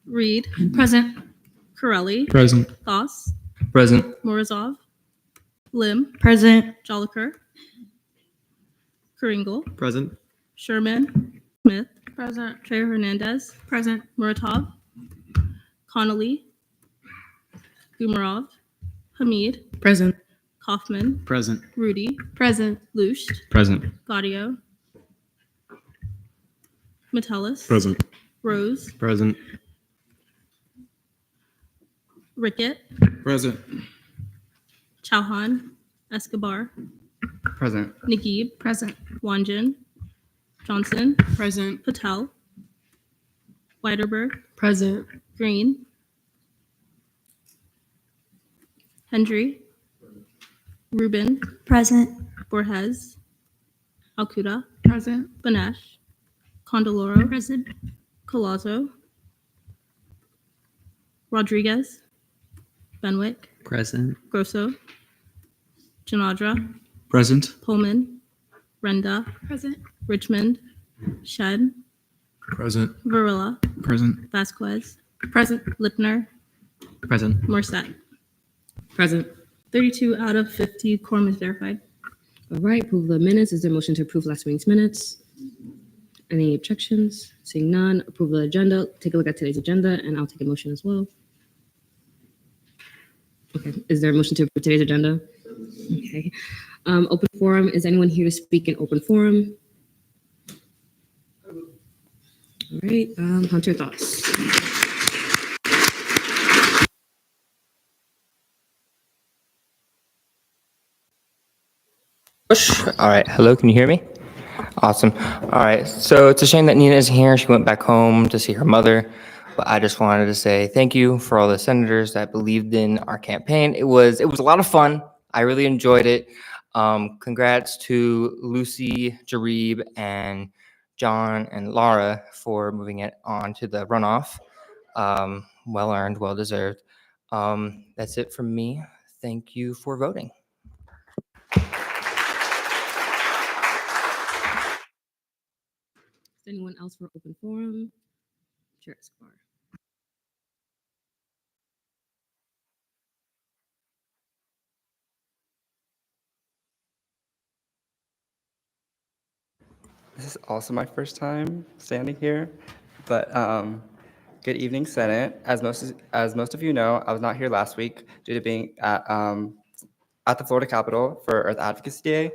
Reed, Present. Corelli, Present. Thos, Present. Morozov, Lim, Present. Joliker, Kringle, Present. Sherman, Smith, Present. Trey Hernandez, Present. Muratov, Connolly, Gumarov, Hamid, Present. Kaufman, Present. Rudy, Present. Lush, Present. Gaudio, Metellus, Present. Rose, Present. Rickett, Present. Chauhan, Escobar, Present. Naguib, Present. Wanjin, Johnson, Present. Patel, Weiderberg, Present. Green, Hendry, Rubin, Present. Borges, Alcuda, Present. Banesh, Condoloro, Present. Colazo, Rodriguez, Benwick, Present. Grosso, Janadra, Present. Pullman, Renda, Present. Richmond, Shed, Present. Varilla, Present. Vasquez, Present. Lipner, Present. Morset. Present. 32 out of 50 quorum is verified. All right, approval of minutes. Is there a motion to approve last meeting's minutes? Any objections? Seeing none, approval of the agenda. Take a look at today's agenda, and I'll take a motion as well. Okay, is there a motion to approve today's agenda? Okay. Open forum. Is anyone here to speak in open forum? All right, Hunter, thoughts? All right. Hello. Can you hear me? Awesome. All right. So it's a shame that Nina isn't here. She went back home to see her mother. But I just wanted to say thank you for all the senators that believed in our campaign. It was a lot of fun. I really enjoyed it. Congrats to Lucy, Jarib, and John and Laura for moving it on to the runoff. Well earned, well deserved. That's it from me. Thank you for voting. Is anyone else for open forum? Chair Escobar. This is also my first time standing here, but good evening, Senate. As most of you know, I was not here last week due to being at the Florida Capitol for Earth Advocacy Day,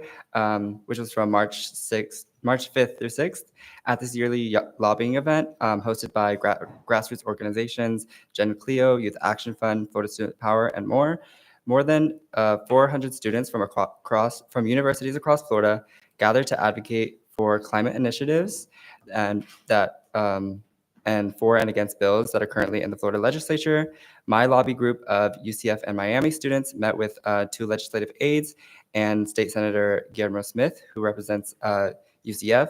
which was from March 5th through 6th, at this yearly lobbying event hosted by grassroots organizations, Gen Clio, Youth Action Fund, Florida Student Power, and more. More than 400 students from universities across Florida gathered to advocate for climate initiatives and for and against bills that are currently in the Florida legislature. My lobby group of UCF and Miami students met with 2 legislative aides and State Senator Guillermo Smith, who represents UCF.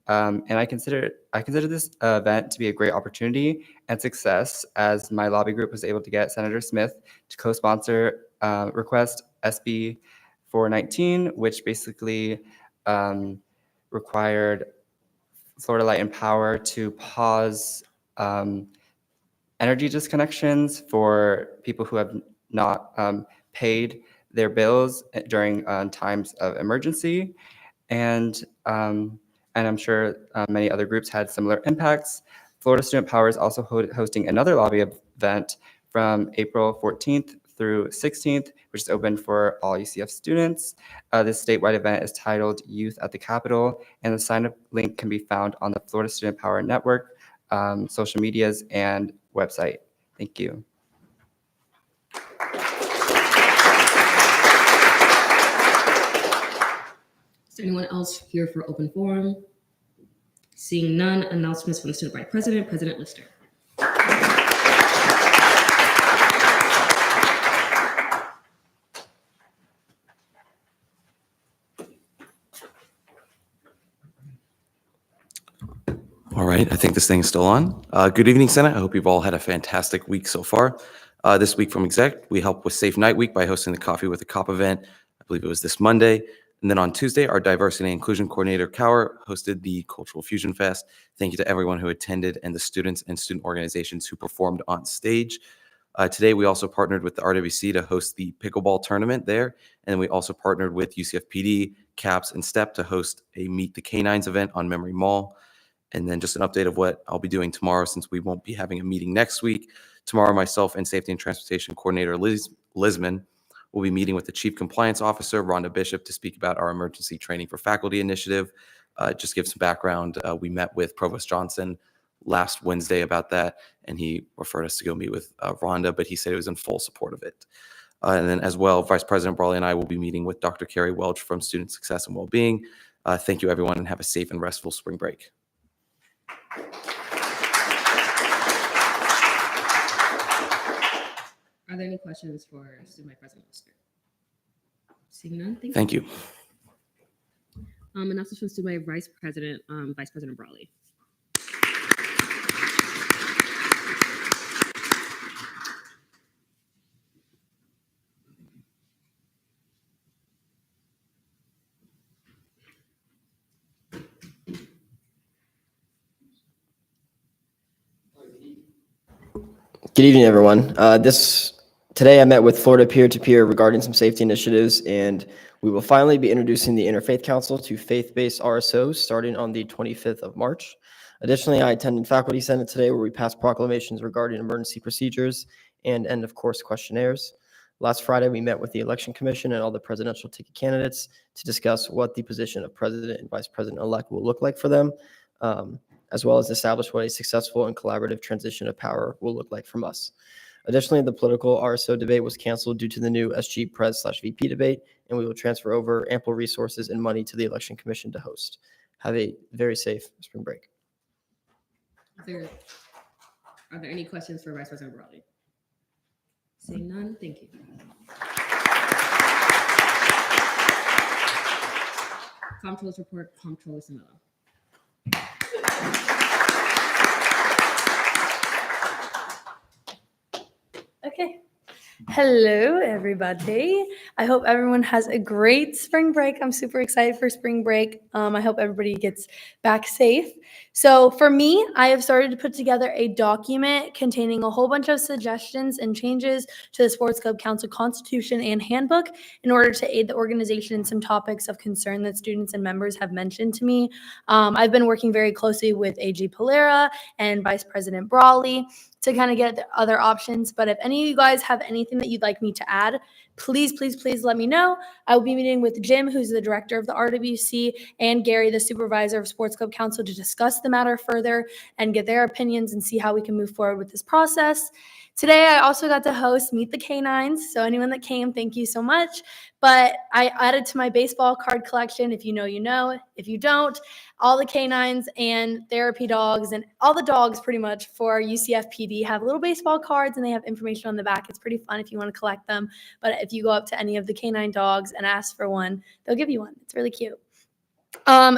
And I consider this event to be a great opportunity and success, as my lobby group was able to get Senator Smith to co-sponsor request SB 419, which basically required Florida Light and Power to pause energy disconnections for people who have not paid their bills during times of emergency. And I'm sure many other groups had similar impacts. Florida Student Power is also hosting another lobby event from April 14th through 16th, which is open for all UCF students. This statewide event is titled Youth at the Capitol, and the sign-up link can be found on the Florida Student Power Network, social medias, and website. Thank you. Is there anyone else here for open forum? Seeing none, announcements from the Student Body President, President Lister. All right, I think this thing is still on. Good evening, Senate. I hope you've all had a fantastic week so far. This week from Exec, we helped with Safe Night Week by hosting the Coffee with a Cop event. I believe it was this Monday. And then on Tuesday, our diversity and inclusion coordinator, Cower, hosted the Cultural Fusion Fest. Thank you to everyone who attended and the students and student organizations who performed on stage. Today, we also partnered with the RWC to host the pickleball tournament there. And we also partnered with UCFPD, CAPS, and STEP to host a Meet the Canines event on Memory Mall. And then just an update of what I'll be doing tomorrow, since we won't be having a meeting next week. Tomorrow, myself and Safety and Transportation Coordinator Liz Lisman will be meeting with the Chief Compliance Officer, Rhonda Bishop, to speak about our emergency training for faculty initiative. Just give some background. We met with Provost Johnson last Wednesday about that, and he referred us to go meet with Rhonda, but he said he was in full support of it. And then as well, Vice President Brawley and I will be meeting with Dr. Carrie Welch from Student Success and Wellbeing. Thank you, everyone, and have a safe and restful spring break. Are there any questions for Student Vice President Lister? Seeing none, Thank you. Announcements from Student Vice President Brawley. Good evening, everyone. Today I met with Florida Peer-to-Peer regarding some safety initiatives, and we will finally be introducing the Interfaith Council to faith-based RSOs starting on the 25th of March. Additionally, I attended Faculty Senate today where we passed proclamations regarding emergency procedures and end of course questionnaires. Last Friday, we met with the Election Commission and all the presidential ticket candidates to discuss what the position of President and Vice President-elect will look like for them, as well as establish what a successful and collaborative transition of power will look like from us. Additionally, the political RSO debate was canceled due to the new SG Pres/VP debate, and we will transfer over ample resources and money to the Election Commission to host. Have a very safe spring break. Are there any questions for Vice President Brawley? Seeing none, thank you. Comptroller's report, Comptroller Samela. Okay. Hello, everybody. I hope everyone has a great spring break. I'm super excited for spring break. I hope everybody gets back safe. So for me, I have started to put together a document containing a whole bunch of suggestions and changes to the Sports Club Council Constitution and Handbook in order to aid the organization in some topics of concern that students and members have mentioned to me. I've been working very closely with AG Polera and Vice President Brawley to kind of get the other options. But if any of you guys have anything that you'd like me to add, please, please, please let me know. I will be meeting with Jim, who's the director of the RWC, and Gary, the supervisor of Sports Club Council, to discuss the matter further and get their opinions and see how we can move forward with this process. Today, I also got to host Meet the Canines. So anyone that came, thank you so much. But I added to my baseball card collection. If you know, you know. If you don't, all the canines and therapy dogs and all the dogs pretty much for UCFPD have little baseball cards, and they have information on the back. It's pretty fun if you want to collect them. But if you go up to any of the canine dogs and ask for one, they'll give you one. It's really cute.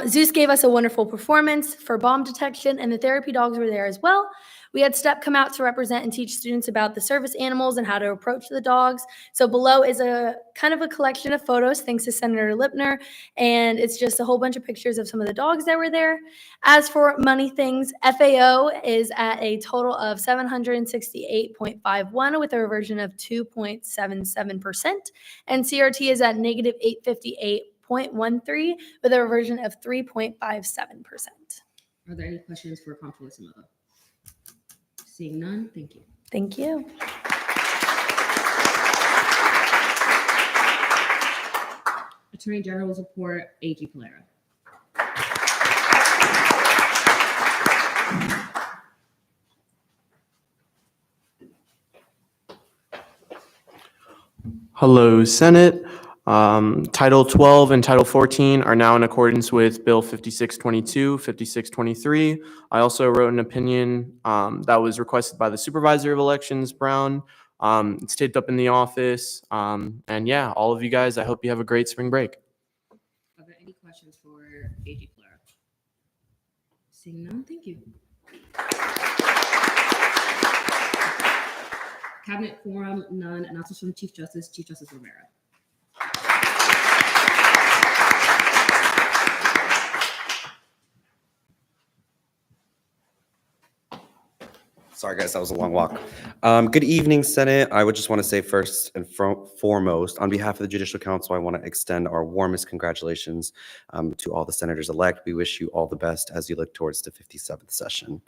Zeus gave us a wonderful performance for bomb detection, and the therapy dogs were there as well. We had STEP come out to represent and teach students about the service animals and how to approach the dogs. So below is a kind of a collection of photos, thanks to Senator Lipner, and it's just a whole bunch of pictures of some of the dogs that were there. As for money things, FAO is at a total of 768.51 with a reversion of 2.77%, and CRT is at negative 858.13 with a reversion of 3.57%. Are there any questions for Comptroller Samela? Seeing none, thank you. Thank you. Attorney General's report, AG Polera. Hello, Senate. Title 12 and Title 14 are now in accordance with Bill 5622, 5623. I also wrote an opinion that was requested by the Supervisor of Elections, Brown. It's taped up in the office. And yeah, all of you guys, I hope you have a great spring break. Are there any questions for AG Polera? Seeing none, thank you. Cabinet quorum, none. Announcements from the Chief Justice Rivera. Sorry, guys, that was a long walk. Good evening, Senate. I would just want to say first and foremost, on behalf of the Judicial Council, I want to extend our warmest congratulations to all the senators-elect. We wish you all the best as you look towards the 57th session.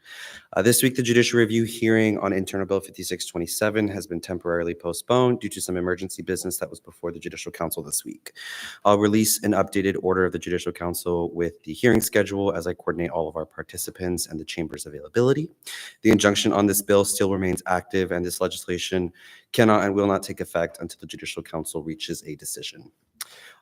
This week, the Judicial Review hearing on Internal Bill 5627 has been temporarily postponed due to some emergency business that was before the Judicial Council this week. I'll release an updated order of the Judicial Council with the hearing schedule as I coordinate all of our participants and the chamber's availability. The injunction on this bill still remains active, and this legislation cannot and will not take effect until the Judicial Council reaches a decision.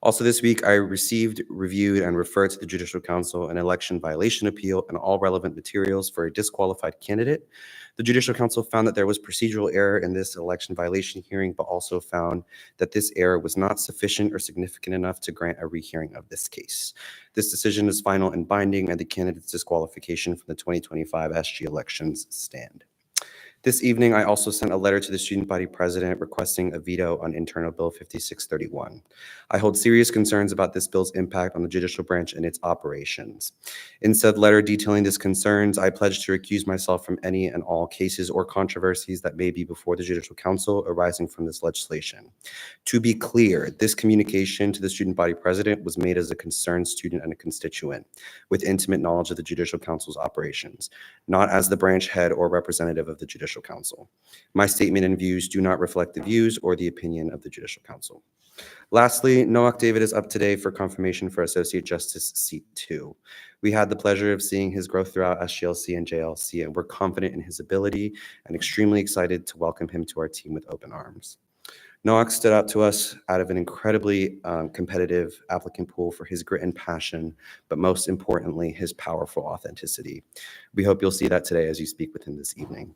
Also this week, I received, reviewed, and referred to the Judicial Council an election violation appeal and all relevant materials for a disqualified candidate. The Judicial Council found that there was procedural error in this election violation hearing, but also found that this error was not sufficient or significant enough to grant a rehearing of this case. This decision is final and binding, and the candidate's disqualification from the 2025 SG elections stand. This evening, I also sent a letter to the student body president requesting a veto on Internal Bill 5631. I hold serious concerns about this bill's impact on the judicial branch and its operations. In said letter detailing these concerns, I pledge to recuse myself from any and all cases or controversies that may be before the Judicial Council arising from this legislation. To be clear, this communication to the student body president was made as a concerned student and a constituent with intimate knowledge of the Judicial Council's operations, not as the branch head or representative of the Judicial Council. My statement and views do not reflect the views or the opinion of the Judicial Council. Lastly, Noak David is up today for confirmation for Associate Justice Seat 2. We had the pleasure of seeing his growth throughout SGLC and JLC, and we're confident in his ability and extremely excited to welcome him to our team with open arms. Noak stood out to us out of an incredibly competitive applicant pool for his grit and passion, but most importantly, his powerful authenticity. We hope you'll see that today as you speak with him this evening.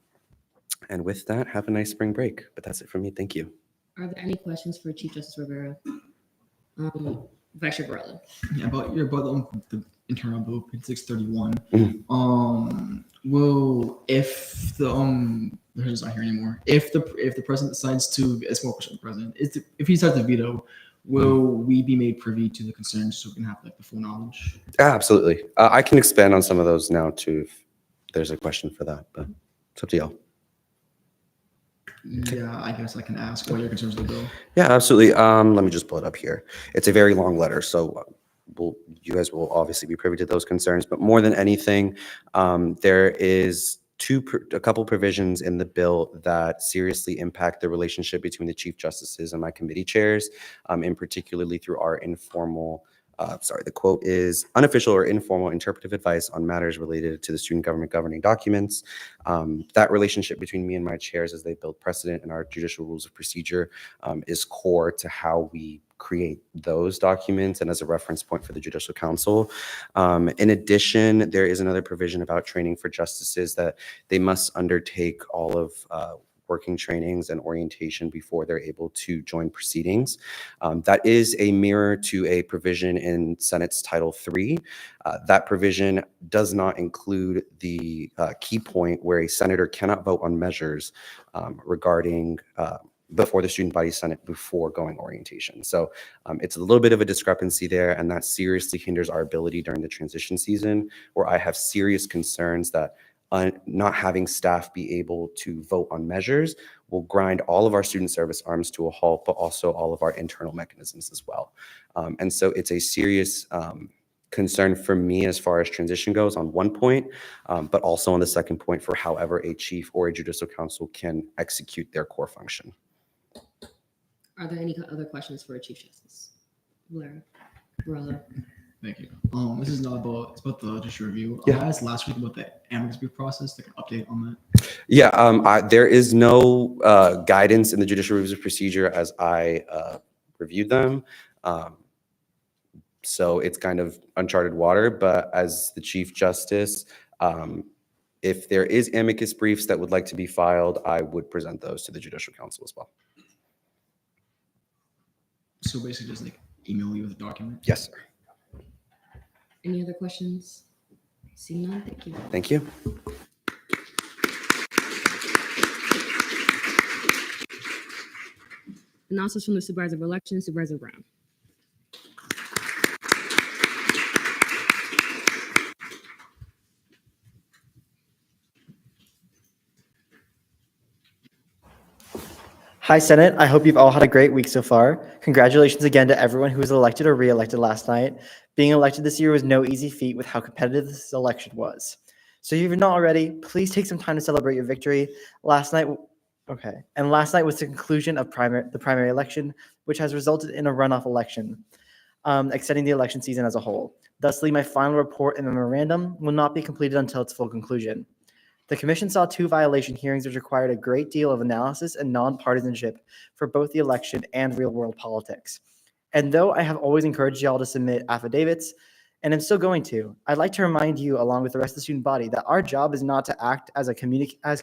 And with that, have a nice spring break. But that's it for me. Thank you. Are there any questions for Chief Justice Rivera? Vice Chair Varela. Yeah, about the Internal Bill 5631. Mhm. Well, if the there's not here anymore. If the president decides to, it's more question for the president. If he decides to veto, will we be made privy to the concerns so we can have like the full knowledge? Absolutely. I can expand on some of those now too, if there's a question for that, but it's up to y'all. Yeah, I guess I can ask what your concerns with the bill. Yeah, absolutely. Let me just pull it up here. It's a very long letter, so you guys will obviously be privy to those concerns. But more than anything, there is a couple provisions in the bill that seriously impact the relationship between the Chief Justices and my committee chairs, in particularly through our informal. The quote is unofficial or informal interpretive advice on matters related to the student government governing documents. That relationship between me and my chairs as they build precedent in our judicial rules of procedure is core to how we create those documents and as a reference point for the Judicial Council. In addition, there is another provision about training for justices that they must undertake all of working trainings and orientation before they're able to join proceedings. That is a mirror to a provision in Senate's Title III. That provision does not include the key point where a senator cannot vote on measures regarding before the student body senate before going orientation. So it's a little bit of a discrepancy there, and that seriously hinders our ability during the transition season, where I have serious concerns that not having staff be able to vote on measures will grind all of our student service arms to a halt, but also all of our internal mechanisms as well. And so it's a serious concern for me as far as transition goes on one point, but also on the second point for however a chief or a judicial council can execute their core function. Are there any other questions for Chief Justice? Varela. Thank you. This is not about, it's about the judicial review. Yeah. I asked last week about the amicus brief process, like an update on that. Yeah, there is no guidance in the judicial reviews of procedure as I reviewed them. So it's kind of uncharted water, but as the Chief Justice, if there is amicus briefs that would like to be filed, I would present those to the Judicial Council as well. So basically just like email you with a document? Yes, sir. Any other questions? Seeing none, thank you. Thank you. Announcements from the Supervisor of Elections, Supervisor Brown. Hi, Senate. I hope you've all had a great week so far. Congratulations again to everyone who was elected or re-elected last night. Being elected this year was no easy feat with how competitive this election was. So if you're not already, please take some time to celebrate your victory. Last night was the conclusion of the primary election, which has resulted in a runoff election, extending the election season as a whole. Thusly, my final report and memorandum will not be completed until its full conclusion. The commission saw 2 violation hearings which required a great deal of analysis and nonpartisanship for both the election and real-world politics. And though I have always encouraged y'all to submit affidavits, and I'm still going to, I'd like to remind you, along with the rest of the student body, that our job is not to act as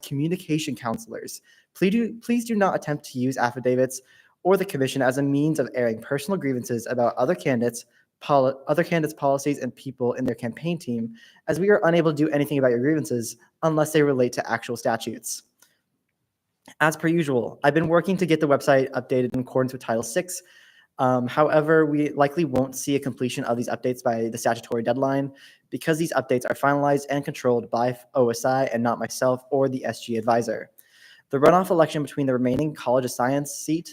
communication counselors. Please do not attempt to use affidavits or the commission as a means of airing personal grievances about other candidates' policies and people in their campaign team, as we are unable to do anything about your grievances unless they relate to actual statutes. As per usual, I've been working to get the website updated in accordance with Title VI. However, we likely won't see a completion of these updates by the statutory deadline because these updates are finalized and controlled by OSI and not myself or the SG advisor. The runoff election between the remaining College of Science seat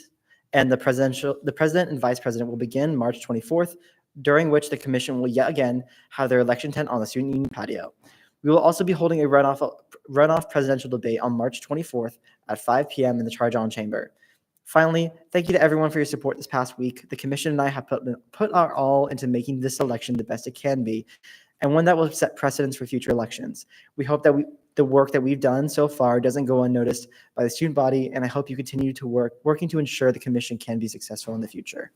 and the president and vice president will begin March 24th, during which the commission will yet again have their election tent on the student union patio. We will also be holding a runoff presidential debate on March 24th at 5 p.m. in the Charge-On Chamber. Finally, thank you to everyone for your support this past week. The commission and I have put our all into making this election the best it can be, and one that will set precedents for future elections. We hope that the work that we've done so far doesn't go unnoticed by the student body, and I hope you continue to working to ensure the commission can be successful in the future.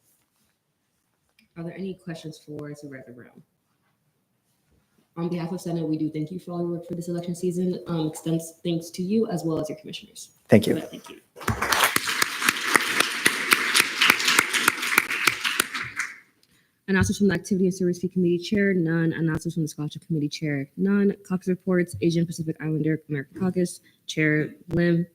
Are there any questions for Supervisor Brown? On behalf of Senate, we do thank you for all your work for this election season. Extends thanks to you as well as your commissioners. Thank you. Thank you. Announcements from the Activity and Service Fee Committee Chair, none. Announcements from the Scholarship Committee Chair, none. Caucus reports, Asian Pacific Islander American Caucus, Chair Lim.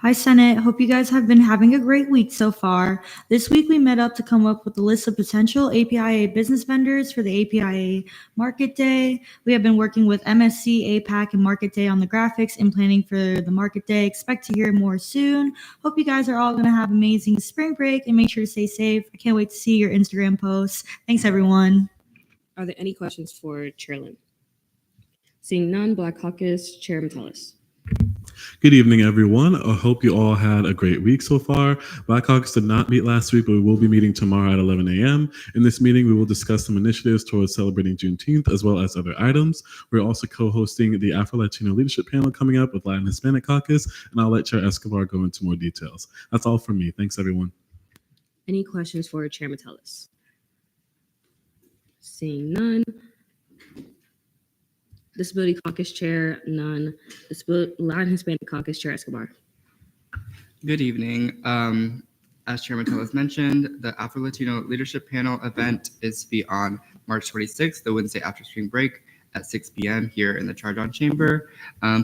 Hi, Senate. Hope you guys have been having a great week so far. This week, we met up to come up with a list of potential APIA business vendors for the APIA Market Day. We have been working with MSC, APAC, and Market Day on the graphics and planning for the Market Day. Expect to hear more soon. Hope you guys are all going to have amazing spring break and make sure to stay safe. I can't wait to see your Instagram posts. Thanks, everyone. Are there any questions for Chair Lim? Seeing none, Black Caucus, Chair Metellus. Good evening, everyone. I hope you all had a great week so far. Black Caucus did not meet last week, but we will be meeting tomorrow at 11 a.m. In this meeting, we will discuss some initiatives towards celebrating Juneteenth, as well as other items. We're also co-hosting the Afro-Latino Leadership Panel coming up with Latin Hispanic Caucus, and I'll let Chair Escobar go into more details. That's all from me. Thanks, everyone. Any questions for Chair Metellus? Seeing none. Disability Caucus Chair, none. Latin Hispanic Caucus Chair Escobar. Good evening. As Chair Metellus mentioned, the Afro-Latino Leadership Panel event is to be on March 26th, the Wednesday after spring break at 6 p.m. here in the Charge-On Chamber.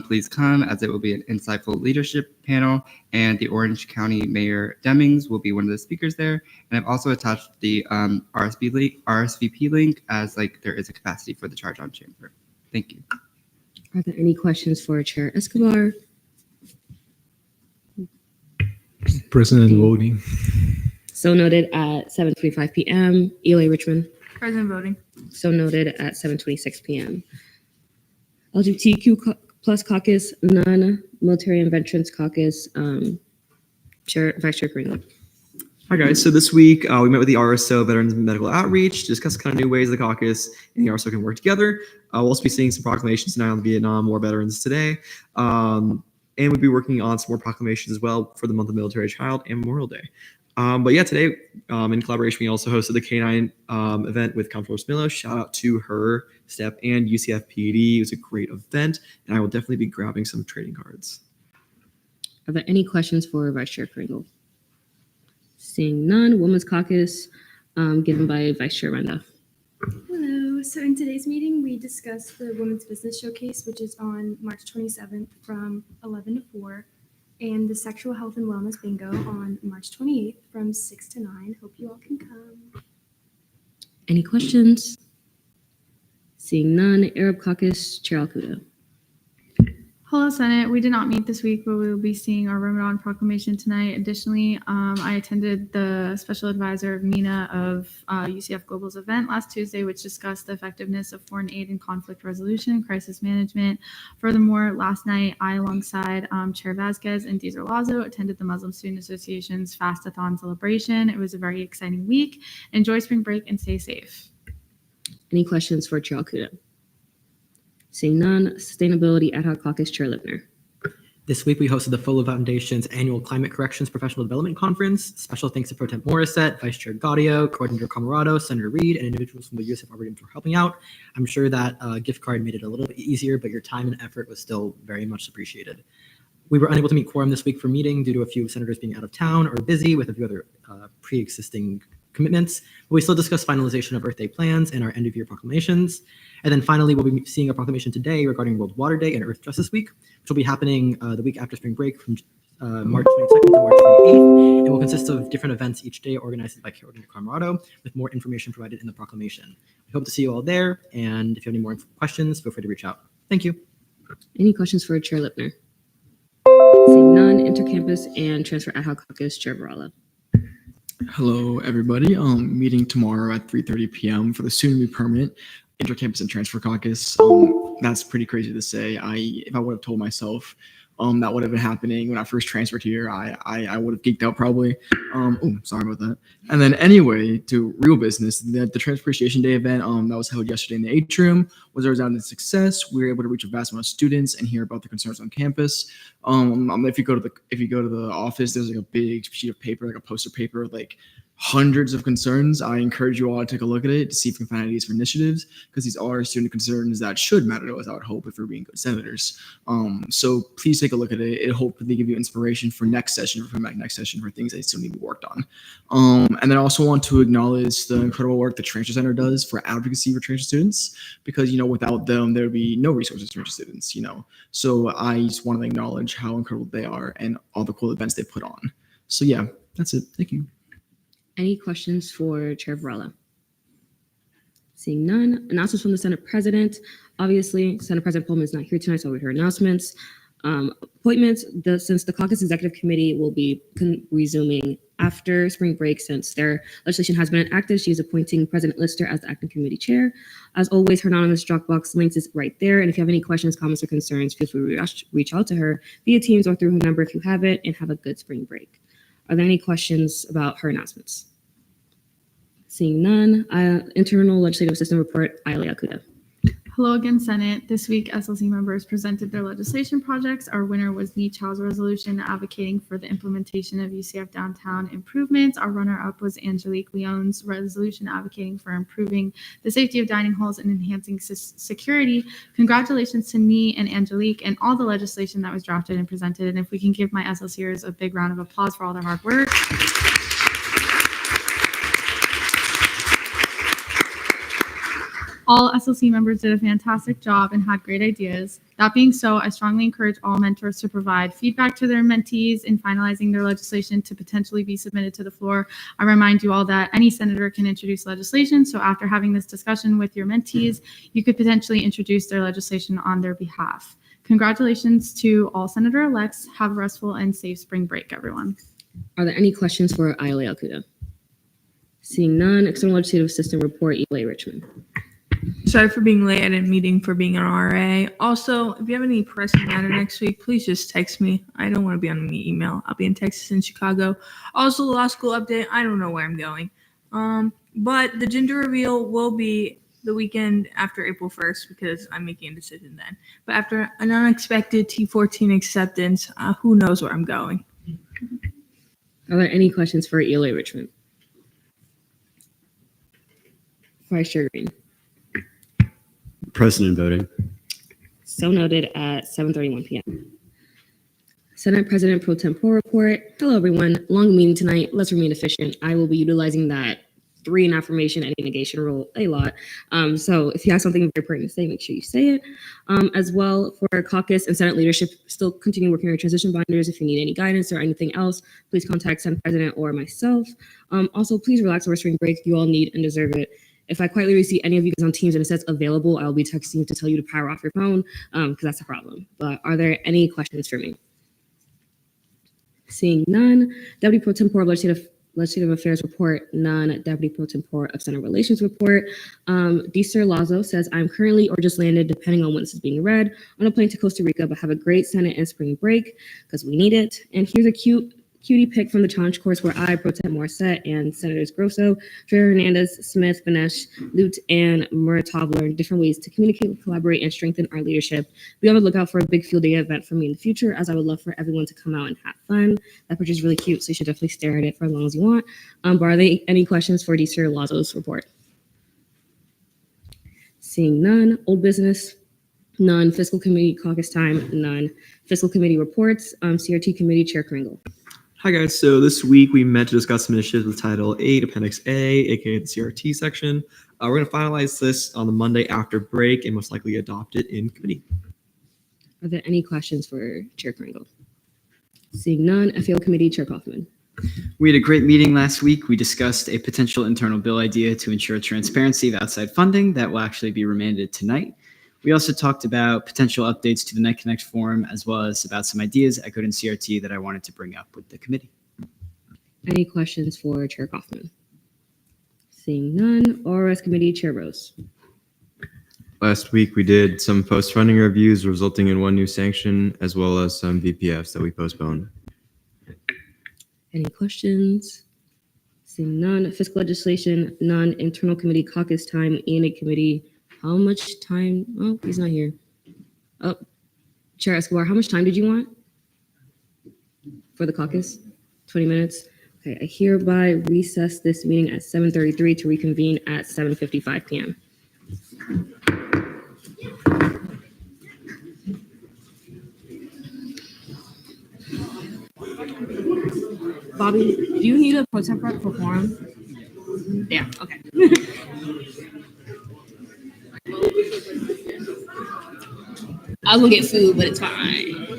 Please come, as it will be an insightful leadership panel, and the Orange County Mayor Demings will be one of the speakers there. And I've also attached the RSVP link, as there is a capacity for the Charge-On Chamber. Thank you. Are there any questions for Chair Escobar? President voting. So noted at 7:25 p.m. Eli Richmond. President voting. So noted at 7:26 p.m. LGBTQ plus caucus, none. Military and Veterans Caucus, Vice Chair Kringle. Hi guys, so this week we met with the RSO, Veterans Medical Outreach, to discuss kind of new ways the caucus and the RSO can work together. We'll also be seeing some proclamations tonight on Vietnam War veterans today. And we'll be working on some more proclamations as well for the month of Military Child and Memorial Day. But yeah, today in collaboration, we also hosted the K9 event with Comptroller Smillo. Shout out to her, STEP, and UCF PD. It was a great event, and I will definitely be grabbing some trading cards. Are there any questions for Vice Chair Kringle? Seeing none, Women's Caucus, given by Vice Chair Renda. Hello. So in today's meeting, we discussed the Women's Business Showcase, which is on March 27th from 11 to 4, and the Sexual Health and Wellness Bingo on March 28th from 6 to 9. Hope you all can come. Any questions? Seeing none, Arab Caucus, Chair Alcuda. Hello, Senate. We did not meet this week, but we will be seeing our Ramadan proclamation tonight. Additionally, I attended the special advisor of Nina of UCF Global's event last Tuesday, which discussed the effectiveness of foreign aid in conflict resolution, crisis management. Furthermore, last night, I, alongside Chair Vasquez and Deezer Lazo, attended the Muslim Student Association's Fast-a-thon celebration. It was a very exciting week. Enjoy spring break and stay safe. Any questions for Chair Alcuda? Seeing none, Sustainability Ad Hoc Caucus Chair Lipner. This week, we hosted the Fuller Foundation's annual Climate Corrections Professional Development Conference. Special thanks to Pro Temp Morissette, Vice Chair Gaudio, Coordinator Camarado, Senator Reed, and individuals from the USF Arboretum for helping out. I'm sure that gift card made it a little bit easier, but your time and effort was still very much appreciated. We were unable to meet quorum this week for meeting due to a few senators being out of town or busy with a few other pre-existing commitments, but we still discussed finalization of Earth Day plans and our end-of-year proclamations. And then finally, we'll be seeing a proclamation today regarding World Water Day and Earth Justice Week, which will be happening the week after spring break from March 22nd to March 28th, and will consist of different events each day organized by Coordinator Camarado, with more information provided in the proclamation. We hope to see you all there, and if you have any more questions, feel free to reach out. Thank you. Any questions for Chair Lipner? Seeing none, Intercampus and Transfer Ad Hoc Caucus Chair Varela. Hello, everybody. Meeting tomorrow at 3:30 p.m. for the soon-to-be permanent Intercampus and Transfer Caucus. That's pretty crazy to say. If I would have told myself that would have been happening when I first transferred here, I would have geeked out probably. Sorry about that. And then anyway, to real business, the Transportation Day event that was held yesterday in the atrium was a resounding success. We were able to reach a vast amount of students and hear about the concerns on campus. If you go to the office, there's like a big sheet of paper, like a poster paper, like hundreds of concerns. I encourage you all to take a look at it to see if you can find ideas for initiatives, because these are student concerns that should matter to us, I would hope, if we're being good senators. So please take a look at it. It'll hopefully give you inspiration for next session, for things that still need to be worked on. And then I also want to acknowledge the incredible work the Transfer Center does for advocacy for transfer students, because, without them, there would be no resources for transfer students, So I just want to acknowledge how incredible they are and all the cool events they put on. So yeah, that's it. Thank you. Any questions for Chair Varela? Seeing none, announcements from the Senate President. Obviously, Senate President Pullman is not here tonight, so we heard announcements. Appointments, since the Caucus Executive Committee will be resuming after spring break, since their legislation has been enacted, she is appointing President Lister as the acting committee chair. As always, her anonymous Dropbox links is right there, and if you have any questions, comments, or concerns, feel free to reach out to her via Teams or through her number if you have it, and have a good spring break. Are there any questions about her announcements? Seeing none, Internal Legislative System Report, Ayala Akuda. Hello again, Senate. This week, SLC members presented their legislation projects. Our winner was the Child's Resolution advocating for the implementation of UCF downtown improvements. Our runner-up was Angelique Leon's resolution advocating for improving the safety of dining halls and enhancing security. Congratulations to me and Angelique and all the legislation that was drafted and presented. And if we can give my SLCers a big round of applause for all their hard work. All SLC members did a fantastic job and had great ideas. That being so, I strongly encourage all mentors to provide feedback to their mentees in finalizing their legislation to potentially be submitted to the floor. I remind you all that any senator can introduce legislation, so after having this discussion with your mentees, you could potentially introduce their legislation on their behalf. Congratulations to all senator-elects. Have a restful and safe spring break, everyone. Are there any questions for Ayala Akuda? Seeing none, External Legislative System Report, Eli Richmond. Sorry for being late. I didn't meeting for being an RA. Also, if you have any pressing matter next week, please just text me. I don't want to be on the email. I'll be in Texas and Chicago. Also, law school update. I don't know where I'm going. But the gender reveal will be the weekend after April 1st because I'm making a decision then. But after an unexpected T14 acceptance, who knows where I'm going. Are there any questions for Eli Richmond? Vice Chair Green. President voting. So noted at 7:31 p.m. Senate President Pro Tempore report. Hello, everyone. Long meeting tonight. Let's remain efficient. I will be utilizing that 3 in affirmation and negation rule a lot. So if you have something very pertinent to say, make sure you say it. As well, for caucus and Senate leadership, still continue working on your transition binders. If you need any guidance or anything else, please contact Senate President or myself. Also, please relax over spring break. You all need and deserve it. If I quietly see any of you guys on Teams and it says available, I'll be texting you to tell you to power off your phone because that's a problem. But are there any questions for me? Seeing none. Deputy Pro Tempore Legislative Affairs report, none. Deputy Pro Tempore of Senate Relations report. Deeser Lazo says, I'm currently or just landed, depending on when this is being read, on a plane to Costa Rica, but have a great Senate and spring break because we need it. And here's a cutie pic from the challenge course where I, Pro Tem Morissette, and Senators Grosso, Trevor Hernandez, Smith, Benesh, Lute, and Muratov learned different ways to communicate, collaborate, and strengthen our leadership. Be on the lookout for a big field day event for me in the future, as I would love for everyone to come out and have fun. That picture is really cute, so you should definitely stare at it for as long as you want. But are there any questions for Deeser Lazo's report? Seeing none. Old business, none. Fiscal Committee caucus time, none. Fiscal Committee reports, CRT Committee Chair Kringle. Hi guys, so this week we met to discuss some initiatives with Title 8, Appendix A, aka the CRT section. We're going to finalize this on the Monday after break and most likely adopt it in committee. Are there any questions for Chair Kringle? Seeing none, FAO Committee Chair Kaufman. We had a great meeting last week. We discussed a potential internal bill idea to ensure transparency of outside funding that will actually be remanded tonight. We also talked about potential updates to the NetConnect forum, as well as about some ideas echoed in CRT that I wanted to bring up with the committee. Any questions for Chair Kaufman? Seeing none, ORS Committee Chair Rose. Last week, we did some post-funding reviews resulting in one new sanction, as well as some VPFs that we postponed. Any questions? Seeing none, fiscal legislation, none, internal committee caucus time, ENA committee. How much time? Oh, he's not here. Oh, Chair Escobar, how much time did you want for the caucus? 20 minutes. Okay, I hereby recess this meeting at 7:33 to reconvene at 7:55 p.m. Bobby, do you need a pro tempore for quorum? Yeah, okay. I was gonna get food, but it's fine.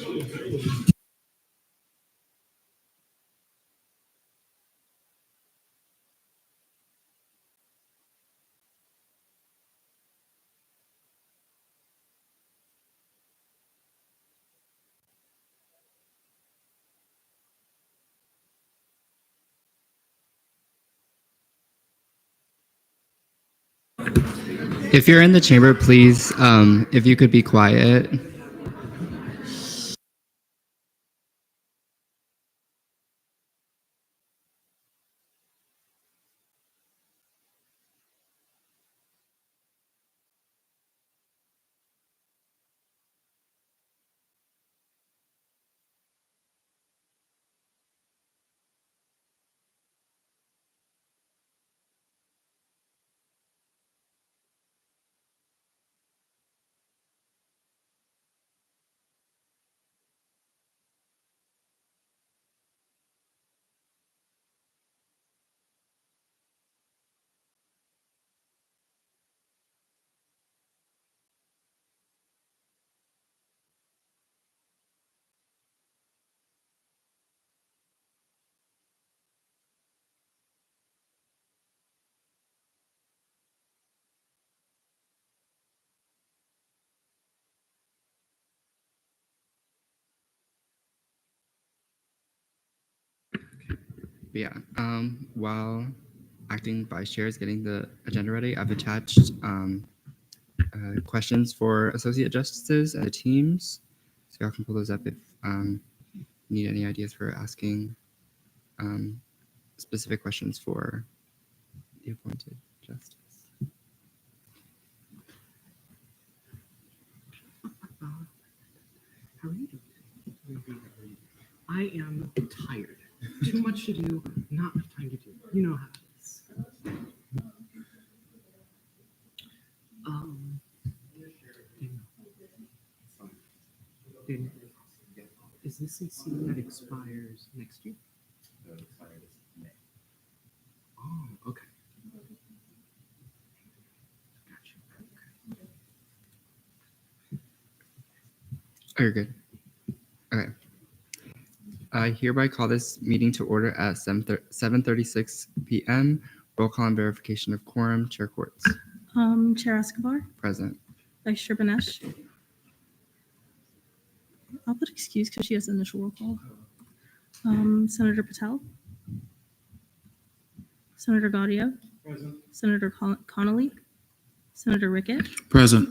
If you're in the chamber, please, if you could be quiet. Yeah, while acting vice chair is getting the agenda ready, I've attached questions for associate justices and the teams. So y'all can pull those up if you need any ideas for asking specific questions for the appointed justice. How are you doing? I am tired. Too much to do, not enough time to do. You know how it is. Daniel, is this a seat that expires next year? Oh, okay. Gotcha. Oh, you're good. Okay. I hereby call this meeting to order at 7:36 p.m. Roll call and verification of quorum. Chair Quartz. Chair Escobar, Present. Vice Chair Banesh. I'll put excuse because she has initial roll call. Senator Patel. Senator Gaudio. Present. Senator Connolly. Senator Rickett. Present.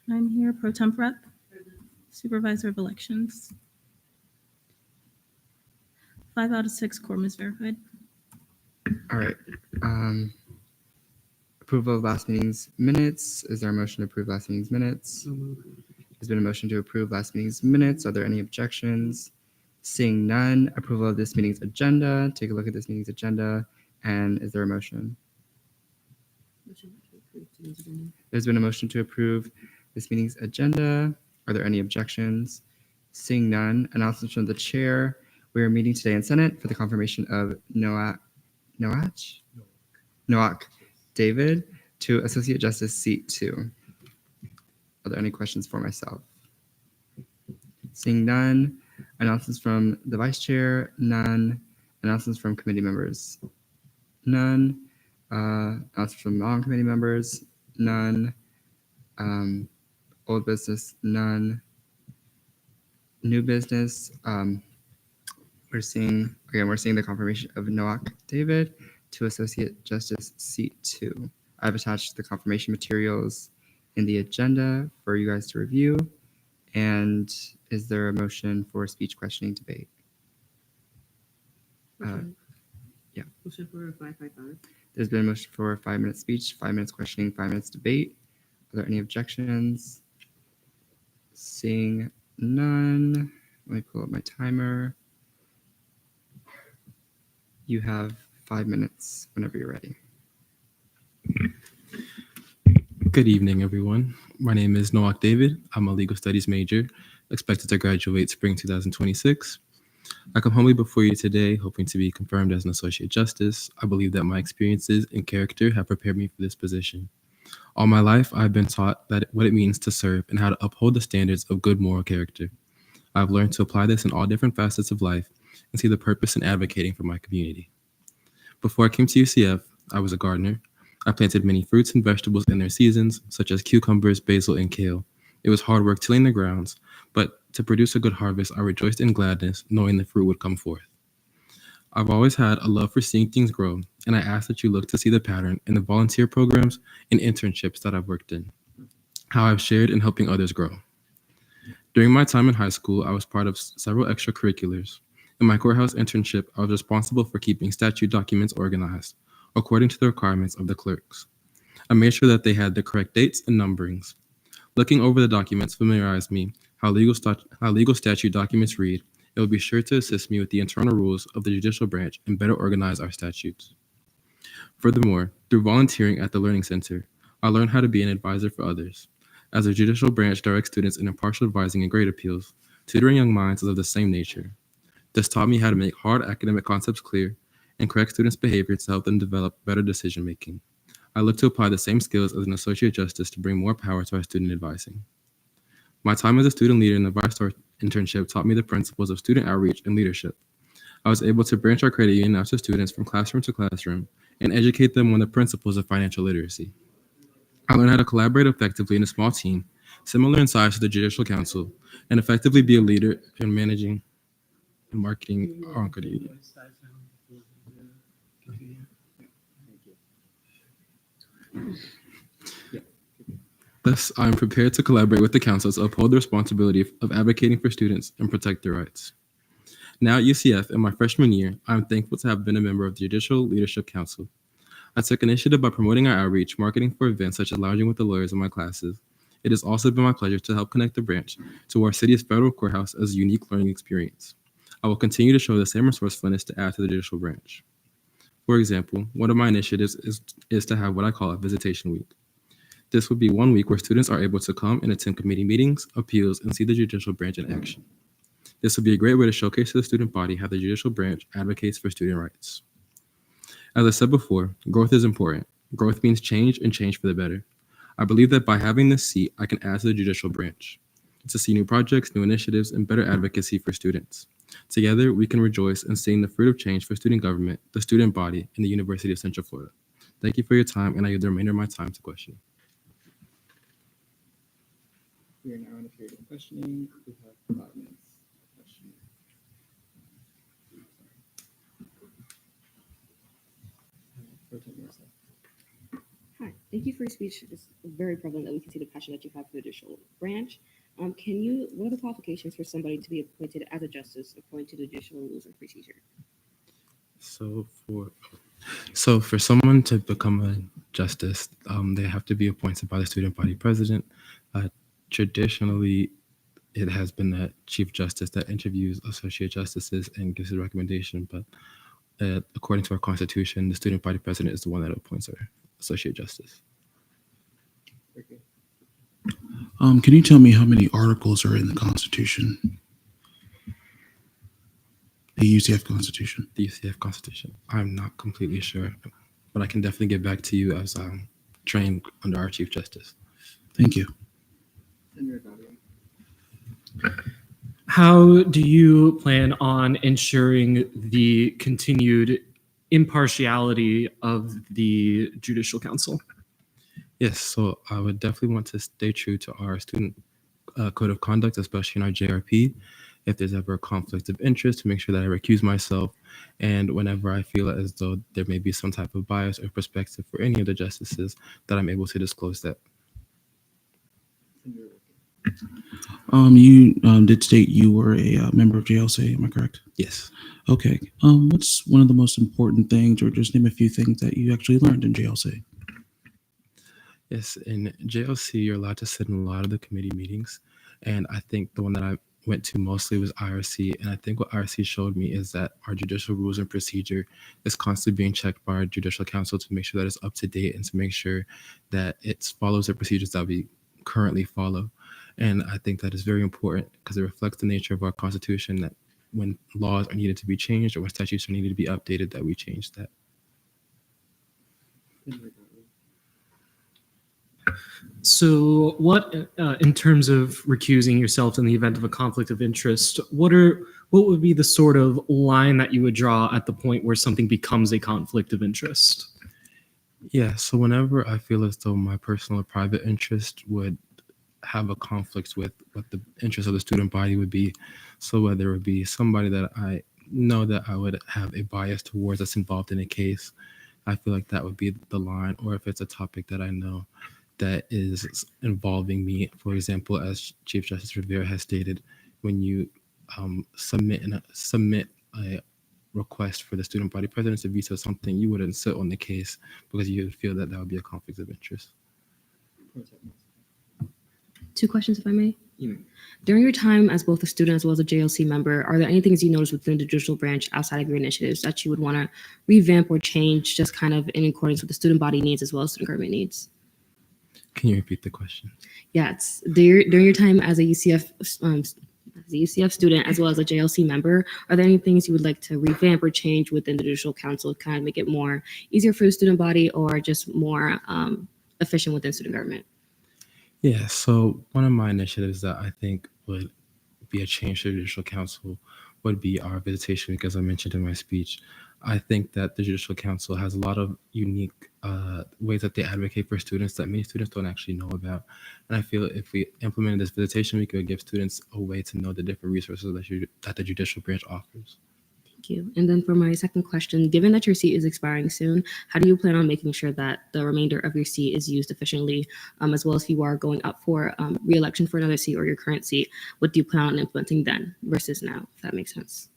I'm here. Pro Temp Rep. Supervisor of Elections. 5 out of 6 quorum is verified. All right. Approval of last meeting's minutes. Is there a motion to approve last meeting's minutes? There's been a motion to approve last meeting's minutes. Are there any objections? Seeing none, approval of this meeting's agenda. Take a look at this meeting's agenda. And is there a motion? There's been a motion to approve this meeting's agenda. Are there any objections? Seeing none, announcements from the chair. We are meeting today in Senate for the confirmation of Noak David to Associate Justice Seat 2. Are there any questions for myself? Seeing none, announcements from the Vice Chair, none. Announcements from committee members, none. Announcements from non-committee members, none. Old business, none. New business, we're seeing the confirmation of Noak David to Associate Justice Seat 2. I've attached the confirmation materials in the agenda for you guys to review. And is there a motion for speech questioning debate? Yeah. Motion for 555. There's been a motion for a 5-minute speech, 5 minutes questioning, 5 minutes debate. Are there any objections? Seeing none, let me pull up my timer. You have 5 minutes whenever you're ready. Good evening, everyone. My name is Noak David. I'm a legal studies major, expected to graduate spring 2026. I come humbly before you today, hoping to be confirmed as an associate justice. I believe that my experiences and character have prepared me for this position. All my life, I've been taught what it means to serve and how to uphold the standards of good moral character. I've learned to apply this in all different facets of life and see the purpose in advocating for my community. Before I came to UCF, I was a gardener. I planted many fruits and vegetables in their seasons, such as cucumbers, basil, and kale. It was hard work tilling the grounds, but to produce a good harvest, I rejoiced in gladness, knowing the fruit would come forth. I've always had a love for seeing things grow, and I ask that you look to see the pattern in the volunteer programs and internships that I've worked in, how I've shared in helping others grow. During my time in high school, I was part of several extracurriculars. In my courthouse internship, I was responsible for keeping statute documents organized, according to the requirements of the clerks. I made sure that they had the correct dates and numberings. Looking over the documents familiarized me how legal statute documents read. It will be sure to assist me with the internal rules of the judicial branch and better organize our statutes. Furthermore, through volunteering at the Learning Center, I learned how to be an advisor for others. As the judicial branch directs students in impartial advising and grade appeals, tutoring young minds is of the same nature. This taught me how to make hard academic concepts clear and correct students' behavior to help them develop better decision-making. I look to apply the same skills as an associate justice to bring more power to our student advising. My time as a student leader in the Vice internship taught me the principles of student outreach and leadership. I was able to branch our credit union out to students from classroom to classroom and educate them on the principles of financial literacy. I learned how to collaborate effectively in a small team, similar in size to the Judicial Council, and effectively be a leader in managing and marketing our credit union. Thus, I am prepared to collaborate with the council to uphold the responsibility of advocating for students and protect their rights. Now at UCF, in my freshman year, I am thankful to have been a member of the Judicial Leadership Council. I took initiative by promoting our outreach, marketing for events such as lounging with the lawyers in my classes. It has also been my pleasure to help connect the branch to our city's federal courthouse as a unique learning experience. I will continue to show the same resourcefulness to add to the judicial branch. For example, one of my initiatives is to have what I call a visitation week. This would be 1 week where students are able to come and attend committee meetings, appeals, and see the judicial branch in action. This would be a great way to showcase to the student body how the judicial branch advocates for student rights. As I said before, growth is important. Growth means change and change for the better. I believe that by having this seat, I can add to the judicial branch to see new projects, new initiatives, and better advocacy for students. Together, we can rejoice in seeing the fruit of change for student government, the student body, and the University of Central Florida. Thank you for your time, and I yield the remainder of my time to questioning. We are now in a period of questioning. We have 5 minutes of questioning. Pro Tem Morissette. Hi, thank you for your speech. It's very prevalent that we can see the passion that you have for the judicial branch. What are the qualifications for somebody to be appointed as a justice according to the judicial rules and procedure? So for someone to become a justice, they have to be appointed by the student body president. Traditionally, it has been the chief justice that interviews associate justices and gives a recommendation, but according to our constitution, the student body president is the one that appoints our associate justice. Can you tell me how many articles are in the Constitution? The UCF Constitution. The UCF Constitution. I'm not completely sure, but I can definitely get back to you as I'm trained under our Chief Justice. Thank you. How do you plan on ensuring the continued impartiality of the Judicial Council? Yes, so I would definitely want to stay true to our student code of conduct, especially in our JRP. If there's ever a conflict of interest, to make sure that I recuse myself. And whenever I feel as though there may be some type of bias or perspective for any of the justices, that I'm able to disclose that. You did state you were a member of JLC, am I correct? Yes. Okay. What's one of the most important things, or just name a few things that you actually learned in JLC? Yes, in JLC, you're allowed to sit in a lot of the committee meetings. And I think the one that I went to mostly was IRC. And I think what IRC showed me is that our judicial rules and procedure is constantly being checked by our Judicial Council to make sure that it's up to date and to make sure that it follows the procedures that we currently follow. And I think that is very important because it reflects the nature of our Constitution, that when laws are needed to be changed or when statutes are needed to be updated, that we change that. So what, in terms of recusing yourself in the event of a conflict of interest, what would be the sort of line that you would draw at the point where something becomes a conflict of interest? Yeah, so whenever I feel as though my personal or private interest would have a conflict with what the interest of the student body would be, so whether it would be somebody that I know that I would have a bias towards that's involved in a case, I feel like that would be the line. Or if it's a topic that I know that is involving me, for example, as Chief Justice Rivera has stated, when you submit a request for the student body president to veto something, you wouldn't sit on the case because you would feel that that would be a conflict of interest. 2 questions, if I may. During your time as both a student as well as a JLC member, are there any things you noticed within the judicial branch outside of your initiatives that you would want to revamp or change, just kind of in accordance with the student body needs as well as student government needs? Can you repeat the question? Yeah, it's during your time as a UCF student as well as a JLC member, are there any things you would like to revamp or change within the Judicial Council to kind of make it more easier for the student body or just more efficient within student government? Yeah, so one of my initiatives that I think would be a change to the Judicial Council would be our visitation, because I mentioned in my speech, I think that the Judicial Council has a lot of unique ways that they advocate for students that many students don't actually know about. And I feel if we implemented this visitation, we could give students a way to know the different resources that the judicial branch offers. Thank you. And then for my second question, given that your seat is expiring soon, how do you plan on making sure that the remainder of your seat is used efficiently, as well as if you are going up for re-election for another seat or your current seat, what do you plan on implementing then versus now, if that makes sense?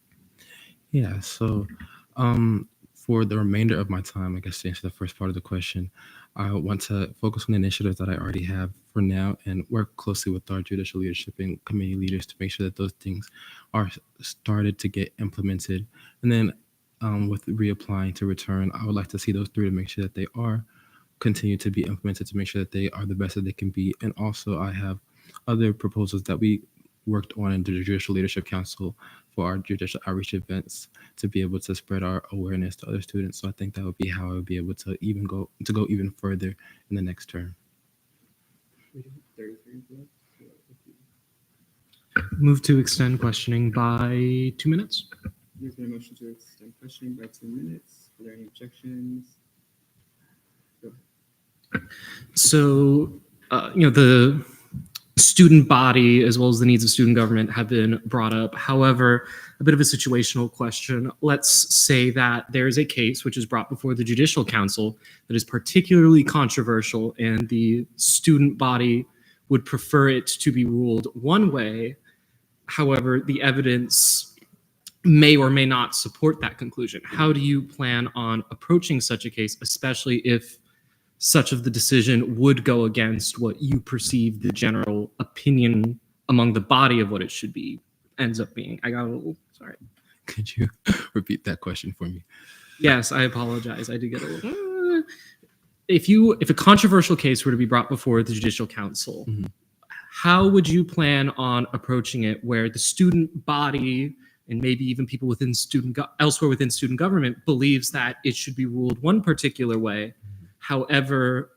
Yeah, so for the remainder of my time, I guess to answer the first part of the question, I want to focus on the initiatives that I already have for now and work closely with our judicial leadership and committee leaders to make sure that those things are started to get implemented. And then with reapplying to return, I would like to see those through to make sure that they are continue to be implemented, to make sure that they are the best that they can be. And also I have other proposals that we worked on in the Judicial Leadership Council for our judicial outreach events to be able to spread our awareness to other students. So I think that would be how I would be able to go even further in the next term. Move to extend questioning by 2 minutes. There's been a motion to extend questioning by 2 minutes. Are there any objections? So, the student body as well as the needs of student government have been brought up. However, a bit of a situational question. Let's say that there is a case which is brought before the Judicial Council that is particularly controversial, and the student body would prefer it to be ruled one way. However, the evidence may or may not support that conclusion. How do you plan on approaching such a case, especially if such of the decision would go against what you perceive the general opinion among the body of what it should be ends up being? I got a little sorry. Could you repeat that question for me? Yes, I apologize. I did get a little. If a controversial case were to be brought before the Judicial Council, how would you plan on approaching it where the student body and maybe even people within elsewhere within student government believes that it should be ruled one particular way? However,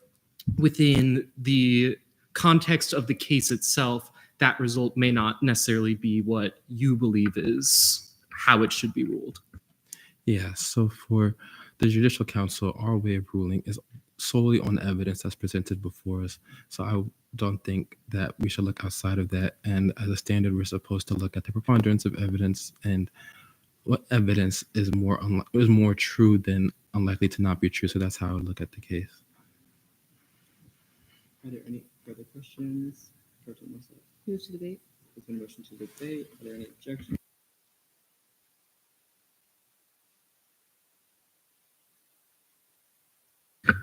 within the context of the case itself, that result may not necessarily be what you believe is how it should be ruled. Yeah, so for the Judicial Council, our way of ruling is solely on the evidence that's presented before us. So I don't think that we should look outside of that. And as a standard, we're supposed to look at the preponderance of evidence and what evidence is more true than unlikely to not be true. So that's how I would look at the case. Are there any further questions? Move to debate. There's been a motion to debate. Are there any objections?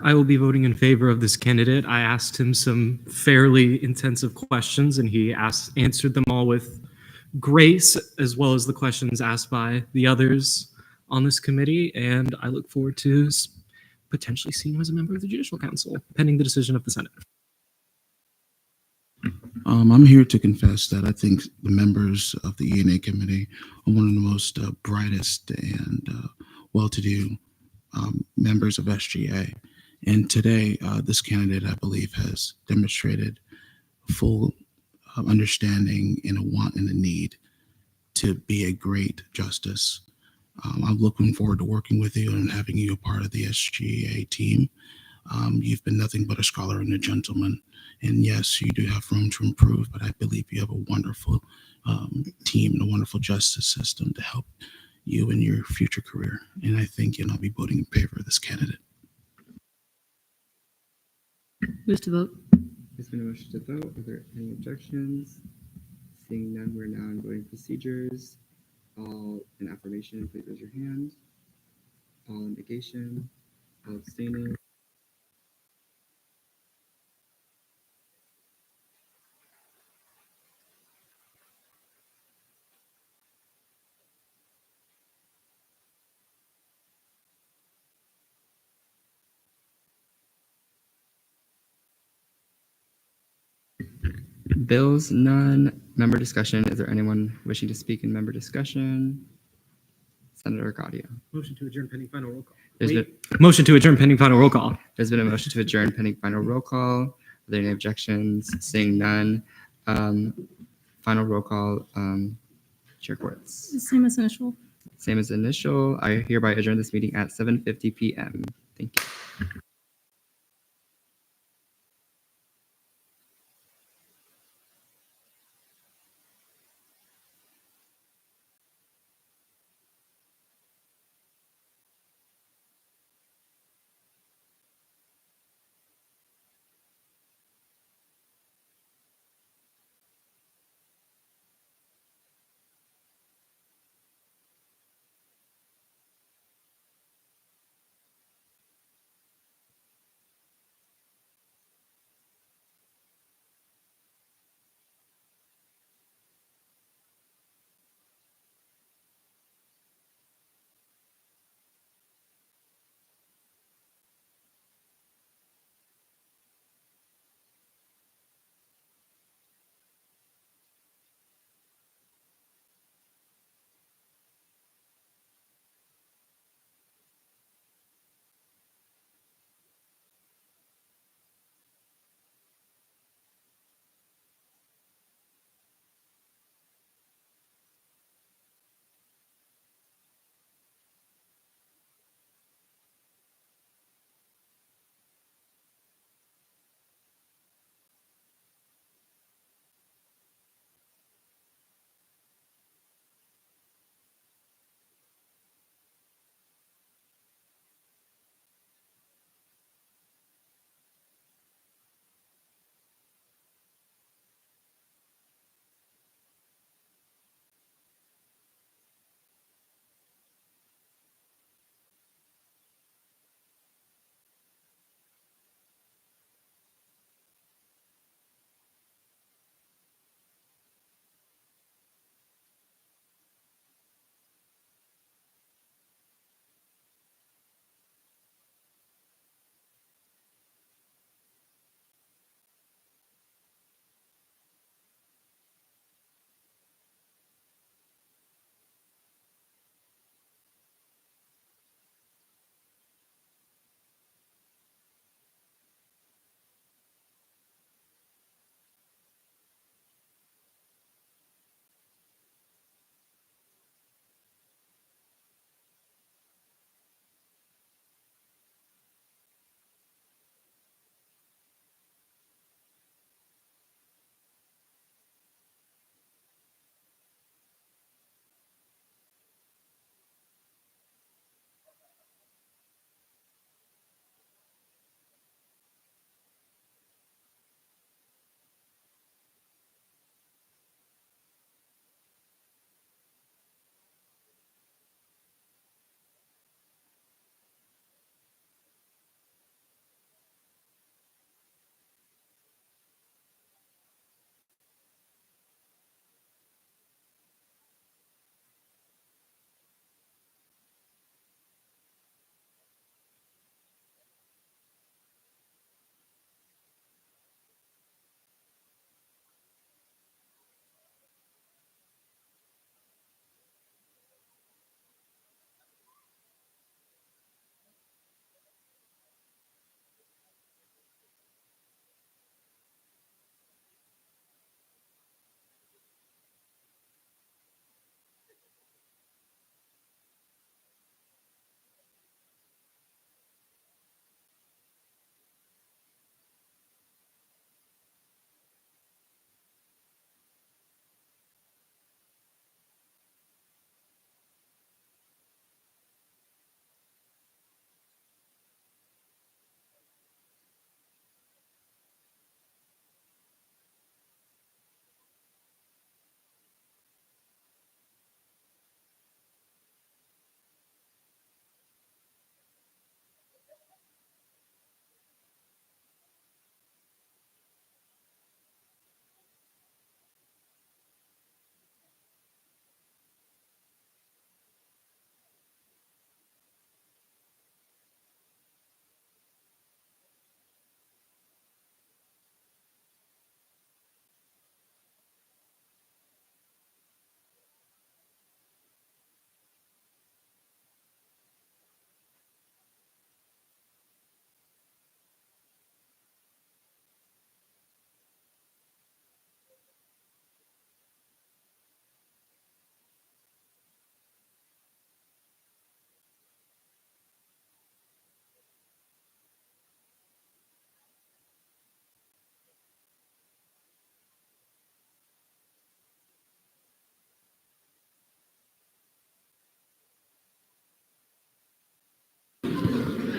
I will be voting in favor of this candidate. I asked him some fairly intensive questions, and he answered them all with grace, as well as the questions asked by the others on this committee. And I look forward to potentially seeing him as a member of the Judicial Council, pending the decision of the Senate. I'm here to confess that I think the members of the E&A committee are one of the most brightest and well-to-do members of SGA. And today, this candidate, I believe, has demonstrated full understanding and a want and a need to be a great justice. I'm looking forward to working with you and having you a part of the SGA team. You've been nothing but a scholar and a gentleman. And yes, you do have room to improve, but I believe you have a wonderful team and a wonderful justice system to help you in your future career. And I think I'll be voting in favor of this candidate. Move to vote. There's been a motion to vote. Are there any objections? Seeing none, we're now in voting procedures. All in affirmation, please raise your hand. All in negation, all abstaining. Bills, none. Member discussion. Is there anyone wishing to speak in member discussion? Senator Gaudio. Motion to adjourn pending final roll call. Motion to adjourn pending final roll call. There's been a motion to adjourn pending final roll call. Are there any objections? Seeing none. Final roll call. Chair Quartz. Same as initial. Same as initial. I hereby adjourn this meeting at 7:50 p.m. Thank you.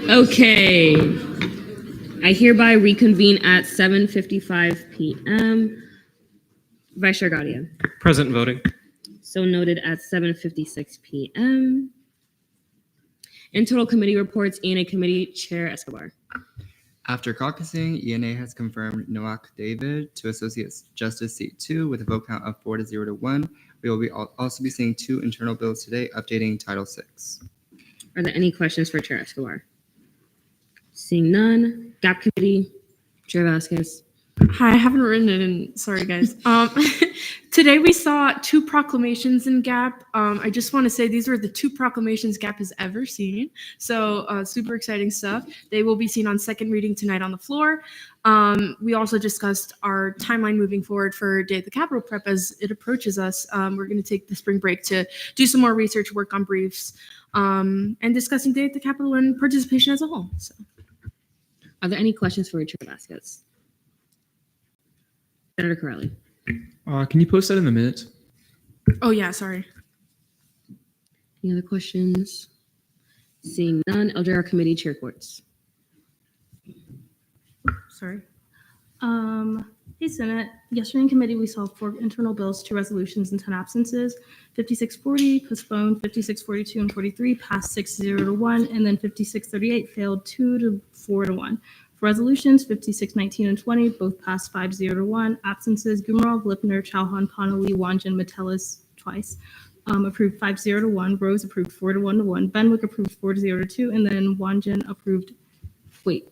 Okay. I hereby reconvene at 7:55 p.m. Vice Chair Gaudio. Present voting. So noted at 7:56 p.m. In total committee reports, ENA Committee Chair Escobar. After caucusing, ENA has confirmed Noak David to Associate Justice Seat 2 with a vote count of 4-0 to 1. We will also be seeing 2 internal bills today updating Title VI. Are there any questions for Chair Escobar? Seeing none. GAP Committee Chair Vasquez. Hi, I haven't written it in. Sorry, guys. Today we saw 2 proclamations in GAP. I just want to say these were the 2 proclamations GAP has ever seen. So super exciting stuff. They will be seen on second reading tonight on the floor. We also discussed our timeline moving forward for Day at the Capitol prep as it approaches us. We're going to take the spring break to do some more research, work on briefs, and discussing Day at the Capitol and participation as a whole. So. Are there any questions for Chair Vasquez? Senator Corrali. Can you post that in the minutes? Oh, yeah, sorry. Any other questions? Seeing none, LJR Committee Chair Quartz. Sorry. Hey, Senate. Yesterday in committee, we saw 4 internal bills, 2 resolutions, and 10 absences. 5640 postponed, 5642 and 43 passed 6-0 to 1, and then 5638 failed 2-4 to 1. For resolutions, 5619 and 20 both passed 5-0 to 1. Absences: Gumarov, Lipner, Chauhan, Connolly, Wanjan, Metellus twice. Approved 5-0 to 1. Rose approved 4-1 to 1. Benwick approved 4-0 to 2, and then Wanjan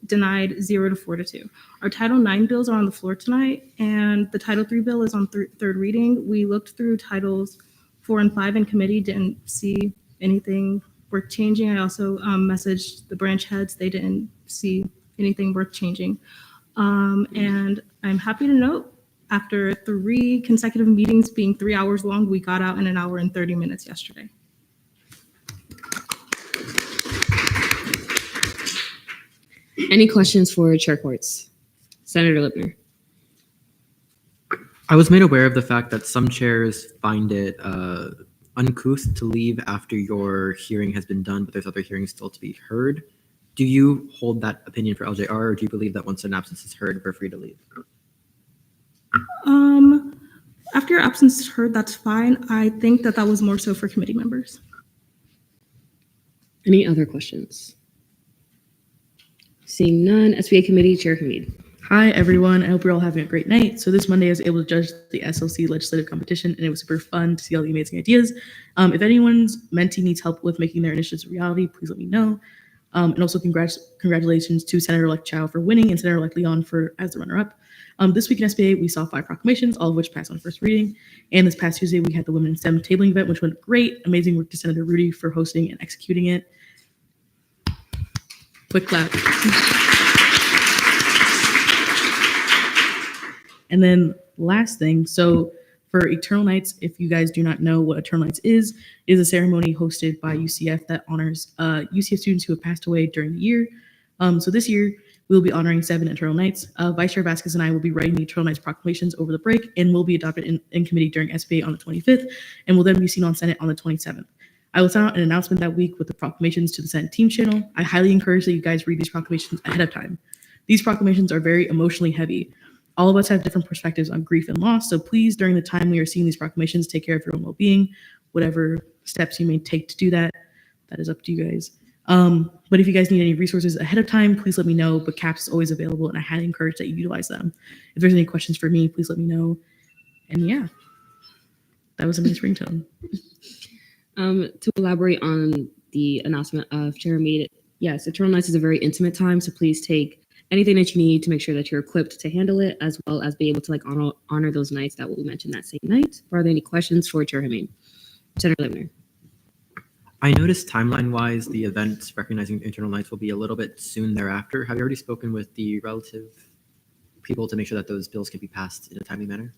denied 0 to 4 to 2. Our Title IX bills are on the floor tonight, and the Title III bill is on third reading. We looked through Titles 4 and 5 in committee, didn't see anything worth changing. I also messaged the branch heads. They didn't see anything worth changing. And I'm happy to note, after 3 consecutive meetings being 3 hours long, we got out in 1 hour and 30 minutes yesterday. Any questions for Chair Quartz? Senator Lipner. I was made aware of the fact that some chairs find it uncouth to leave after your hearing has been done, but there's other hearings still to be heard. Do you hold that opinion for LJR, or do you believe that once an absence is heard, we're free to leave? After your absence is heard, that's fine. I think that was more so for committee members. Any other questions? Seeing none, SBA Committee Chair Hamid. Hi, everyone. I hope you're all having a great night. So this Monday I was able to judge the SLC legislative competition, and it was super fun to see all the amazing ideas. If anyone's mentee needs help with making their initiatives a reality, please let me know. And also congratulations to Senator-elect Chow for winning and Senator-elect Leon as the runner-up. This week in SBA, we saw 5 proclamations, all of which passed on first reading. And this past Tuesday, we had the Women in STEM tabling event, which went great. Amazing work to Senator Rudy for hosting and executing it. Quick clap. And then last thing, so for Eternal Nights, if you guys do not know what Eternal Nights is a ceremony hosted by UCF that honors UCF students who have passed away during the year. So this year, we'll be honoring 7 Eternal Nights. Vice Chair Vasquez and I will be writing the Eternal Nights proclamations over the break and will be adopted in committee during SBA on the 25th and will then be seen on Senate on the 27th. I will send out an announcement that week with the proclamations to the Senate team channel. I highly encourage that you guys read these proclamations ahead of time. These proclamations are very emotionally heavy. All of us have different perspectives on grief and loss, so please, during the time we are seeing these proclamations, take care of your own well-being. Whatever steps you may take to do that, that is up to you guys. But if you guys need any resources ahead of time, please let me know. But CAPS is always available, and I highly encourage that you utilize them. If there's any questions for me, please let me know. And yeah, that was a nice ringtone. To elaborate on the announcement of Chair Mead, yes, Eternal Nights is a very intimate time, so please take anything that you need to make sure that you're equipped to handle it, as well as be able to honor those nights that will be mentioned that same night. Are there any questions for Chair Hamid? Senator Lipner. I noticed timeline-wise, the event recognizing Eternal Nights will be a little bit soon thereafter. Have you already spoken with the relative people to make sure that those bills can be passed in a timely manner?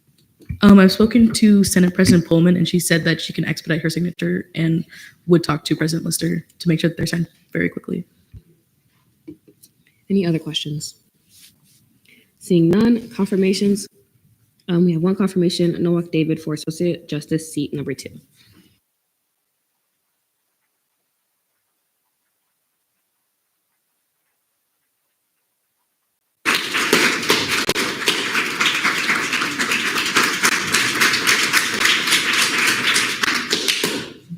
I've spoken to Senate President Pullman, and she said that she can expedite her signature and would talk to President Lister to make sure that they're signed very quickly. Any other questions? Seeing none, confirmations. We have 1 confirmation, Noak David for Associate Justice seat number 2.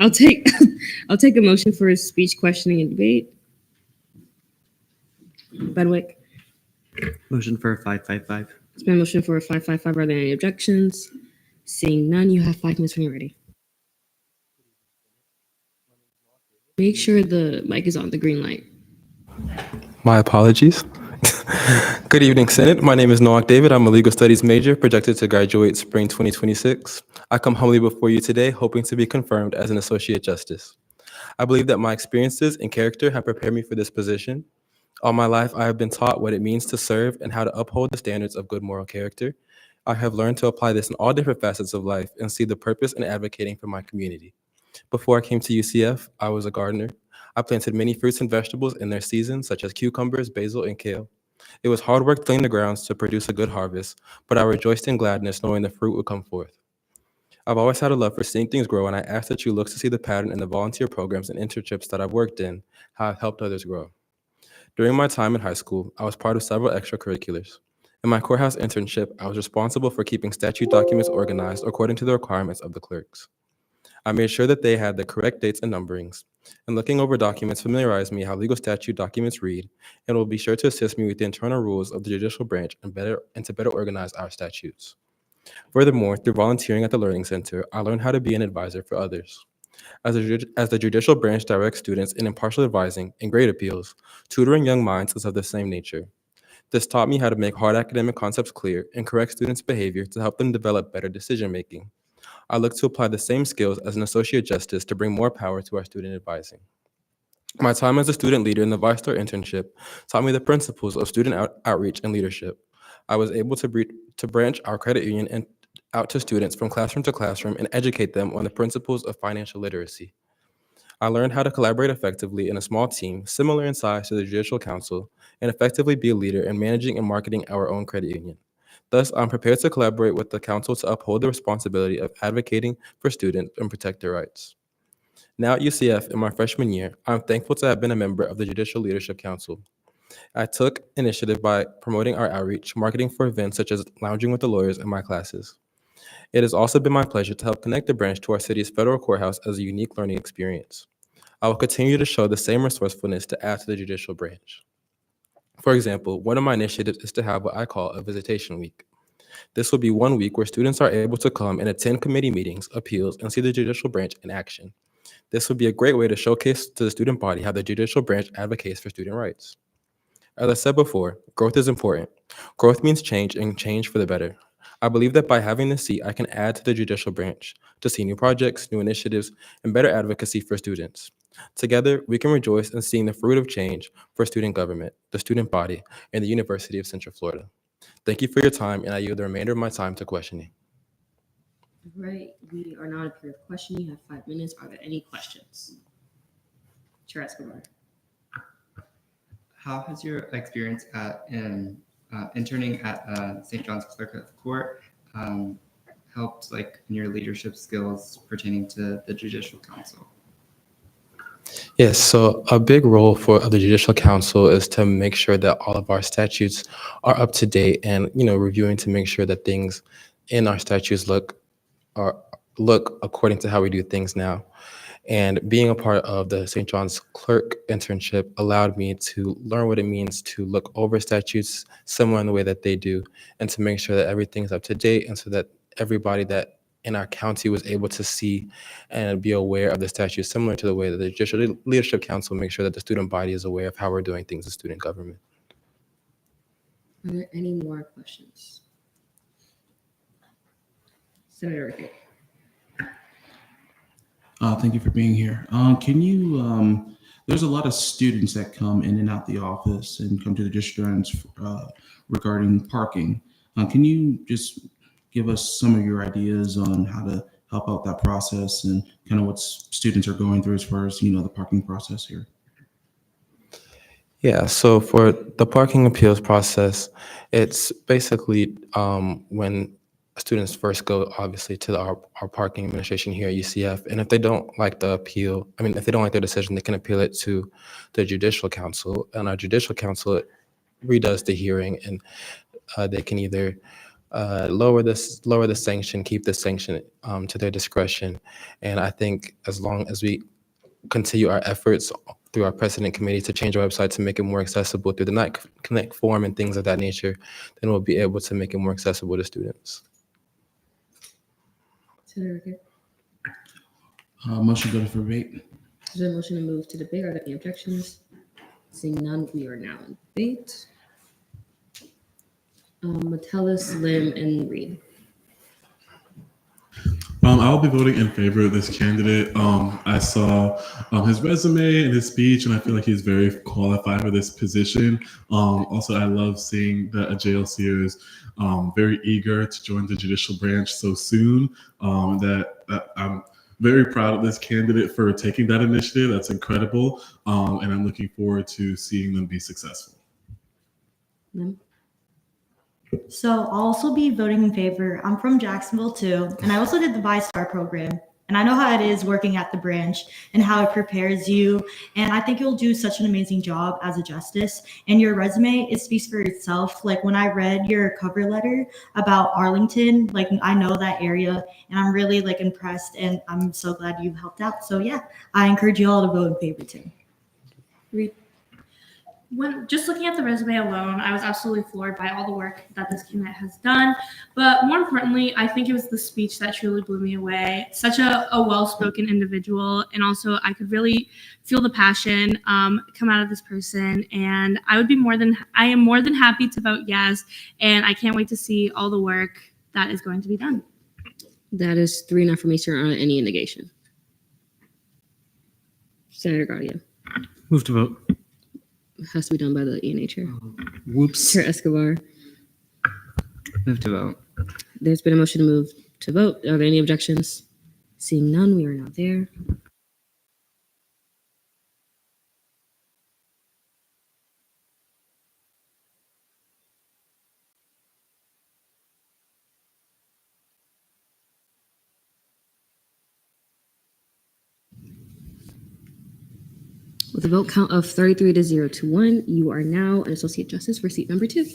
I'll take I'll take a motion for a speech, questioning, and debate. Benwick. Motion for 555. It's been a motion for a 555. Are there any objections? Seeing none, you have 5 minutes when you're ready. Make sure the mic is on, the green light. My apologies. Good evening, Senate. My name is Noak David. I'm a legal studies major, projected to graduate spring 2026. I come humbly before you today, hoping to be confirmed as an associate justice. I believe that my experiences and character have prepared me for this position. All my life, I have been taught what it means to serve and how to uphold the standards of good moral character. I have learned to apply this in all different facets of life and see the purpose in advocating for my community. Before I came to UCF, I was a gardener. I planted many fruits and vegetables in their season, such as cucumbers, basil, and kale. It was hard work tilling the grounds to produce a good harvest, but I rejoiced in gladness knowing the fruit would come forth. I've always had a love for seeing things grow, and I ask that you look to see the pattern in the volunteer programs and internships that I've worked in, how I've helped others grow. During my time in high school, I was part of several extracurriculars. In my courthouse internship, I was responsible for keeping statute documents organized according to the requirements of the clerks. I made sure that they had the correct dates and numberings, and looking over documents familiarized me how legal statute documents read, and will be sure to assist me with the internal rules of the judicial branch and to better organize our statutes. Furthermore, through volunteering at the Learning Center, I learned how to be an advisor for others. As the judicial branch directs students in impartial advising and grade appeals, tutoring young minds is of the same nature. This taught me how to make hard academic concepts clear and correct students' behavior to help them develop better decision-making. I look to apply the same skills as an associate justice to bring more power to our student advising. My time as a student leader in the ViSTAR internship taught me the principles of student outreach and leadership. I was able to branch our credit union out to students from classroom to classroom and educate them on the principles of financial literacy. I learned how to collaborate effectively in a small team, similar in size to the Judicial Council, and effectively be a leader in managing and marketing our own credit union. Thus, I'm prepared to collaborate with the Council to uphold the responsibility of advocating for students and protect their rights. Now at UCF in my freshman year, I'm thankful to have been a member of the Judicial Leadership Council. I took initiative by promoting our outreach, marketing for events such as lounging with the lawyers in my classes. It has also been my pleasure to help connect the branch to our city's federal courthouse as a unique learning experience. I will continue to show the same resourcefulness to add to the judicial branch. For example, one of my initiatives is to have what I call a visitation week. This will be 1 week where students are able to come and attend committee meetings, appeals, and see the judicial branch in action. This would be a great way to showcase to the student body how the judicial branch advocates for student rights. As I said before, growth is important. Growth means change and change for the better. I believe that by having this seat, I can add to the judicial branch to see new projects, new initiatives, and better advocacy for students. Together, we can rejoice in seeing the fruit of change for student government, the student body, and the University of Central Florida. Thank you for your time, and I yield the remainder of my time to questioning. All right, we are now at period of questioning. You have 5 minutes. Are there any questions? Chair Escobar. How has your experience interning at St. John's Clerk of Court helped in your leadership skills pertaining to the Judicial Council? Yes, so a big role for the Judicial Council is to make sure that all of our statutes are up to date and, reviewing to make sure that things in our statutes look according to how we do things now. And being a part of the St. John's Clerk internship allowed me to learn what it means to look over statutes similar in the way that they do and to make sure that everything's up to date and so that everybody that in our county was able to see and be aware of the statutes similar to the way that the Judicial Leadership Council makes sure that the student body is aware of how we're doing things in student government. Are there any more questions? Senator Rickett. Thank you for being here. Can you, there's a lot of students that come in and out the office and come to the district regarding parking. Can you just give us some of your ideas on how to help out that process and kind of what students are going through as far as, the parking process here? Yeah, so for the parking appeals process, it's basically when students first go, obviously, to our parking administration here at UCF. And if they don't like the appeal, if they don't like their decision, they can appeal it to the Judicial Council. And our Judicial Council redoes the hearing, and they can either lower the sanction, keep the sanction to their discretion. And I think as long as we continue our efforts through our precedent committee to change our website to make it more accessible through the Night Connect form and things of that nature, then we'll be able to make it more accessible to students. Senator Ricker. Motion go to debate. Is there a motion to move to debate? Are there any objections? Seeing none, we are now in debate. Metellus, Lim, and Reed. I'll be voting in favor of this candidate. I saw his resume and his speech, and I feel like he's very qualified for this position. Also, I love seeing that a JLC is very eager to join the judicial branch so soon. That I'm very proud of this candidate for taking that initiative. That's incredible, and I'm looking forward to seeing them be successful. Lim? So I'll also be voting in favor. I'm from Jacksonville too, and I also did the ViStar program. And I know how it is working at the branch and how it prepares you. And I think you'll do such an amazing job as a justice. And your resume, it speaks for itself. Like when I read your cover letter about Arlington, like I know that area and I'm really like impressed and I'm so glad you've helped out. So yeah, I encourage you all to vote in favor too. Reed? When just looking at the resume alone, I was absolutely floored by all the work that this candidate has done. But more importantly, I think it was the speech that truly blew me away. Such a well-spoken individual, and also I could really feel the passion come out of this person. And I am more than happy to vote yes, and I can't wait to see all the work that is going to be done. That is 3 in affirmation or any negation. Senator Gaudio. Move to vote. Has to be done by the ENA chair. Whoops. Chair Escobar. Move to vote. There's been a motion to move to vote. Are there any objections? Seeing none, we are now there. With a vote count of 33 to 0 to 1, you are now an Associate Justice for seat number 2.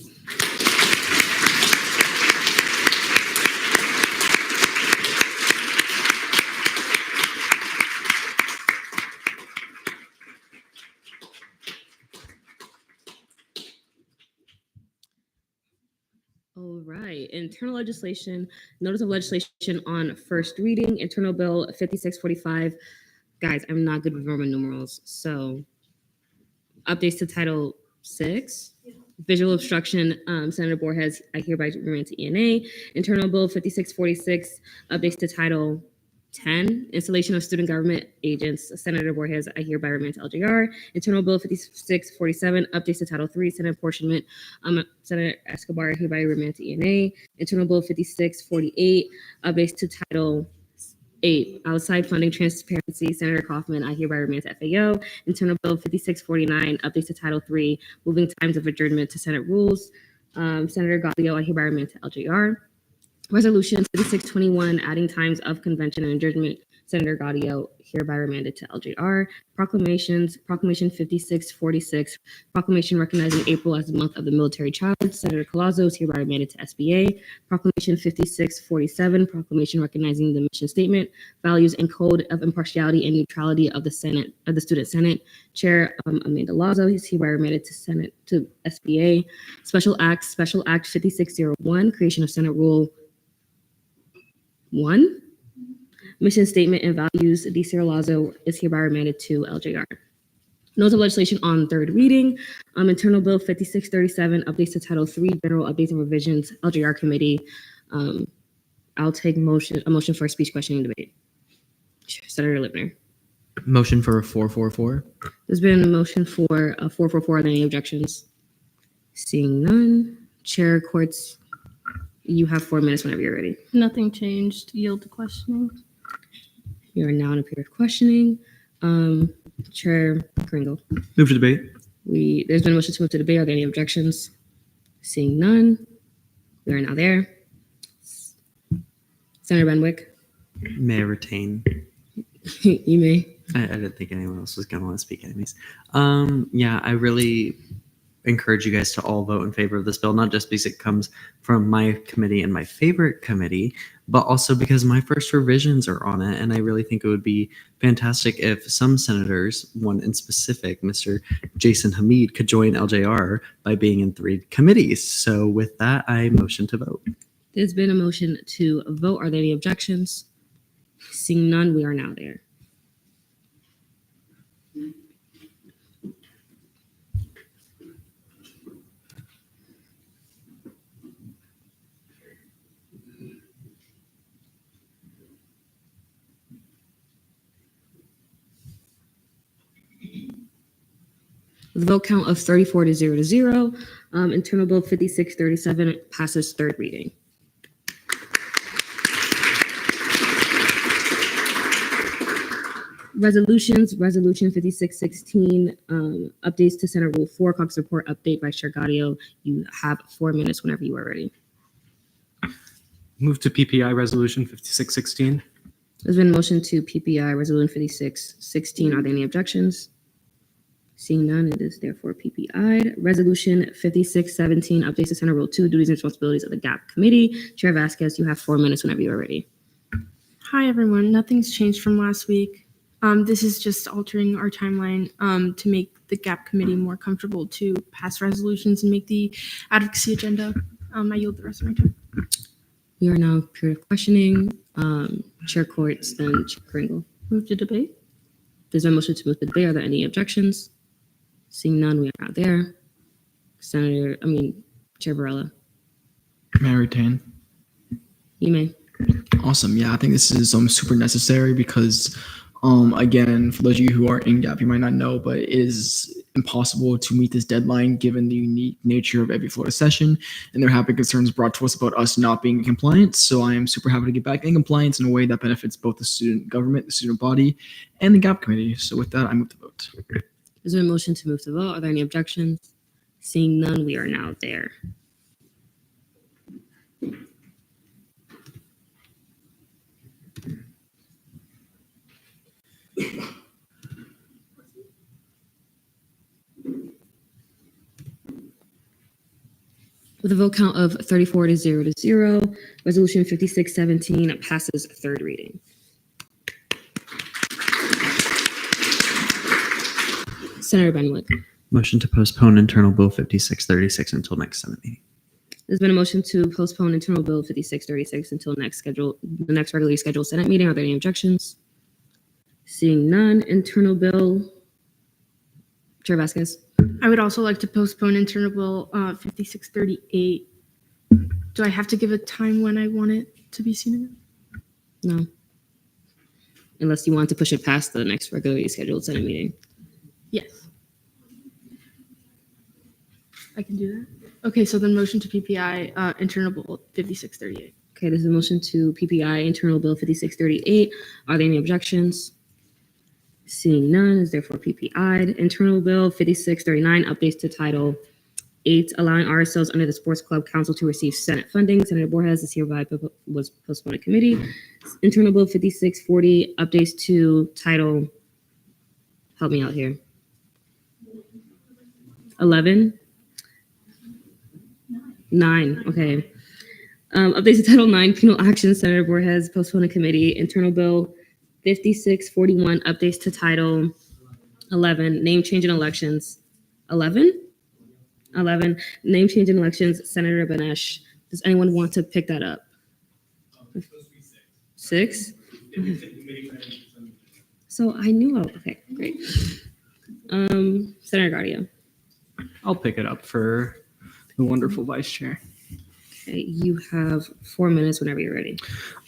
All right, internal legislation, notice of legislation on first reading, Internal Bill 5645. Guys, I'm not good with Roman numerals, so updates to Title 6. Visual obstruction, Senator Borges, I hereby remand to ENA. Internal Bill 5646, updates to Title 10, installation of student government agents, Senator Borges, I hereby remand to LJR. Internal Bill 5647, updates to Title 3, Senate apportionment, Senator Escobar, I hereby remand to ENA. Internal Bill 5648, updates to Title 8, outside funding transparency, Senator Kaufman, I hereby remand to FAO. Internal Bill 5649, updates to Title 3, moving times of adjournment to Senate rules, Senator Gaudio, I hereby remand to LJR. Resolution 5621, adding times of convention and adjournment, Senator Gaudio, hereby remanded to LJR. Proclamations, Proclamation 5646, proclamation recognizing April as the month of the military child, Senator Collazo is hereby remanded to SBA. Proclamation 5647, proclamation recognizing the mission statement, values, and code of impartiality and neutrality of the Senate, of the Student Senate, Chair Amanda Lazo is hereby remanded to SBA. Special Act 5601, creation of Senate Rule 1. Mission statement and values, D.C. Lazo is hereby remanded to LJR. Notes of legislation on third reading. Internal Bill 5637, updates to Title 3, general updates and revisions, LJR committee. I'll take a motion for a speech questioning debate. Senator Libner. Motion for 444. There's been a motion for a 444. Are there any objections? Seeing none. Chair Courts, you have 4 minutes whenever you're ready. Nothing changed. Yield to questioning. You are now in a period of questioning. Chair Kringle. Move to debate. There's been a motion to move to debate. Are there any objections? Seeing none, we are now there. Senator Benwick. May I retain? You may. I didn't think anyone else was going to want to speak anyways. Yeah, I really encourage you guys to all vote in favor of this bill, not just because it comes from my committee and my favorite committee, but also because my first revisions are on it. And I really think it would be fantastic if some senators, one in specific, Mr. Jason Hamid, could join LJR by being in 3 committees. So with that, I motion to vote. There's been a motion to vote. Are there any objections? Seeing none, we are now there. With a vote count of 34 to 0, Internal Bill 5637 passes third reading. Resolutions, Resolution 5616, updates to Senate Rule 4, Caucus Report Update, Vice Chair Gaudio. You have 4 minutes whenever you are ready. Move to PPI Resolution 5616. There's been a motion to PPI Resolution 5616. Are there any objections? Seeing none, it is therefore PPI'd. Resolution 5617, updates to Senate Rule 2, Duties and Responsibilities of the GAP Committee. Chair Vasquez, you have 4 minutes whenever you are ready. Hi, everyone. Nothing's changed from last week. This is just altering our timeline to make the GAP Committee more comfortable to pass resolutions and make the advocacy agenda. I yield the rest of my time. We are now period of questioning. Chair Courts, then Chair Kringle. Move to debate. There's been a motion to move to debate. Are there any objections? Seeing none, we are not there. Chair Varela. May I retain? You may. Awesome. Yeah, I think this is super necessary because, again, for those of you who are in GAP, you might not know, but it is impossible to meet this deadline given the unique nature of every Florida session, and there have been concerns brought to us about us not being in compliance. So I am super happy to get back in compliance in a way that benefits both the student government, the student body, and the GAP committee. So with that, I move to vote. There's been a motion to move to vote. Are there any objections? Seeing none, we are now there. With a vote count of 34 to 0, Resolution 5617 passes third reading. Senator Benwick. Motion to postpone Internal Bill 5636 until next Senate meeting. There's been a motion to postpone Internal Bill 5636 until the next regularly scheduled Senate meeting. Are there any objections? Seeing none, Internal Bill. Chair Vasquez. I would also like to postpone Internal Bill 5638. Do I have to give a time when I want it to be seen again? No. Unless you want to push it past the next regularly scheduled Senate meeting. Yes. I can do that. Okay, so then motion to PPI Internal Bill 5638. Okay, there's a motion to PPI Internal Bill 5638. Are there any objections? Seeing none, is therefore PPI'd. Internal Bill 5639, updates to Title 8, allowing RSOs under the Sports Club Council to receive Senate funding. Senator Borges is hereby was postponed to committee. Internal Bill 5640, updates to Title, help me out here, 11? 9, okay. Updates to Title 9, penal action. Senator Borges postponed to committee. Internal Bill 5641, updates to Title 11, name change in elections. 11, name change in elections. Senator Benesh. Does anyone want to pick that up? 6? So I knew, okay, great. Senator Gaudio. I'll pick it up for the wonderful vice chair. Okay, you have 4 minutes whenever you're ready.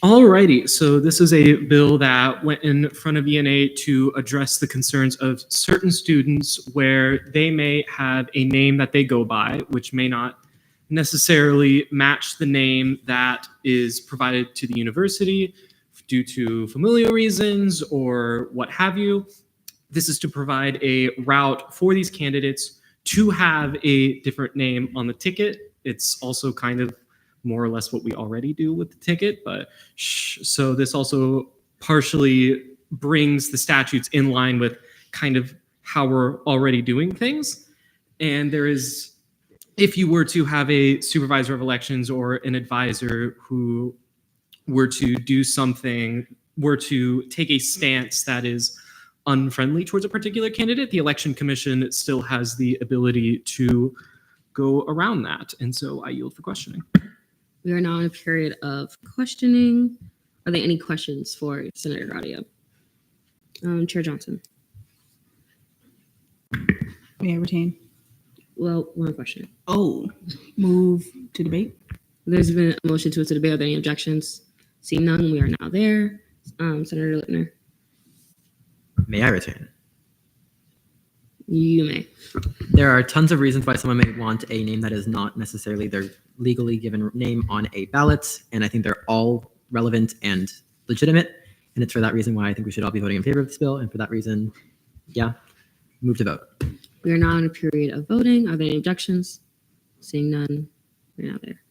Alrighty, so this is a bill that went in front of ENA to address the concerns of certain students where they may have a name that they go by, which may not necessarily match the name that is provided to the university due to familial reasons or what have you. This is to provide a route for these candidates to have a different name on the ticket. It's also kind of more or less what we already do with the ticket, but so this also partially brings the statutes in line with kind of how we're already doing things. and there is, if you were to have a supervisor of elections or an advisor who were to do something, were to take a stance that is unfriendly towards a particular candidate, the election commission still has the ability to go around that. And so I yield for questioning. We are now in a period of questioning. Are there any questions for Senator Gaudio? Chair Johnson. May I retain? Well, one question. Oh, move to debate. There's been a motion to debate. Are there any objections? Seeing none, we are now there. Senator Littner. May I retain? You may. There are tons of reasons why someone may want a name that is not necessarily their legally given name on a ballot, and I think they're all relevant and legitimate, and it's for that reason why I think we should all be voting in favor of this bill, and for that reason, yeah, move to vote. We are now in a period of voting. Are there any objections? Seeing none, we're now there.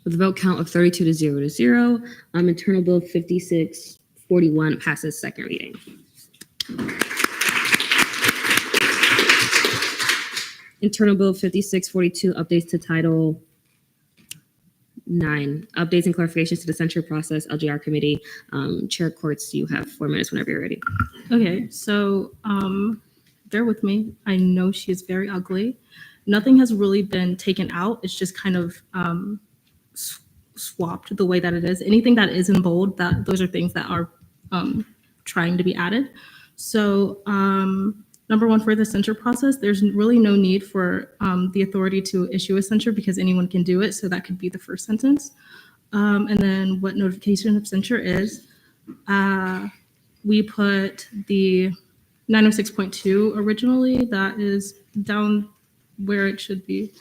With a vote count of 32 to 0, Internal Bill 5641 passes second reading. Internal Bill 5642 updates to Title 9, updates and clarifications to the censure process, LGR committee. Chair Courts, you have 4 minutes whenever you're ready. Okay, so bear with me. I know she is very ugly. Nothing has really been taken out. It's just kind of swapped the way that it is. Anything that is in bold, those are things that are trying to be added. So number one, for the censure process, there's really no need for the authority to issue a censure because anyone can do it. So that could be the first sentence. And then what notification of censure is, we put the 906.2 originally. That is down where it should be.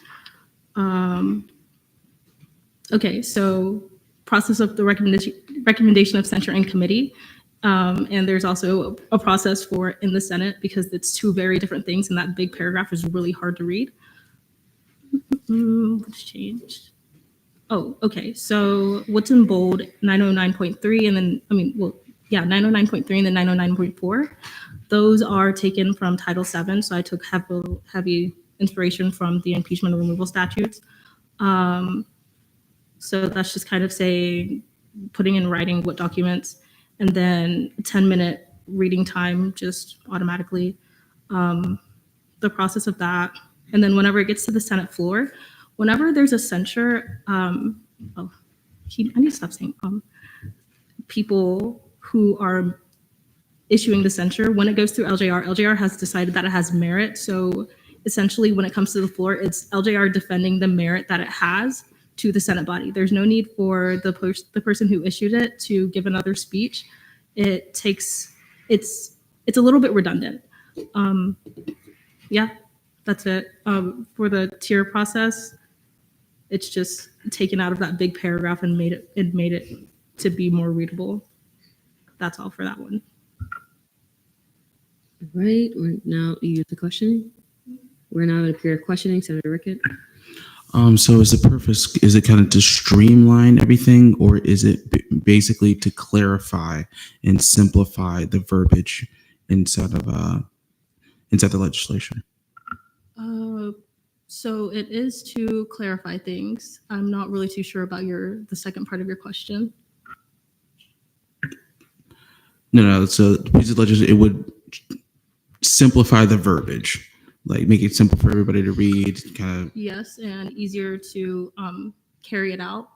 Okay, so process of the recommendation of censure in committee. And there's also a process for in the Senate because it's two very different things, and that big paragraph is really hard to read. What's changed? Oh, okay. So what's in bold? 909.3, and then 909.3 and then 909.4. Those are taken from Title VII. So I took heavy inspiration from the impeachment and removal statutes. So that's just kind of saying, putting in writing what documents, and then 10-minute reading time just automatically, the process of that. And then whenever it gets to the Senate floor, whenever there's a censure, I need to stop saying people who are issuing the censure, when it goes through LJR has decided that it has merit. So essentially when it comes to the floor, it's LJR defending the merit that it has to the Senate body. There's no need for the person who issued it to give another speech. It's a little bit redundant. Yeah, that's it. For the tier process, it's just taken out of that big paragraph and made it to be more readable. That's all for that one. All right, we're now you the questioning. We're now in a period of questioning. Senator Rickett. So is the purpose, is it kind of to streamline everything, or is it basically to clarify and simplify the verbiage inside the legislation? So it is to clarify things. I'm not really too sure about the second part of your question. No. So the piece of legislation, it would simplify the verbiage. Like make it simple for everybody to read, kind of. Yes, and easier to carry it out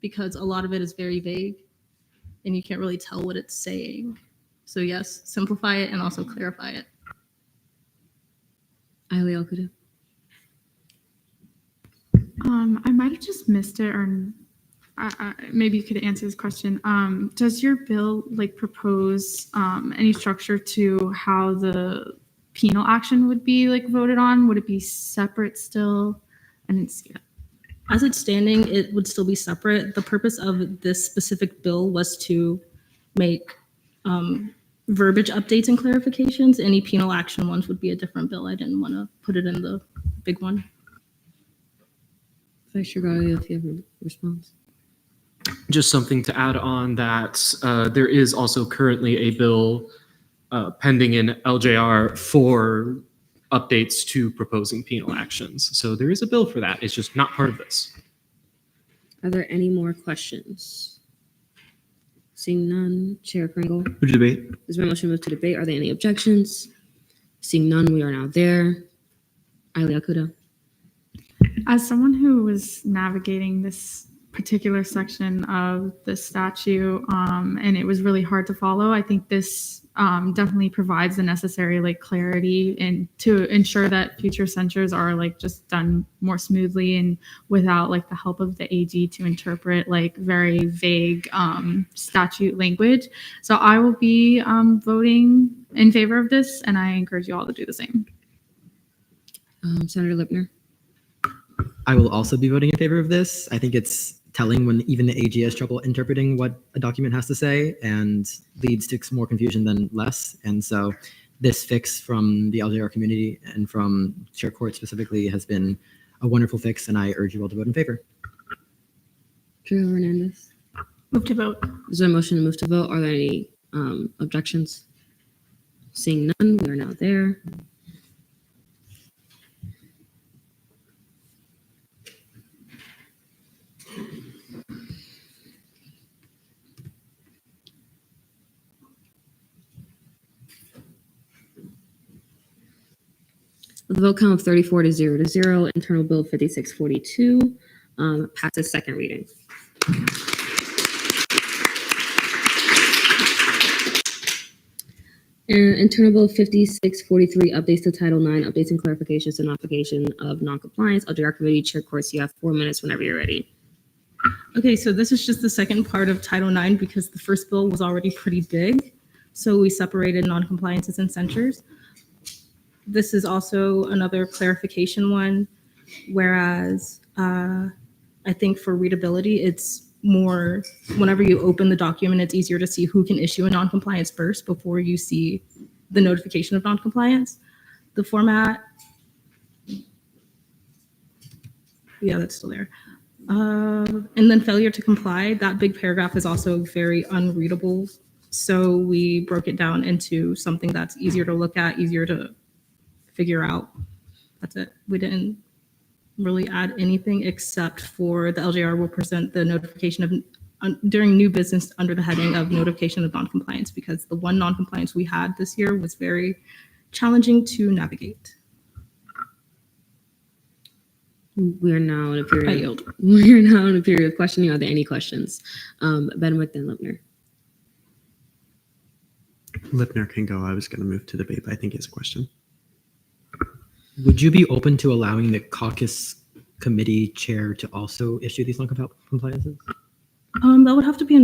because a lot of it is very vague and you can't really tell what it's saying. So yes, simplify it and also clarify it. Aile Okuda. I might have just missed it, or maybe you could answer this question. Does your bill propose any structure to how the penal action would be voted on? Would it be separate still? I didn't see that. As it's standing, it would still be separate. The purpose of this specific bill was to make verbiage updates and clarifications. Any penal action ones would be a different bill. I didn't want to put it in the big one. Vice Chair Gaudio, if you have a response. Just something to add on that there is also currently a bill pending in LJR for updates to proposing penal actions. So there is a bill for that. It's just not part of this. Are there any more questions? Seeing none, Chair Kringle. Move to debate. There's been a motion to move to debate. Are there any objections? Seeing none, we are now there. Aili Akuda. As someone who was navigating this particular section of the statute, and it was really hard to follow, I think this definitely provides the necessary clarity and to ensure that future censures are just done more smoothly and without the help of the AG to interpret very vague statute language. So I will be voting in favor of this, and I encourage you all to do the same. Senator Lipner. I will also be voting in favor of this. I think it's telling when even the AG has trouble interpreting what a document has to say and leads to more confusion than less. And so this fix from the LJR community and from Chair Court specifically has been a wonderful fix, and I urge you all to vote in favor. Drew Hernandez. Move to vote. Is there a motion to move to vote? Are there any objections? Seeing none, we are now there. With a vote count of 34 to 0, Internal Bill 5642 passes second reading. And Internal Bill 5643 updates to Title IX, updates and clarifications and notification of noncompliance. LJR Committee, Chair Courts, you have 4 minutes whenever you're ready. Okay, so this is just the second part of Title IX because the first bill was already pretty big. So we separated noncompliances and censures. This is also another clarification one, whereas I think for readability, it's more whenever you open the document, it's easier to see who can issue a noncompliance first before you see the notification of noncompliance. The format, yeah, that's still there. And then failure to comply, that big paragraph is also very unreadable. So we broke it down into something that's easier to look at, easier to figure out. That's it. We didn't really add anything except for the LJR will present the notification of during new business under the heading of notification of noncompliance, because the one noncompliance we had this year was very challenging to navigate. We are now in a period. I yield. We are now in a period of questioning. Are there any questions? Benwick, then Lipner. Lipner can go. I was going to move to debate, but I think he has a question. Would you be open to allowing the caucus committee chair to also issue these non-compliances? That would have to be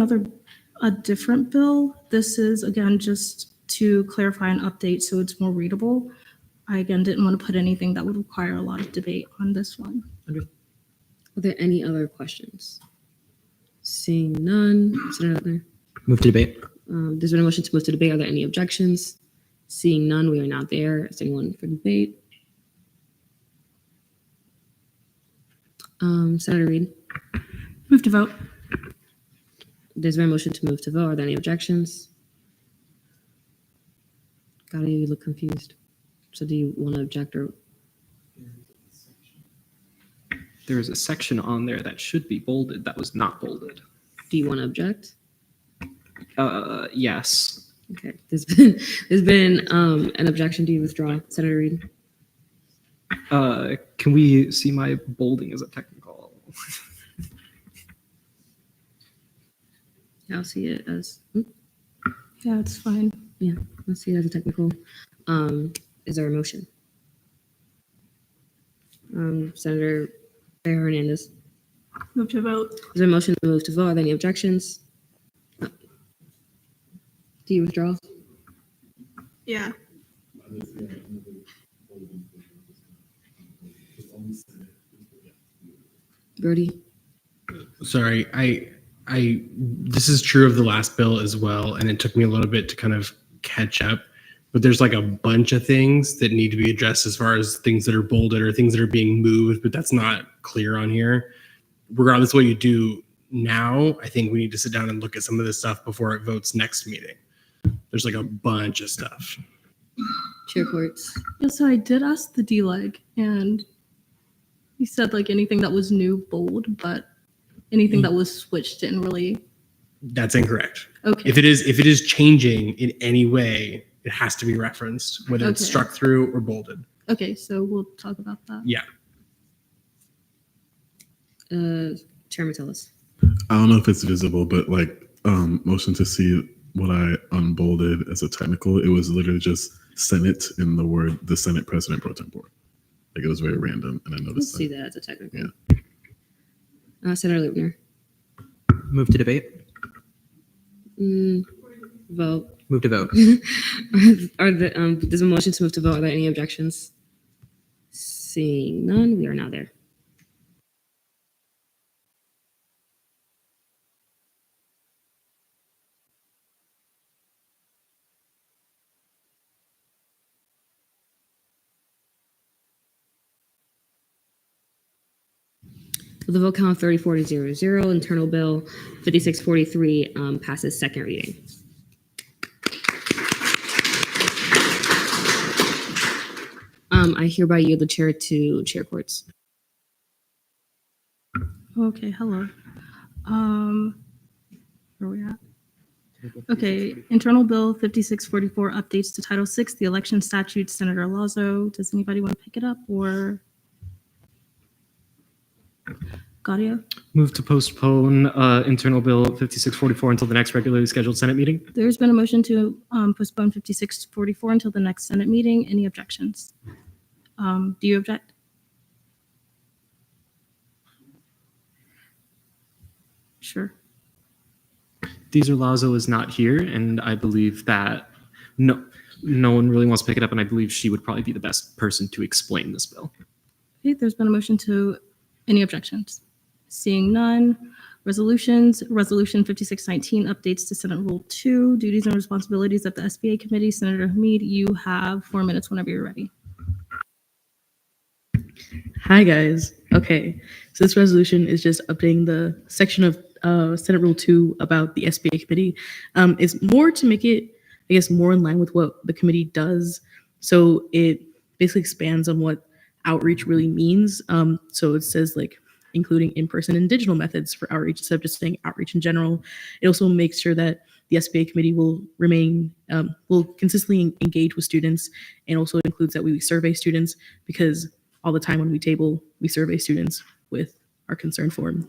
a different bill. This is again just to clarify and update so it's more readable. I again didn't want to put anything that would require a lot of debate on this one. Are there any other questions? Seeing none, Senator Lipner. Move to debate. There's been a motion to move to debate. Are there any objections? Seeing none, we are now there. Is anyone for debate? Senator Reed. Move to vote. There's been a motion to move to vote. Are there any objections? Gotta, you look confused. So do you want to object or? There's a section on there that should be bolded that was not bolded. Do you want to object? Yes. Okay. There's been an objection. Do you withdraw, Senator Reed? Can we see my bolding as a technical? I'll see it as. Yeah, it's fine. Yeah, I'll see it as a technical. Is there a motion? Senator Hernandez. Move to vote. Is there a motion to move to vote? Are there any objections? Do you withdraw? Yeah. Brody. Sorry, I this is true of the last bill as well, and it took me a little bit to kind of catch up, but there's like a bunch of things that need to be addressed as far as things that are bolded or things that are being moved, but that's not clear on here. Regardless of what you do now, I think we need to sit down and look at some of this stuff before it votes next meeting. There's like a bunch of stuff. Chair Courts. Yeah, so I did ask the D-Leg, and he said like anything that was new, bold, but anything that was switched didn't really. That's incorrect. Okay. If it is changing in any way, it has to be referenced, whether it's Okay. struck through or bolded. Okay, so we'll talk about that. Yeah. Chair Metellus. I don't know if it's visible, but like motion to see what I unbolded as a technical. It was literally just Senate in the word the Senate President Pro Tempore. Like it was very random, and I Let's noticed see that. that as a technical. Yeah. Senator Lubner. Move to debate. Vote. Move to vote. There's a motion to move to vote. Are there any objections? Seeing none, we are now there. With a vote count of 34 to 0, internal bill 5643 passes second reading. I hereby yield the chair to Chair Courts. Okay, hello. Where are we at? Okay, Internal Bill 5644 updates to Title VI, the election statute. Senator Lazo, does anybody want to pick it up or? Gaudio? Move to postpone internal bill 5644 until the next regularly scheduled Senate meeting. There's been a motion to postpone 5644 until the next Senate meeting. Any objections? Do you object? Sure. Deezer Lazo is not here, and I believe that no one really wants to pick it up, and I believe she would probably be the best person to explain this bill. Okay, there's been a motion to, any objections? Seeing none. Resolutions, Resolution 5619 updates to Senate Rule 2, duties and responsibilities of the SBA Committee. Senator Hamid, you have 4 minutes whenever you're ready. Hi, guys. Okay, so this resolution is just updating the section of Senate Rule 2 about the SBA committee. It's more to make it, I guess, more in line with what the committee does. So it basically expands on what outreach really means. So it says like including in-person and digital methods for outreach instead of just saying outreach in general. It also makes sure that the SBA committee will consistently engage with students, and also includes that we survey students, because all the time when we table, we survey students with our concern form.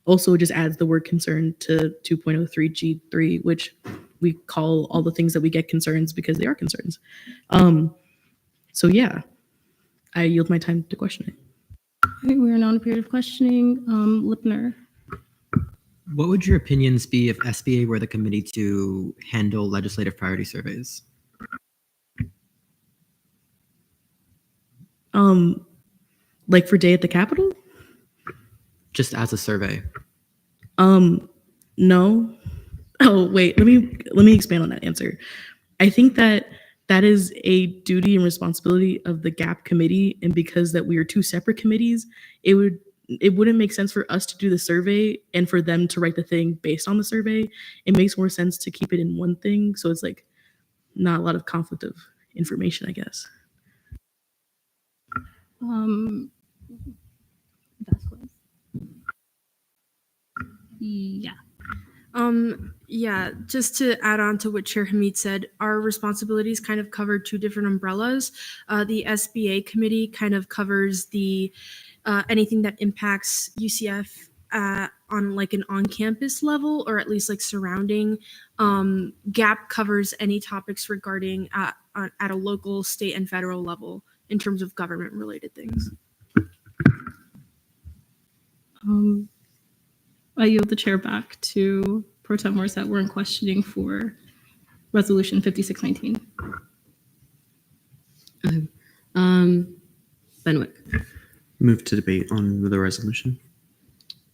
Also just adds the word concern to 2.03 G3, which we call all the things that we get concerns because they are concerns. So yeah, I yield my time to questioning. All right, we are now in a period of questioning. Lipner. What would your opinions be if SBA were the committee to handle legislative priority surveys? Like for Day at the Capitol? Just as a survey. No. Oh, wait, let me expand on that answer. I think that is a duty and responsibility of the GAP committee, and because that we are two separate committees, it wouldn't make sense for us to do the survey and for them to write the thing based on the survey. It makes more sense to keep it in one thing, so it's like not a lot of conflict of information, I guess. Yeah. Yeah, just to add on to what Chair Hamid said, our responsibilities kind of cover two different umbrellas. The SBA committee kind of covers the anything that impacts UCF on like an on-campus level, or at least like surrounding. GAP covers any topics regarding at a local, state, and federal level in terms of government-related things. I yield the chair back to Pro Tem Morissette. We're in questioning for Resolution 5619. Benwick. Move to debate on the resolution.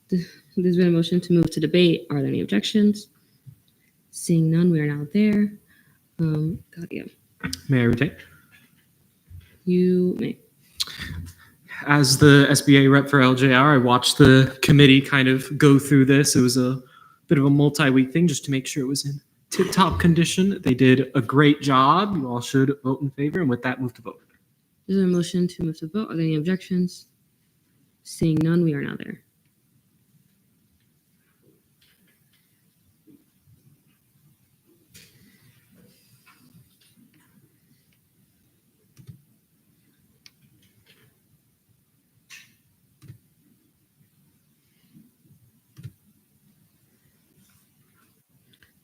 There's been a motion to move to debate. Are there any objections? Seeing none, we are now there. Gaudio. May I retain? You may. As the SBA rep for LJR, I watched the committee kind of go through this. It was a bit of a multi-week thing just to make sure it was in tip-top condition. They did a great job. You all should vote in favor, and with that, move to vote. Is there a motion to move to vote? Are there any objections? Seeing none, we are now there.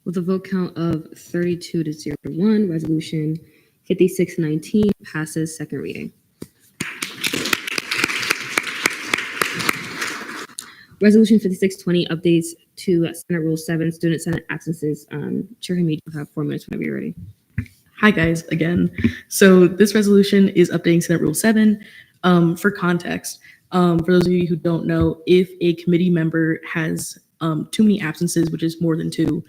With a vote count of 32 to 0 to 1, resolution 5619 passes second reading. Resolution 5620 updates to Senate Rule 7, Student Senate absences. Chair Hamid, you have 4 minutes whenever you're ready. Hi guys, again. So this resolution is updating Senate Rule 7. For context, for those of you who don't know, if a committee member has too many absences, which is more than 2,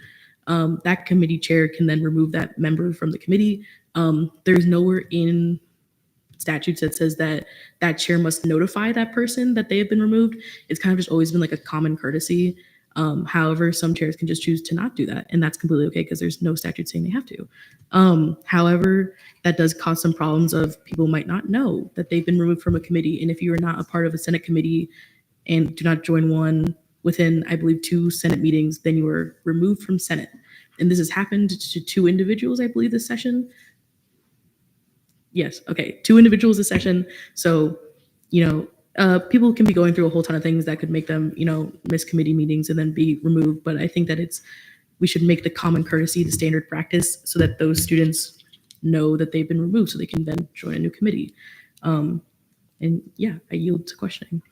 that committee chair can then remove that member from the committee. There's nowhere in statutes that says that that chair must notify that person that they have been removed. It's kind of just always been like a common courtesy. However, some chairs can just choose to not do that, and that's completely okay because there's no statute saying they have to. However, that does cause some problems of people might not know that they've been removed from a committee, and if you are not a part of a Senate committee and do not join one within, I believe, 2 Senate meetings, then you are removed from Senate. And this has happened to 2 individuals, I believe, this session. Yes, okay, 2 individuals this session. So, people can be going through a whole ton of things that could make them, miss committee meetings and then be removed. But I think that we should make the common courtesy the standard practice so that those students know that they've been removed so they can then join a new committee. And yeah, I yield to questioning.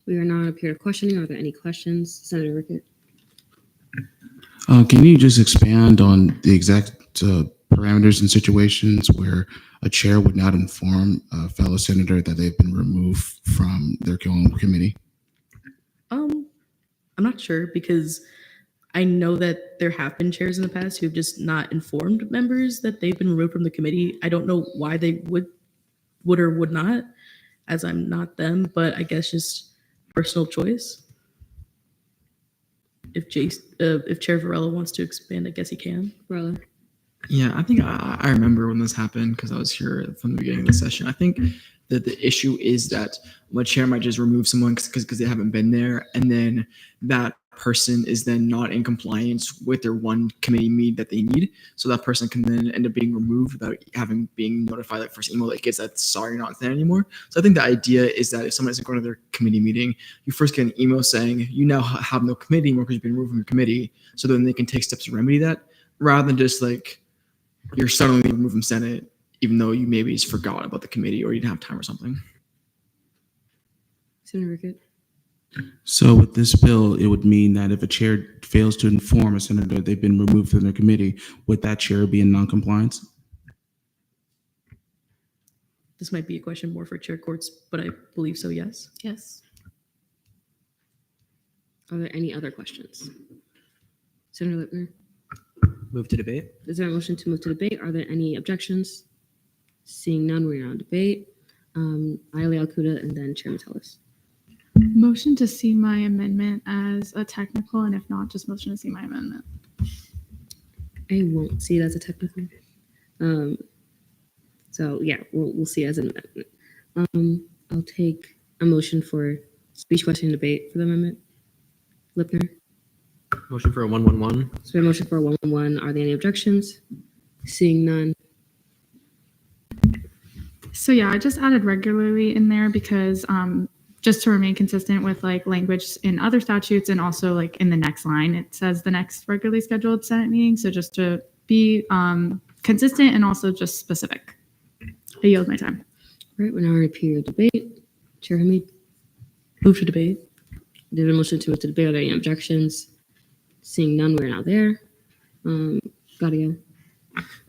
We are now up here to questioning. Are there any questions? Senator Rickett. Can you just expand on the exact parameters and situations where a chair would not inform a fellow senator that they've been removed from their own committee? I'm not sure because I know that there have been chairs in the past who have just not informed members that they've been removed from the committee. I don't know why they would or would not, as I'm not them, but I guess just personal choice. If Chair Varela wants to expand, I guess he can. Varela. Yeah, I think I remember when this happened because I was here from the beginning of the session. I think that the issue is that a chair might just remove someone because they haven't been there, and then that person is then not in compliance with their one committee meet that they need. So that person can then end up being removed without being notified that first email that gets that sorry you're not there anymore. So I think the idea is that if someone isn't going to their committee meeting, you first get an email saying you now have no committee anymore because you've been removed from your committee. So then they can take steps to remedy that rather than just like you're suddenly removed from Senate, even though you maybe just forgot about the committee or you didn't have time or something. Senator Rickett. So with this bill, it would mean that if a chair fails to inform a senator they've been removed from their committee, would that chair be in noncompliance? This might be a question more for chair courts, but I believe so, yes. Yes. Are there any other questions? Senator Lippner. Move to debate. Is there a motion to move to debate? Are there any objections? Seeing none, we're on debate. Aile Alcuda and then Chair Metellus. Motion to see my amendment as a technical, and if not, just motion to see my amendment. I won't see it as a technical. So yeah, we'll see it as an amendment. I'll take a motion for speech, question, and debate for the amendment. Lippner. Motion for a 111. So we have a motion for a 111. Are there any objections? Seeing none. So yeah, I just added regularly in there because just to remain consistent with like language in other statutes, and also like in the next line, it says the next regularly scheduled Senate meeting. So just to be consistent and also just specific. I yield my time. All right, we're now in a period of debate. Chair Hamid. Move to debate. There's a motion to move to debate. Are there any objections? Seeing none, we're now there. Gaudio.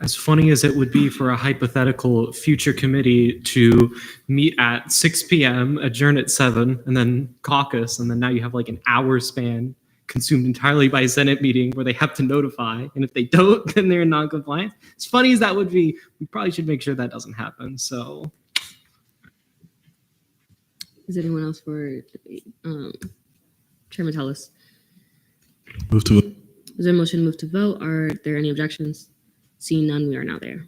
As funny as it would be for a hypothetical future committee to meet at 6 p.m., adjourn at 7, and then caucus, and then now you have like an hour span consumed entirely by a Senate meeting where they have to notify, and if they don't, then they're in non-compliance. As funny as that would be, we probably should make sure that doesn't happen. So, Is anyone else for debate? Chairman Tellis. Move to Is there a motion to move to vote? Are there any objections? Seeing none, we are now there.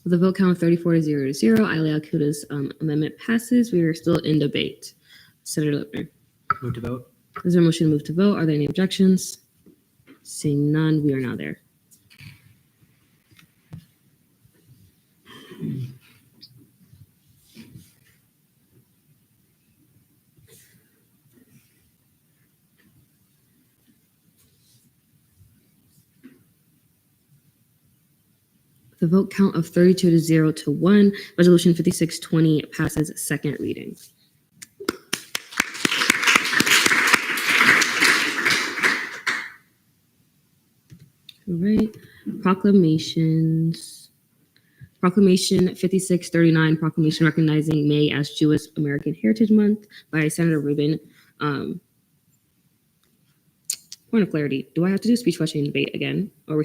With a vote count of 34-0, Aile Akuta's amendment passes. We are still in debate. Senator Lipner. Move to vote. Is there a motion to move to vote? Are there any objections? Seeing none, we are now there. The vote count of 32-0, Resolution 5620 passes second reading. All right, proclamations. Proclamation 5639, proclamation recognizing May as Jewish American Heritage Month by Senator Rubin. Point of clarity, do I have to do speech questioning debate again, or we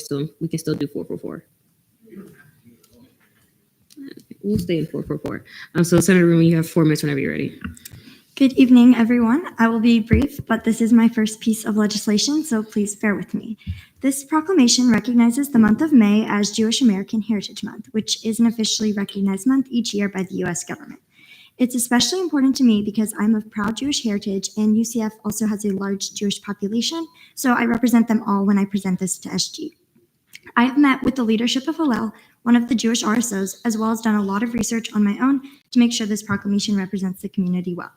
can still do 444? We'll stay in 444. So Senator Rubin, you have 4 minutes whenever you're ready. Good evening, everyone. I will be brief, but this is my first piece of legislation, so please bear with me. This proclamation recognizes the month of May as Jewish American Heritage Month, which is an officially recognized month each year by the U.S. government. It's especially important to me because I'm of proud Jewish heritage, and UCF also has a large Jewish population, so I represent them all when I present this to SG. I have met with the leadership of Hillel, one of the Jewish RSOs, as well as done a lot of research on my own to make sure this proclamation represents the community well.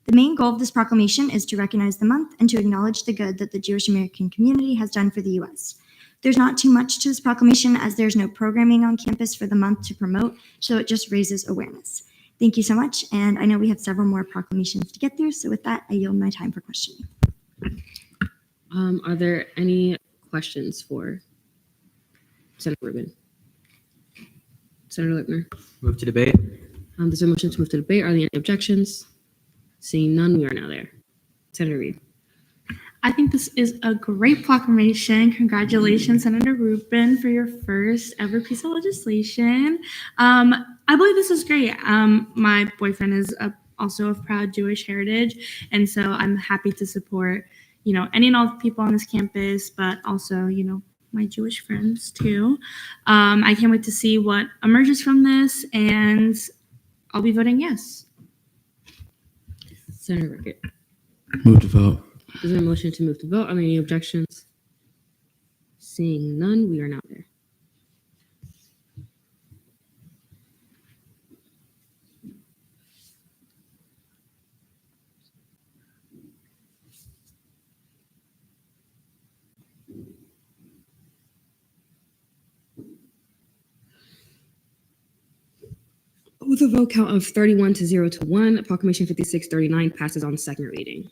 The main goal of this proclamation is to recognize the month and to acknowledge the good that the Jewish American community has done for the U.S. There's not too much to this proclamation as there's no programming on campus for the month to promote, so it just raises awareness. Thank you so much, and I know we have several more proclamations to get through, so with that, I yield my time for questioning. Are there any questions for Senator Rubin? Senator Lipner? Move to debate. There's a motion to move to debate. Are there any objections? Seeing none, we are now there. Senator Reed. I think this is a great proclamation. Congratulations, Senator Rubin, for your first ever piece of legislation. I believe this is great. My boyfriend is also of proud Jewish heritage, and so I'm happy to support, any and all the people on this campus, but also, my Jewish friends too. I can't wait to see what emerges from this, and I'll be voting yes. Senator Rickett. Move to vote. Is there a motion to move to vote? Are there any objections? Seeing none, we are now there. With a vote count of 31-0, Proclamation 5639 passes on second reading.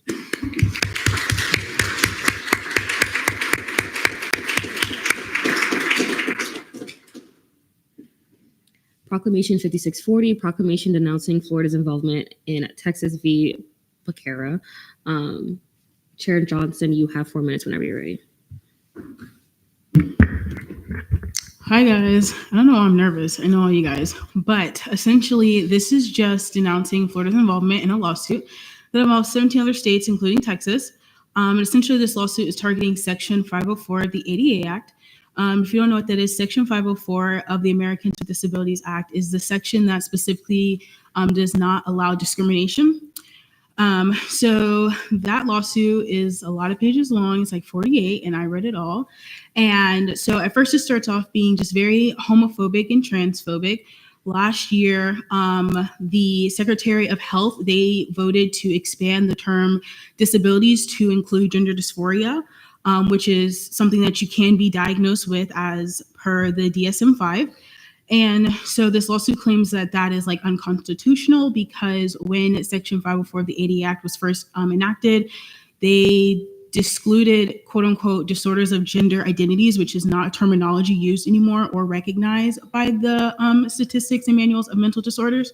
Proclamation 5640, proclamation denouncing Florida's involvement in Texas v. Becerra. Chair Johnson, you have 4 minutes whenever you're ready. Hi guys, I don't know why I'm nervous. I know all you guys, but essentially this is just denouncing Florida's involvement in a lawsuit that involves 17 other states, including Texas. And essentially this lawsuit is targeting Section 504 of the ADA Act. If you don't know what that is, Section 504 of the Americans with Disabilities Act is the section that specifically does not allow discrimination. So that lawsuit is a lot of pages long. It's like 48, and I read it all. And so at first it starts off being just very homophobic and transphobic. Last year, the Secretary of Health, they voted to expand the term disabilities to include gender dysphoria, which is something that you can be diagnosed with as per the DSM-5. And so this lawsuit claims that that is like unconstitutional because when Section 504 of the ADA Act was first enacted, they discluded quote unquote disorders of gender identities, which is not a terminology used anymore or recognized by the statistics and manuals of mental disorders.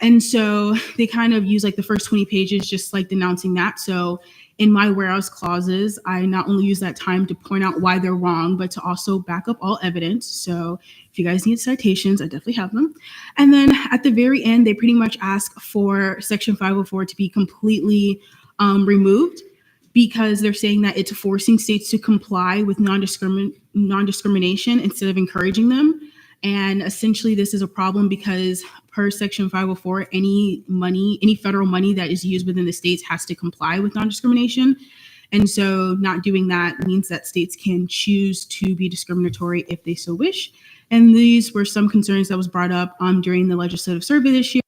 And so they kind of use like the first 20 pages just like denouncing that. So in my whereas clauses, I not only use that time to point out why they're wrong, but to also back up all evidence. So if you guys need citations, I definitely have them. And then at the very end, they pretty much ask for Section 504 to be completely removed, because they're saying that it's forcing states to comply with non-discrimination instead of encouraging them. And essentially this is a problem because per Section 504, any federal money that is used within the states has to comply with non-discrimination. And so not doing that means that states can choose to be discriminatory if they so wish. And these were some concerns that was brought up during the legislative survey this year.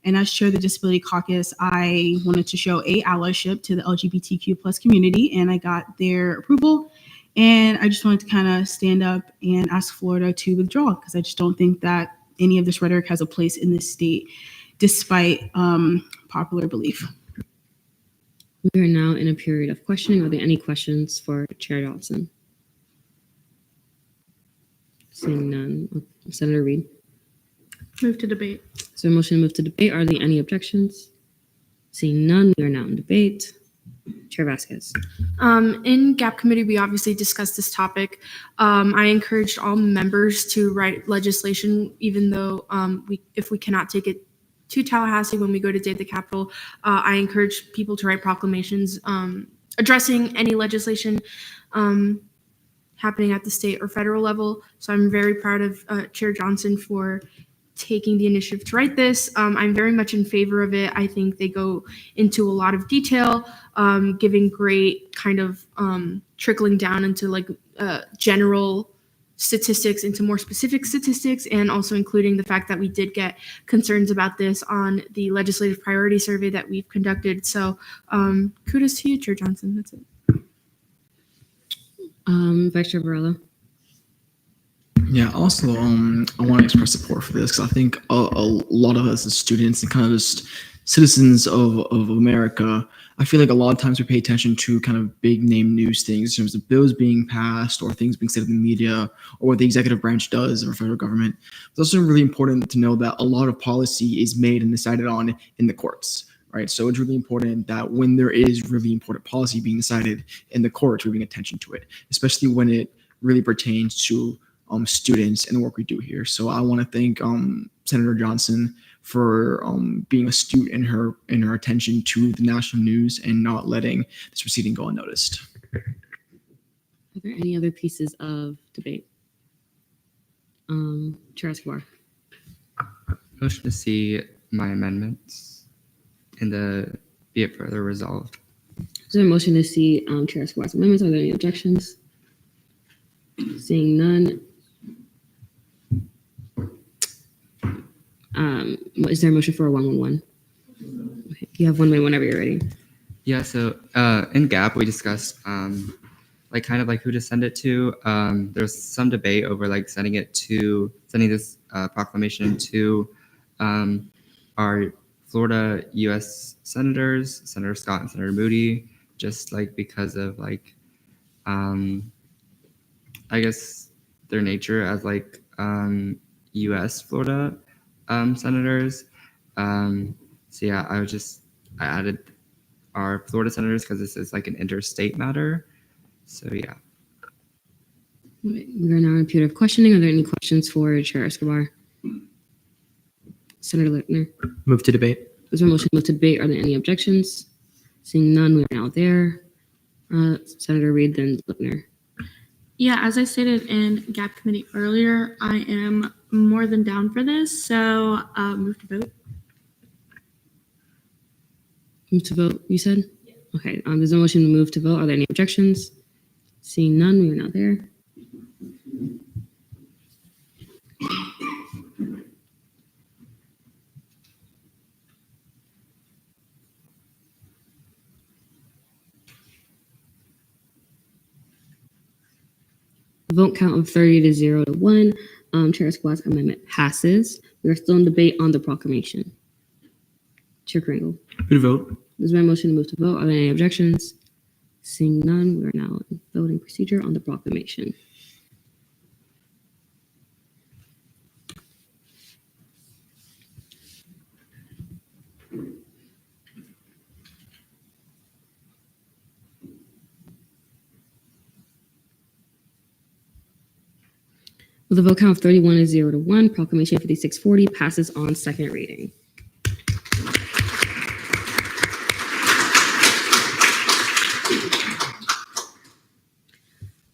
And as chair of the Disability Caucus, I wanted to show allyship to the LGBTQ plus community, and I got their approval. And I just wanted to kind of stand up and ask Florida to withdraw, because I just don't think that any of this rhetoric has a place in this state, despite popular belief. We are now in a period of questioning. Are there any questions for Chair Johnson? Seeing none. Senator Reed. Move to debate. Is there a motion to move to debate? Are there any objections? Seeing none, we are now in debate. Chair Vasquez. In GAP committee, we obviously discussed this topic. I encouraged all members to write legislation, even though if we cannot take it to Tallahassee when we go to Day at the Capitol, I encourage people to write proclamations addressing any legislation happening at the state or federal level. So I'm very proud of Chair Johnson for taking the initiative to write this. I'm very much in favor of it. I think they go into a lot of detail, giving great kind of trickling down into like general statistics into more specific statistics, and also including the fact that we did get concerns about this on the legislative priority survey that we've conducted. So kudos to you, Chair Johnson. That's it. Vice Chair Varela. Yeah, also, I want to express support for this, because I think a lot of us as students and kind of just citizens of America, I feel like a lot of times we pay attention to kind of big name news things in terms of bills being passed or things being said in the media or what the executive branch does or federal government. It's also really important to know that a lot of policy is made and decided on in the courts. Right. So it's really important that when there is really important policy being decided in the courts, we're paying attention to it, especially when it really pertains to students and the work we do here. So I want to thank Senator Johnson for being astute in her attention to the national news and not letting this proceeding go unnoticed. Are there any other pieces of debate? Chair Escobar. Motion to see my amendments and be it further resolved. Is there a motion to see Chair Escobar's amendments? Are there any objections? Seeing none. Is there a motion for a 111? Okay. You have 1 minute whenever you're ready. Yeah, so in GAP, we discussed like kind of like who to send it to. There's some debate over like sending this proclamation to our Florida U.S. senators, Senator Scott and Senator Moody, just like because of like, I guess their nature as like U.S. Florida senators. So yeah, I added our Florida senators because this is like an interstate matter. So yeah. We are now in a period of questioning. Are there any questions for Chair Escobar? Senator Lippner. Move to debate. Is there a motion to move to debate? Are there any objections? Seeing none, we are now there. Senator Reed, then Lippner. Yeah, as I stated in GAP committee earlier, I am more than down for this. So move to vote. Move to vote, you said? Yeah. Okay, there's a motion to move to vote. Are there any objections? Seeing none, we are now there. Vote count of 30 to 0 to 1. Chair Escobar's amendment passes. We are still in debate on the proclamation. Chair Kringle. Move to vote. There's my motion to move to vote. Are there any objections? Seeing none, we are now in voting procedure on the proclamation. With a vote count of 31-0 Proclamation 5640 passes on second reading.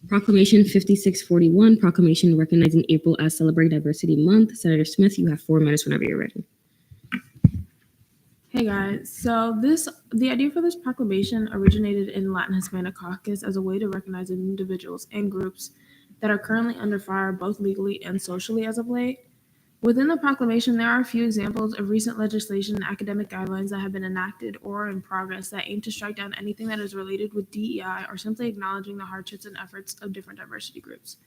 Proclamation 5641, proclamation recognizing April as Celebrate Diversity Month. Senator Smith, you have 4 minutes whenever you're ready. Hey guys, so the idea for this proclamation originated in Latin Hispanic Caucus as a way to recognize individuals and groups that are currently under fire both legally and socially as of late. Within the proclamation, there are a few examples of recent legislation and academic guidelines that have been enacted or in progress that aim to strike down anything that is related with DEI or simply acknowledging the hardships and efforts of different diversity groups.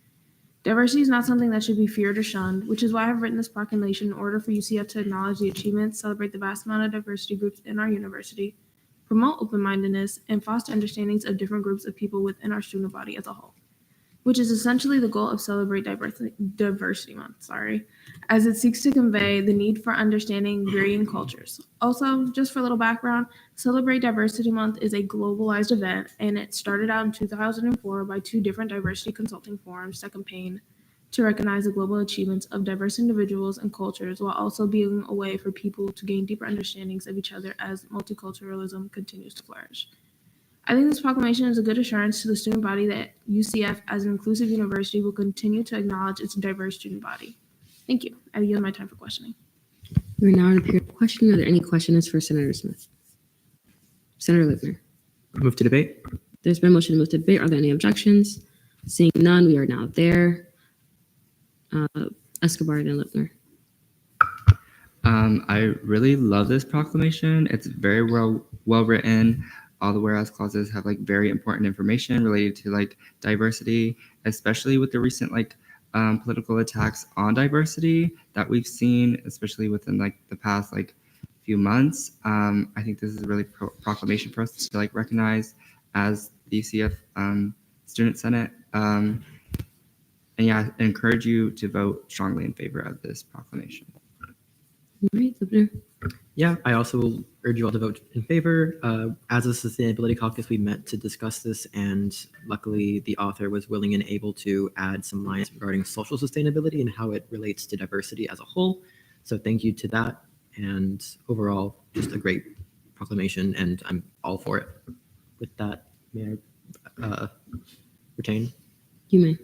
Diversity is not something that should be feared or shunned, which is why I've written this proclamation in order for UCF to acknowledge the achievements, celebrate the vast amount of diversity groups in our university, promote open-mindedness, and foster understandings of different groups of people within our student body as a whole, which is essentially the goal of Celebrate Diversity Month, as it seeks to convey the need for understanding varying cultures. Also, just for a little background, Celebrate Diversity Month is a globalized event, and it started out in 2004 by 2 different diversity consulting forums that campaign to recognize the global achievements of diverse individuals and cultures while also being a way for people to gain deeper understandings of each other as multiculturalism continues to flourish. I think this proclamation is a good assurance to the student body that UCF, as an inclusive university, will continue to acknowledge its diverse student body. Thank you. I yield my time for questioning. We're now in a period of questioning. Are there any questions for Senator Smith? Senator Lipner. Move to debate. There's been a motion to move to debate. Are there any objections? Seeing none, we are now there. Escobar and Lipner. I really love this proclamation. It's very well written. All the whereas clauses have like very important information related to like diversity, especially with the recent political attacks on diversity that we've seen, especially within like the past few months. I think this is a really proclamation for us to like recognize as the UCF Student Senate. And yeah, I encourage you to vote strongly in favor of this proclamation. All right, Lipner. Yeah, I also will urge you all to vote in favor. As a Sustainability Caucus, we met to discuss this, and luckily the author was willing and able to add some lines regarding social sustainability and how it relates to diversity as a whole. So thank you to that, and overall, just a great proclamation, and I'm all for it. With that, may I retain? You may.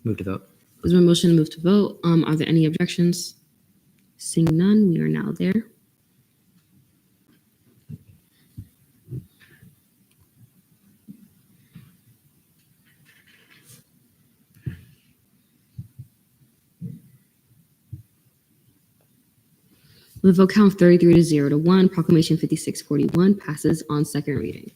Move to vote. There's been a motion to move to vote. Are there any objections? Seeing none, we are now there. With a vote count of 33-0 Proclamation 5641 passes on second reading.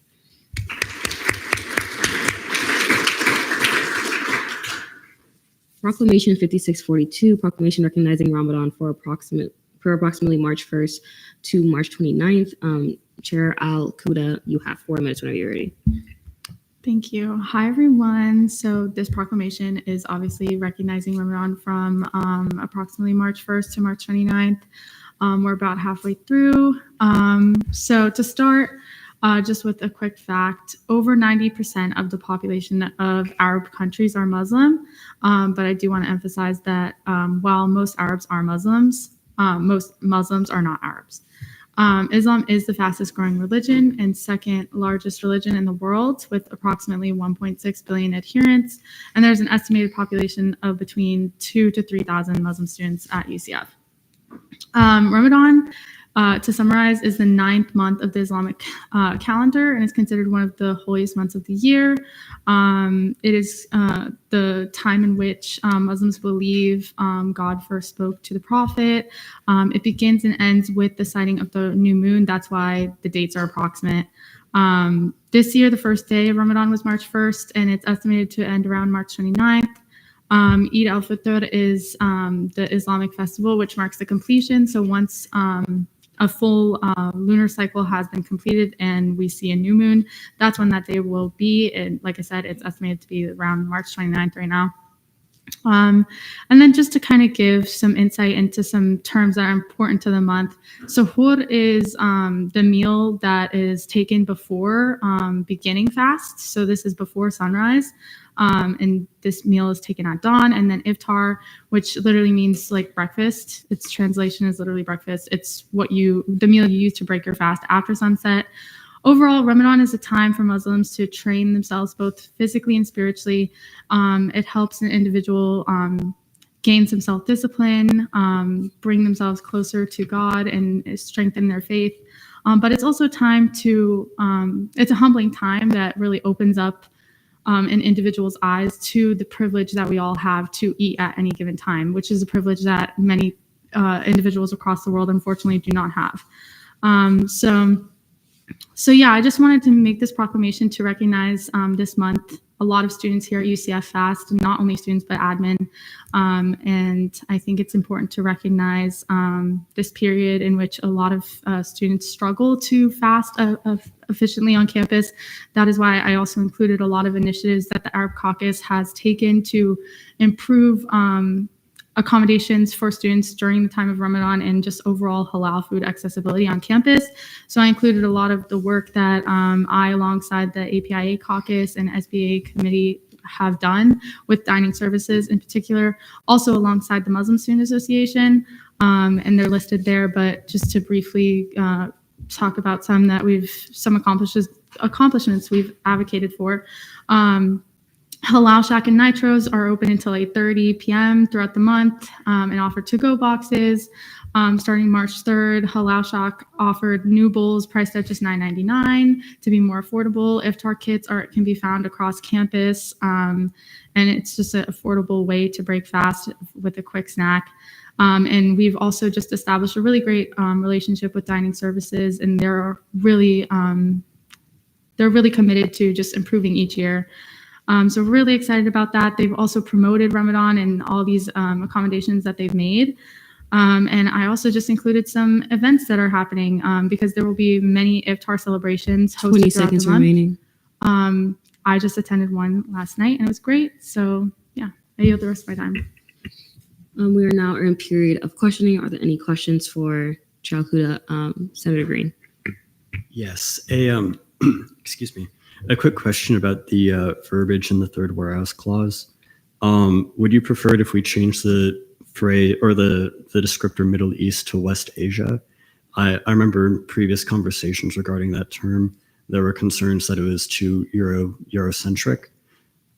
Proclamation 5642, proclamation recognizing Ramadan for approximately March 1st to March 29th. Chair Al-Quda, you have 4 minutes whenever you're ready. Thank you. Hi, everyone. So this proclamation is obviously recognizing Ramadan from approximately March 1st to March 29th. We're about halfway through. So to start, just with a quick fact, over 90% of the population of Arab countries are Muslim. But I do want to emphasize that while most Arabs are Muslims, most Muslims are not Arabs. Islam is the fastest growing religion and second largest religion in the world with approximately 1.6 billion adherents. And there's an estimated population of between 2,000 to 3,000 Muslim students at UCF. Ramadan, to summarize, is the 9th month of the Islamic calendar and is considered one of the holiest months of the year. It is the time in which Muslims believe God first spoke to the Prophet. It begins and ends with the sighting of the new moon. That's why the dates are approximate. This year, the first day of Ramadan was March 1st, and it's estimated to end around March 29th. Eid al-Fitr is the Islamic festival, which marks the completion. So once a full lunar cycle has been completed and we see a new moon, that's when that day will be. And like I said, it's estimated to be around March 29th right now. And then just to kind of give some insight into some terms that are important to the month. Suhoor is the meal that is taken before beginning fast. So this is before sunrise. And this meal is taken at dawn. And then iftar, which literally means like breakfast. Its translation is literally breakfast. It's the meal you use to break your fast after sunset. Overall, Ramadan is a time for Muslims to train themselves both physically and spiritually. It helps an individual gain some self-discipline, bring themselves closer to God and strengthen their faith. But it's also time to, it's a humbling time that really opens up an individual's eyes to the privilege that we all have to eat at any given time, which is a privilege that many individuals across the world unfortunately do not have. So yeah, I just wanted to make this proclamation to recognize this month. A lot of students here at UCF fast, and not only students, but admin. And I think it's important to recognize this period in which a lot of students struggle to fast efficiently on campus. That is why I also included a lot of initiatives that the Arab Caucus has taken to improve accommodations for students during the time of Ramadan and just overall halal food accessibility on campus. So I included a lot of the work that I, alongside the APIA Caucus and SBA committee, have done with dining services in particular, also alongside the Muslim Student Association, and they're listed there. But just to briefly talk about some accomplishments we've advocated for. Halal Shack and Nitros are open until 8:30 p.m. throughout the month and offer to-go boxes. Starting March 3rd, Halal Shack offered new bowls priced at just $9.99 to be more affordable. Iftar kits can be found across campus, and it's just an affordable way to break fast with a quick snack. And we've also just established a really great relationship with dining services, and they're really committed to just improving each year. So we're really excited about that. They've also promoted Ramadan and all these accommodations that they've made. And I also just included some events that are happening because there will be many iftar celebrations hosted 20 throughout seconds the month. remaining. I just attended one last night and it was great. So yeah, I yield the rest of my time. We are now in a period of questioning. Are there any questions for Chair Al-Huda, Senator Green? Yes, excuse me. A quick question about the verbiage in the third whereas clause. Would you prefer it if we change the phrase or the descriptor Middle East to West Asia? I remember in previous conversations regarding that term, there were concerns that it was too Eurocentric.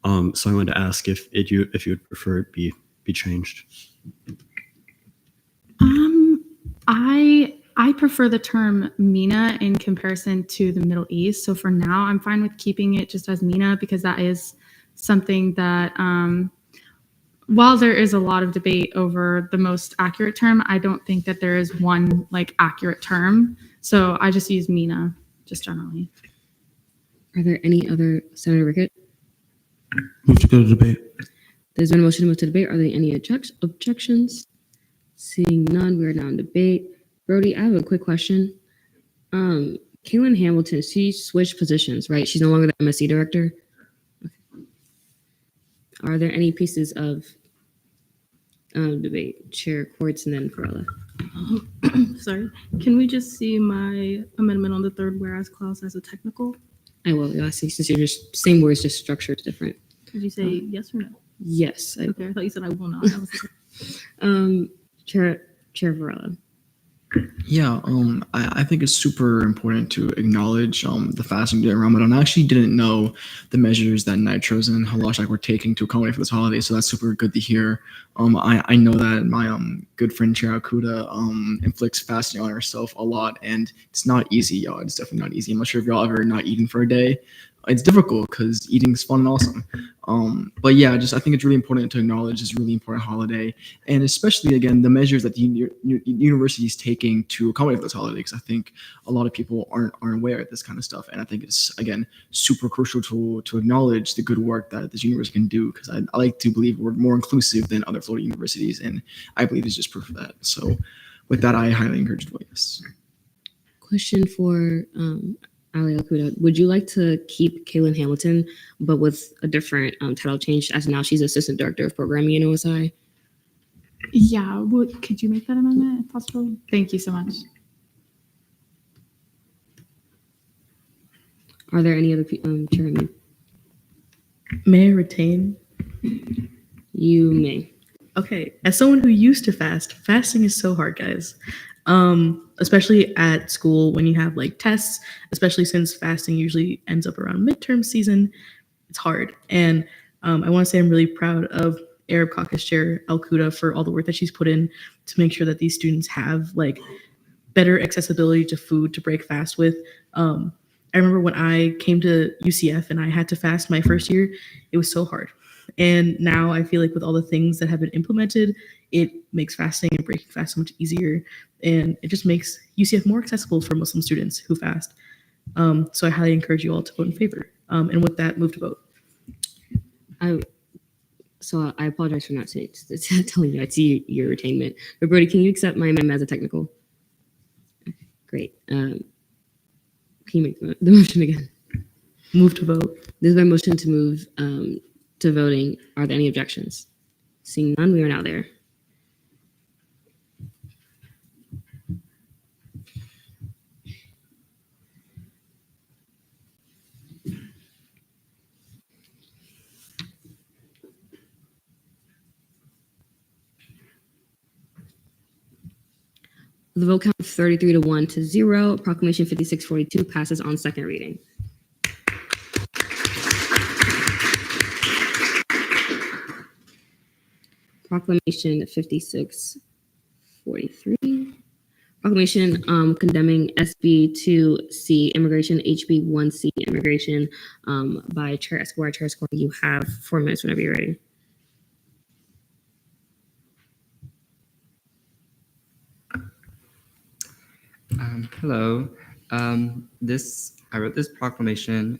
So I wanted to ask if you would prefer it be changed. I prefer the term MENA in comparison to the Middle East. So for now, I'm fine with keeping it just as MENA because that is something that, while there is a lot of debate over the most accurate term, I don't think that there is one accurate term. So I just use MENA just generally. Are there any other, Senator Rickett? Move to go to debate. There's been a motion to move to debate. Are there any objections? Seeing none, we are now in debate. Brody, I have a quick question. Kaylin Hamilton, she switched positions, right? She's no longer the MSC director. Okay. Are there any pieces of debate? Chair Quartz and then Corella. Sorry, can we just see my amendment on the third whereas clause as a technical? I will. I see. Since you're just same words, just structured different. Did you say yes or no? Yes. Okay, I thought you said I will not. I was Chair Varela. Yeah, I think it's super important to acknowledge the fasting during Ramadan. I actually didn't know the measures that Nitros and Halal Shack were taking to accommodate for this holiday, so that's super good to hear. I know that my good friend Chair Akuda inflicts fasting on herself a lot, and it's not easy, y'all. It's definitely not easy. I'm not sure if y'all ever not eaten for a day. It's difficult because eating is fun and awesome. But yeah, I think it's really important to acknowledge this really important holiday, and especially again the measures that the university is taking to accommodate for this holiday. Because I think a lot of people aren't aware of this kind of stuff, and I think it's again super crucial to acknowledge the good work that this university can do. Because I like to believe we're more inclusive than other Florida universities, and I believe it's just proof of that. So, with that, I highly encourage to vote yes. Question for Ali Alcuda. Would you like to keep Kaylin Hamilton, but with a different title change, as now she's Assistant Director of Programming in OSI? Yeah, could you make that amendment if possible? Thank you so much. Are there any other people? Chairman? May I retain? You may. Okay. As someone who used to fast, fasting is so hard, guys. Especially at school when you have like tests, especially since fasting usually ends up around midterm season. It's hard. And I want to say I'm really proud of Arab Caucus Chair Alcuda for all the work that she's put in to make sure that these students have like better accessibility to food to break fast with. I remember when I came to UCF and I had to fast my first year, it was so hard. And now I feel like with all the things that have been implemented, it makes fasting and breaking fast so much easier. And it just makes UCF more accessible for Muslim students who fast. So I highly encourage you all to vote in favor. And with that, move to vote. So I apologize for not telling you. I see your retainment. But Brody, can you accept my amendment as a technical? Okay, great. Can you make the motion again? Move to vote. This is my motion to move to voting. Are there any objections? Seeing none, we are now there. The vote count of 33 to 1 to 0. Proclamation 5642 passes on second reading. Proclamation 5643. Proclamation condemning SB 2C immigration, HB 1C immigration by Chair Escobar. Chair Escobar, you have 4 minutes whenever you're ready. Hello. I wrote this proclamation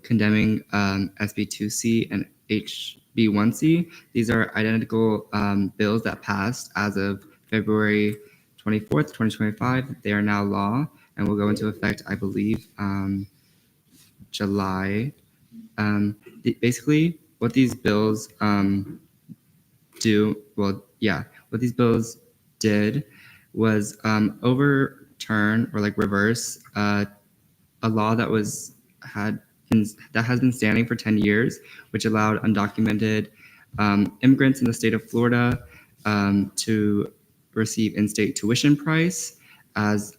condemning SB2C and HB1C. These are identical bills that passed as of February 24th, 2025. They are now law and will go into effect, I believe, July. Basically, what these bills what these bills did was overturn or like reverse a law that has been standing for 10 years, which allowed undocumented immigrants in the state of Florida to receive in-state tuition price as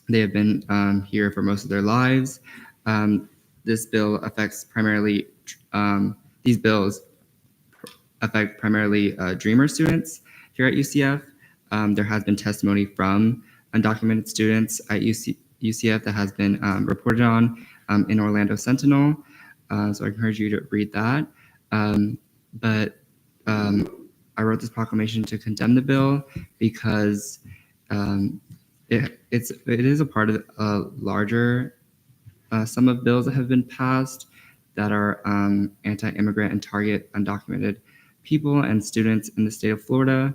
they have been here for most of their lives. This bill affects primarily these bills affect primarily Dreamer students here at UCF. There has been testimony from undocumented students at UCF that has been reported on in Orlando Sentinel. So I encourage you to read that. But I wrote this proclamation to condemn the bill because it is a part of a larger sum of bills that have been passed that are anti-immigrant and target undocumented people and students in the state of Florida.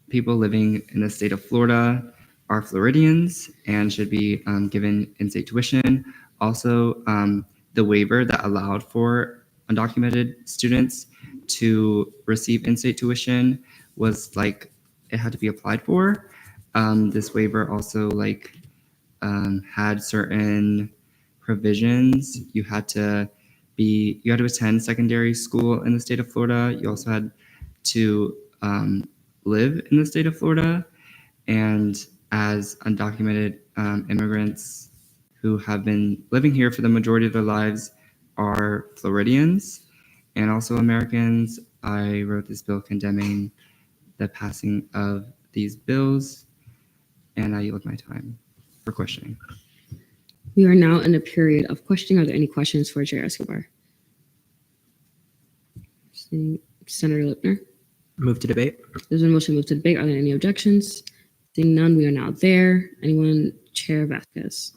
People living in the state of Florida are Floridians and should be given in-state tuition. Also, the waiver that allowed for undocumented students to receive in-state tuition was like, it had to be applied for. This waiver also had certain provisions. You had to attend secondary school in the state of Florida. You also had to live in the state of Florida. And as undocumented immigrants who have been living here for the majority of their lives are Floridians and also Americans, I wrote this bill condemning the passing of these bills, and I yield my time for questioning. We are now in a period of questioning. Are there any questions for Chair Escobar? Senator Lipner? Move to debate. There's been a motion to move to debate. Are there any objections? Seeing none, we are now there. Anyone? Chair Vasquez.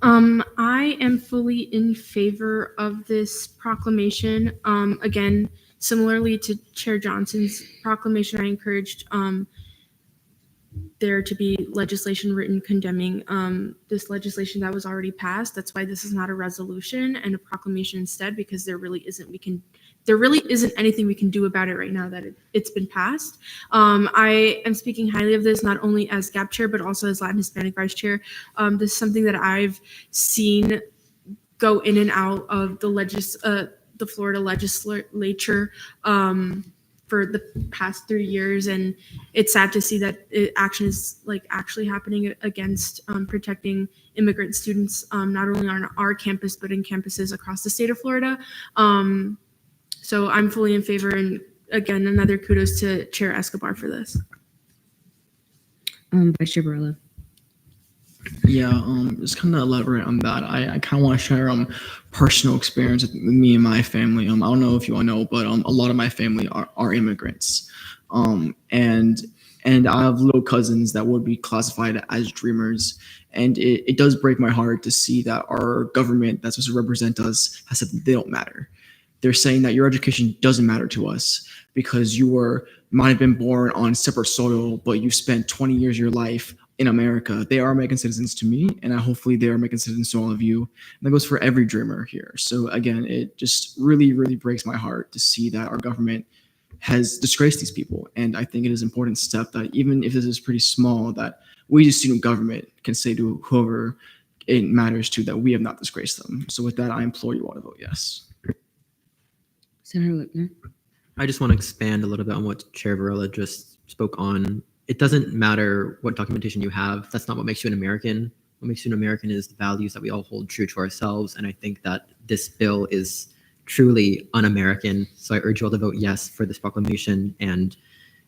I am fully in favor of this proclamation. Again, Similarly to Chair Johnson's proclamation, I encouraged there to be legislation written condemning this legislation that was already passed. That's why this is not a resolution and a proclamation instead, because there really isn't anything we can do about it right now that it's been passed. I am speaking highly of this not only as GAP chair but also as Latin Hispanic vice chair. This is something that I've seen go in and out of the Florida legislature for the past 3 years, and it's sad to see that action is like actually happening against protecting immigrant students, not only on our campus but in campuses across the state of Florida. So I'm fully in favor, and again, another kudos to Chair Escobar for this. Vice Chair Barela. Yeah, just kind of elaborate on that. I kind of want to share personal experience with me and my family. I don't know if you all know, but a lot of my family are immigrants, and I have little cousins that would be classified as dreamers, and it does break my heart to see that our government that's supposed to represent us has said they don't matter. They're saying that your education doesn't matter to us because you might have been born on separate soil, but you spent 20 years of your life in America. They are American citizens to me, and hopefully they are American citizens to all of you. And that goes for every dreamer here. So again, it just really, really breaks my heart to see that our government has disgraced these people. And I think it is an important step that even if this is pretty small, that we as student government can say to whoever it matters to that we have not disgraced them. So with that, I implore you all to vote yes. Senator Lipner. I just want to expand a little bit on what Chair Varela just spoke on. It doesn't matter what documentation you have. That's not what makes you an American. What makes you an American is the values that we all hold true to ourselves. And I think that this bill is truly un-American. So I urge you all to vote yes for this proclamation and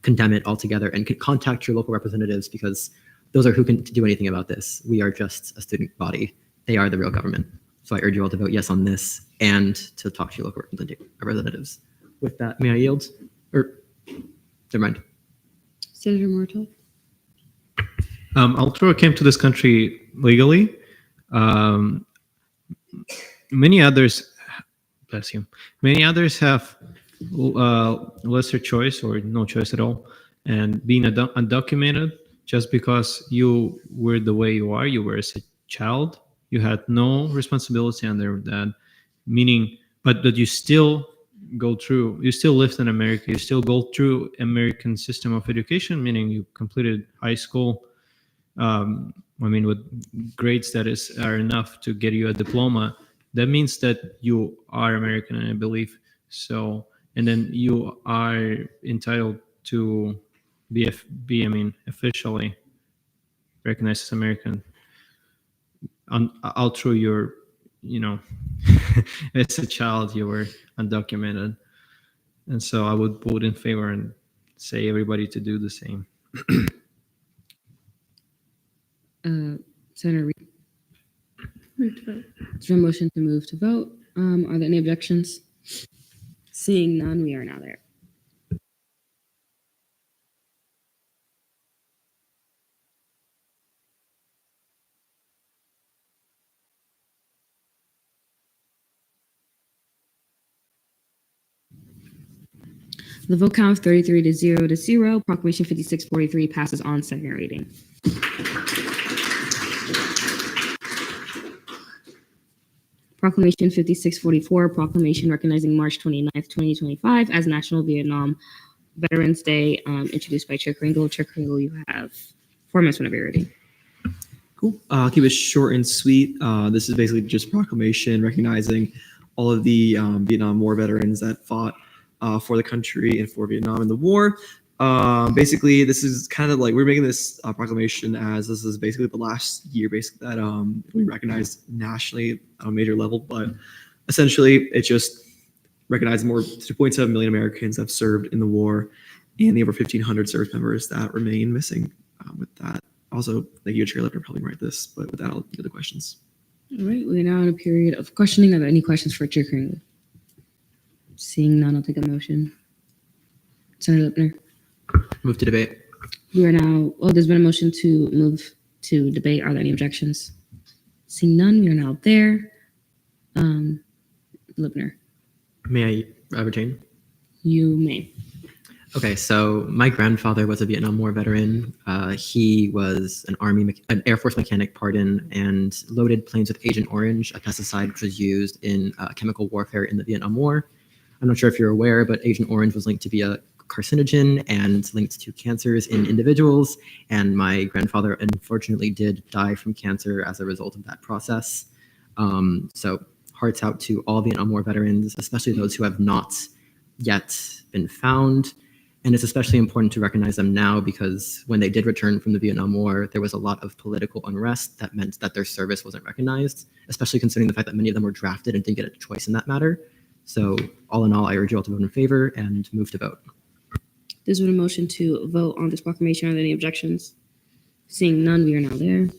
condemn it altogether, and contact your local representatives, because those are who can do anything about this. We are just a student body. They are the real government. So I urge you all to vote yes on this and to talk to your local representatives. With that, may I yield? Or, never mind. Senator Mortal. Altruo came to this country legally. Many others, bless you, many others have lesser choice or no choice at all. And being undocumented, just because you were the way you are, you were as a child, you had no responsibility under that, meaning, but that you still you still lived in America, you still go through American system of education, meaning you completed high school, with grades that are enough to get you a diploma. That means that you are American, I believe. So, and then you are entitled to be officially recognized as American. All through your, as a child, you were undocumented. And so I would vote in favor and say everybody to do the same. Senator Reed. Is there a motion to move to vote? Are there any objections? Seeing none, we are now there. The vote count of 33 to 0. Proclamation 5643 passes on second reading. Proclamation 5644, proclamation recognizing March 29th, 2025 as National Vietnam Veterans Day, introduced by Chair Kringle. Chair Kringle, you have 4 minutes whenever you're ready. Cool. I'll keep it short and sweet. This is basically just a proclamation recognizing all of the Vietnam War veterans that fought for the country and for Vietnam in the war. Basically, this is kind of like we're making this proclamation as this is basically the last year that we recognize nationally on a major level. But essentially, it just recognizes more 2.7 million Americans that have served in the war and the over 1,500 service members that remain missing. With that, also, thank you, Chair Lipner, for helping write this. But with that, I'll do the questions. All right, we're now in a period of questioning. Are there any questions for Chair Kringle? Seeing none, I'll take a motion. Senator Lipner. Move to debate. We are now, there's been a motion to move to debate. Are there any objections? Seeing none, we are now there. Lipner. May I retain? You may. Okay, so my grandfather was a Vietnam War veteran. He was an Air Force mechanic, and loaded planes with Agent Orange, a pesticide which was used in chemical warfare in the Vietnam War. I'm not sure if you're aware, but Agent Orange was linked to be a carcinogen and linked to cancers in individuals. And my grandfather unfortunately did die from cancer as a result of that process. So hearts out to all Vietnam War veterans, especially those who have not yet been found. And it's especially important to recognize them now because when they did return from the Vietnam War, there was a lot of political unrest that meant that their service wasn't recognized, especially considering the fact that many of them were drafted and didn't get a choice in that matter. So all in all, I urge you all to vote in favor and move to vote. There's been a motion to vote on this proclamation. Are there any objections? Seeing none, we are now there.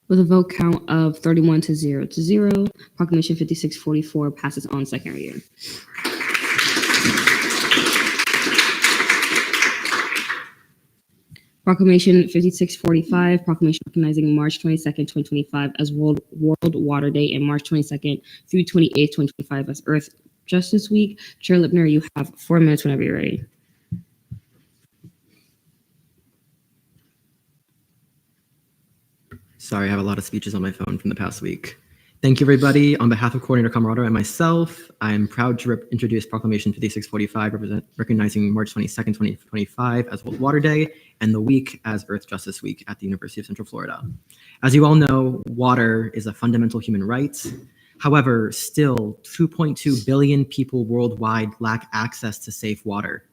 With a vote count of 31 to 0 to 0, Proclamation 5644 passes on second reading. Proclamation 5645, proclamation recognizing March 22nd, 2025 as World Water Day and March 22nd through 28th, 2025 as Earth Justice Week. Chair Lipner, you have 4 minutes whenever you're ready. Sorry, I have a lot of speeches on my phone from the past week. Thank you, everybody. On behalf of Coordinator Camarado and myself, I am proud to introduce Proclamation 5645, recognizing March 22nd, 2025 as World Water Day and the week as Earth Justice Week at the University of Central Florida. As you all know, water is a fundamental human right. However, still 2.2 billion people worldwide lack access to safe water.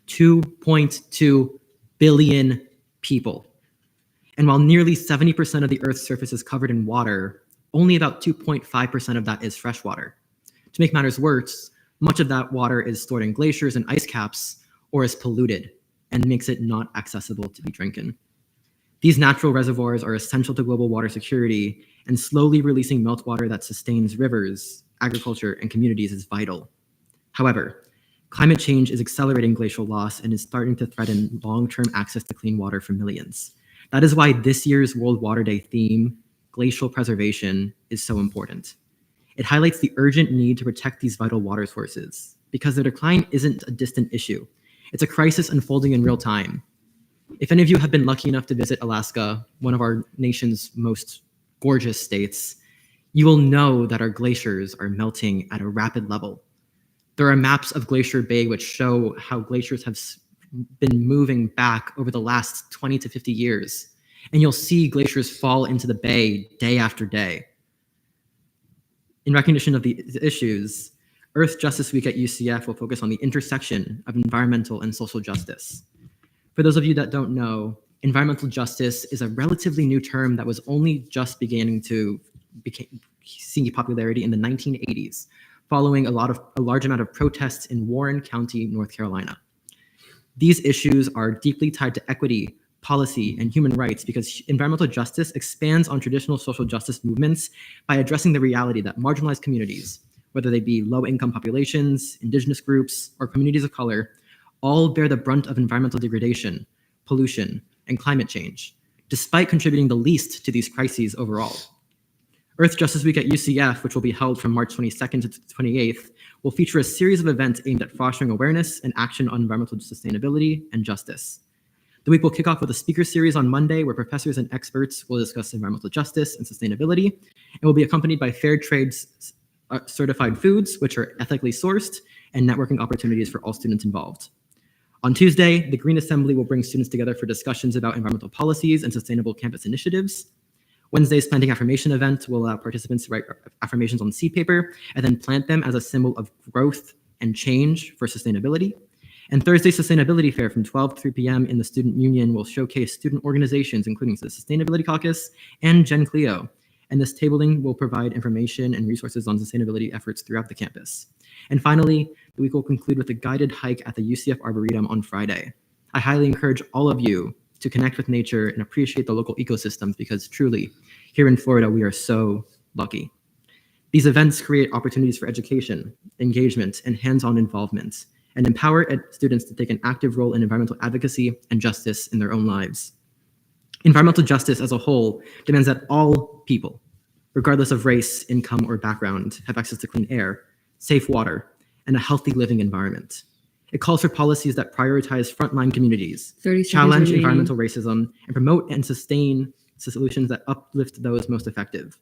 2.2 billion people. And while nearly 70% of the Earth's surface is covered in water, only about 2.5% of that is fresh water. To make matters worse, much of that water is stored in glaciers and ice caps or is polluted and makes it not accessible to be drinking. These natural reservoirs are essential to global water security, and slowly releasing meltwater that sustains rivers, agriculture, and communities is vital. However, climate change is accelerating glacial loss and is starting to threaten long-term access to clean water for millions. That is why this year's World Water Day theme, glacial preservation, is so important. It highlights the urgent need to protect these vital water sources because their decline isn't a distant issue. It's a crisis unfolding in real time. If any of you have been lucky enough to visit Alaska, one of our nation's most gorgeous states, you will know that our glaciers are melting at a rapid level. There are maps of Glacier Bay which show how glaciers have been moving back over the last 20 to 50 years, and you'll see glaciers fall into the bay day after day. In recognition of these issues, Earth Justice Week at UCF will focus on the intersection of environmental and social justice. For those of you that don't know, environmental justice is a relatively new term that was only just beginning to see popularity in the 1980s, following a large amount of protests in Warren County, North Carolina. These issues are deeply tied to equity, policy, and human rights because environmental justice expands on traditional social justice movements by addressing the reality that marginalized communities, whether they be low-income populations, indigenous groups, or communities of color, all bear the brunt of environmental degradation, pollution, and climate change, despite contributing the least to these crises overall. Earth Justice Week at UCF, which will be held from March 22nd to 28th, will feature a series of events aimed at fostering awareness and action on environmental sustainability and justice. The week will kick off with a speaker series on Monday where professors and experts will discuss environmental justice and sustainability, and will be accompanied by fair trade certified foods, which are ethically sourced, and networking opportunities for all students involved. On Tuesday, the Green Assembly will bring students together for discussions about environmental policies and sustainable campus initiatives. Wednesday's planting affirmation event will allow participants to write affirmations on seed paper and then plant them as a symbol of growth and change for sustainability. And Thursday's Sustainability Fair from 12 to 3 p.m. in the Student Union will showcase student organizations, including the Sustainability Caucus and Gen Clio. And this tabling will provide information and resources on sustainability efforts throughout the campus. And finally, the week will conclude with a guided hike at the UCF Arboretum on Friday. I highly encourage all of you to connect with nature and appreciate the local ecosystems because truly, here in Florida, we are so lucky. These events create opportunities for education, engagement, and hands-on involvement, and empower students to take an active role in environmental advocacy and justice in their own lives. Environmental justice as a whole demands that all people, regardless of race, income, or background, have access to clean air, safe water, and a healthy living environment. It calls for policies that prioritize frontline communities, 30 seconds challenge remaining. environmental racism, and promote and sustain solutions that uplift those most effective.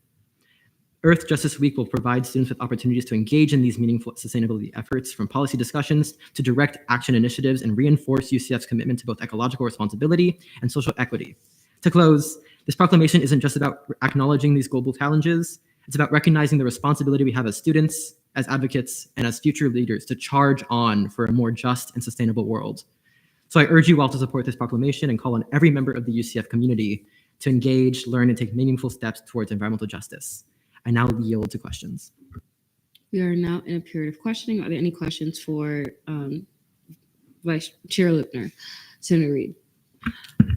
Earth Justice Week will provide students with opportunities to engage in these meaningful sustainability efforts, from policy discussions to direct action initiatives, and reinforce UCF's commitment to both ecological responsibility and social equity. To close, this proclamation isn't just about acknowledging these global challenges, it's about recognizing the responsibility we have as students, as advocates, and as future leaders to charge on for a more just and sustainable world. So I urge you all to support this proclamation and call on every member of the UCF community to engage, learn, and take meaningful steps towards environmental justice. I now yield to questions. We are now in a period of questioning. Are there any questions for Vice Chair Lipner? Senator Reed.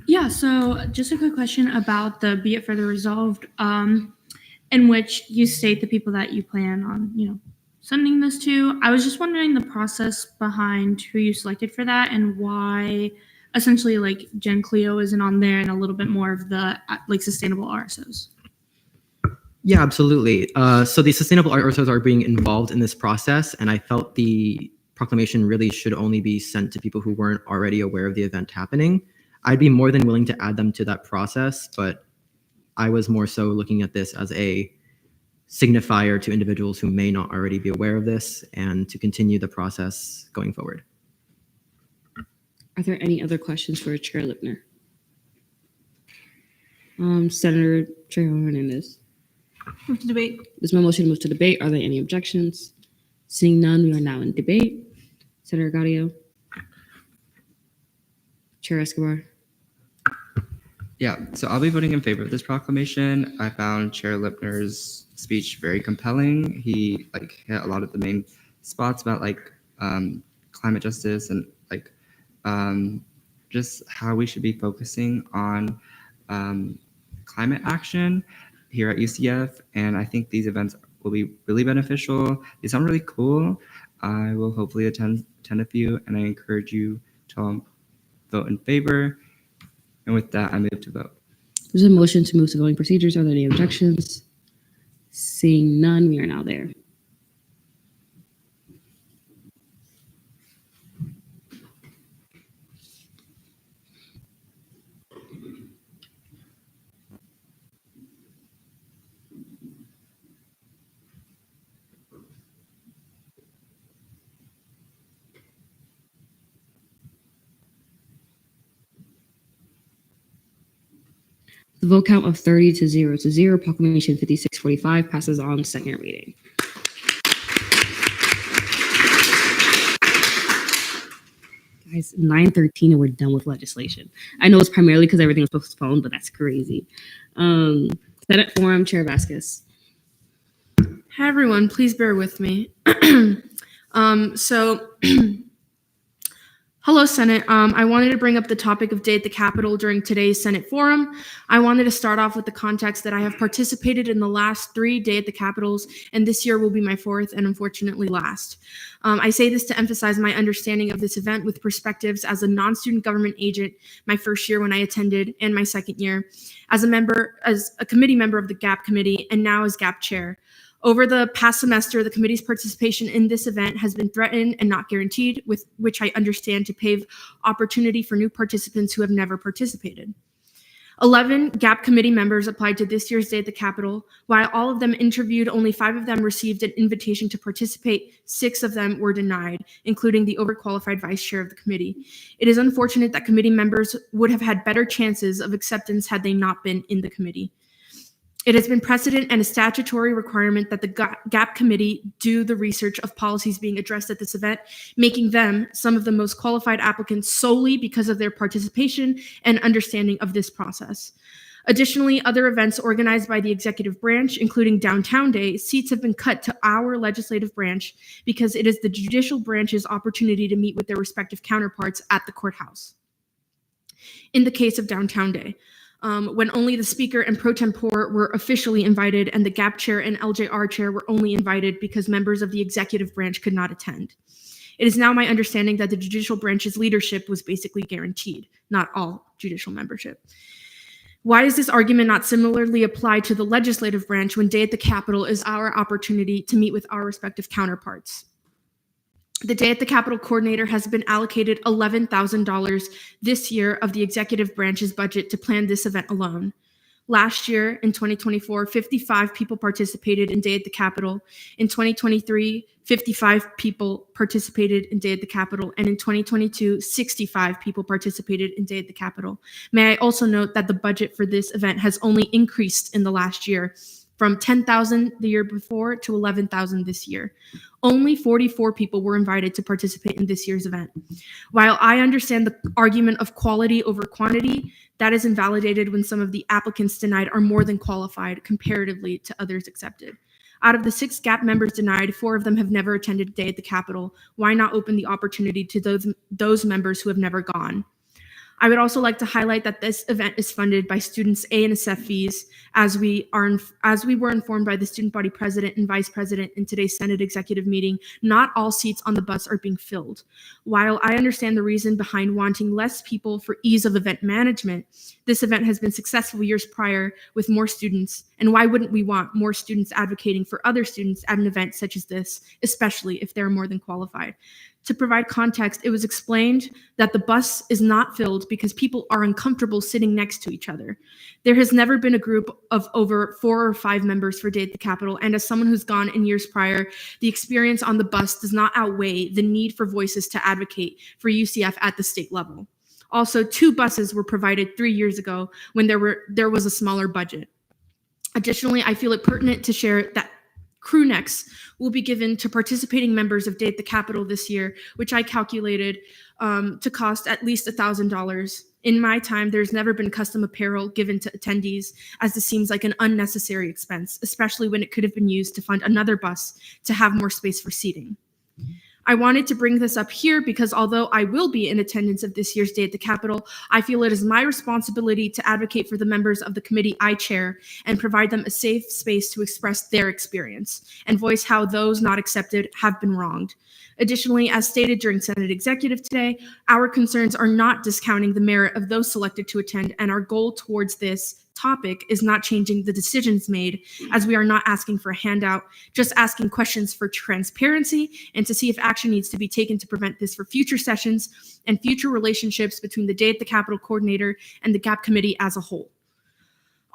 Yeah, so just a quick question about the be it further resolved, in which you state the people that you plan on, sending this to. I was just wondering the process behind who you selected for that and why essentially like Jen Cleo isn't on there and a little bit more of the sustainable RSOs. Yeah, absolutely. So the sustainable RSOs are being involved in this process, and I felt the proclamation really should only be sent to people who weren't already aware of the event happening. I'd be more than willing to add them to that process, but I was more so looking at this as a signifier to individuals who may not already be aware of this and to continue the process going forward. Are there any other questions for Chair Lipner? Senator Trejo Hernandez. Move to debate. There's no motion to move to debate. Are there any objections? Seeing none, we are now in debate. Senator Gaudio. Chair Escobar. Yeah, so I'll be voting in favor of this proclamation. I found Chair Lipner's speech very compelling. He hit a lot of the main spots about climate justice and just how we should be focusing on climate action here at UCF. And I think these events will be really beneficial. They sound really cool. I will hopefully attend a few, and I encourage you to vote in favor. And with that, I move to vote. There's a motion to move to voting procedures. Are there any objections? Seeing none, we are now there. The vote count of 30 to 0 to 0, Proclamation 5645 passes on second reading. Guys, 9:13 and we're done with legislation. I know it's primarily because everything was postponed, but that's crazy. Senate Forum, Chair Vasquez. Hi, everyone. Please bear with me. Hello, Senate. I wanted to bring up the topic of Day at the Capitol during today's Senate Forum. I wanted to start off with the context that I have participated in the last 3 Day at the Capitols, and this year will be my 4th and unfortunately last. I say this to emphasize my understanding of this event with perspectives as a non-student government agent my first year when I attended and my second year, as a committee member of the GAP committee, and now as GAP chair. Over the past semester, the committee's participation in this event has been threatened and not guaranteed, with which I understand to pave opportunity for new participants who have never participated. 11 GAP committee members applied to this year's Day at the Capitol. While all of them interviewed, only 5 of them received an invitation to participate. 6 of them were denied, including the overqualified vice chair of the committee. It is unfortunate that committee members would have had better chances of acceptance had they not been in the committee. It has been precedent and a statutory requirement that the GAP committee do the research of policies being addressed at this event, making them some of the most qualified applicants solely because of their participation and understanding of this process. Additionally, other events organized by the executive branch, including Downtown Day, seats have been cut to our legislative branch because it is the judicial branch's opportunity to meet with their respective counterparts at the courthouse. In the case of Downtown Day, when only the speaker and pro tempore were officially invited, and the GAP chair and LJR chair were only invited because members of the executive branch could not attend. It is now my understanding that the judicial branch's leadership was basically guaranteed, not all judicial membership. Why does this argument not similarly apply to the legislative branch when Day at the Capitol is our opportunity to meet with our respective counterparts? The Day at the Capitol coordinator has been allocated $11,000 this year of the executive branch's budget to plan this event alone. Last year, in 2024, 55 people participated in Day at the Capitol. In 2023, 55 people participated in Day at the Capitol. And in 2022, 65 people participated in Day at the Capitol. May I also note that the budget for this event has only increased in the last year, from $10,000 the year before to $11,000 this year. Only 44 people were invited to participate in this year's event. While I understand the argument of quality over quantity, that is invalidated when some of the applicants denied are more than qualified comparatively to others accepted. Out of the 6 GAP members denied, 4 of them have never attended Day at the Capitol. Why not open the opportunity to those members who have never gone? I would also like to highlight that this event is funded by students' A&SF fees, as we were informed by the student body president and vice president in today's Senate executive meeting. Not all seats on the bus are being filled. While I understand the reason behind wanting less people for ease of event management, this event has been successful years prior with more students, and why wouldn't we want more students advocating for other students at an event such as this, especially if they're more than qualified? To provide context, it was explained that the bus is not filled because people are uncomfortable sitting next to each other. There has never been a group of over 4 or 5 members for Day at the Capitol, and as someone who's gone in years prior, the experience on the bus does not outweigh the need for voices to advocate for UCF at the state level. Also, 2 buses were provided 3 years ago when there was a smaller budget. Additionally, I feel it pertinent to share that crew necks will be given to participating members of Day at the Capitol this year, which I calculated to cost at least $1,000. In my time, there's never been custom apparel given to attendees, as this seems like an unnecessary expense, especially when it could have been used to fund another bus to have more space for seating. I wanted to bring this up here because although I will be in attendance of this year's Day at the Capitol, I feel it is my responsibility to advocate for the members of the committee I chair and provide them a safe space to express their experience and voice how those not accepted have been wronged. Additionally, as stated during Senate Executive today, our concerns are not discounting the merit of those selected to attend, and our goal towards this topic is not changing the decisions made, as we are not asking for a handout, just asking questions for transparency and to see if action needs to be taken to prevent this for future sessions and future relationships between the Day at the Capitol coordinator and the GAP committee as a whole.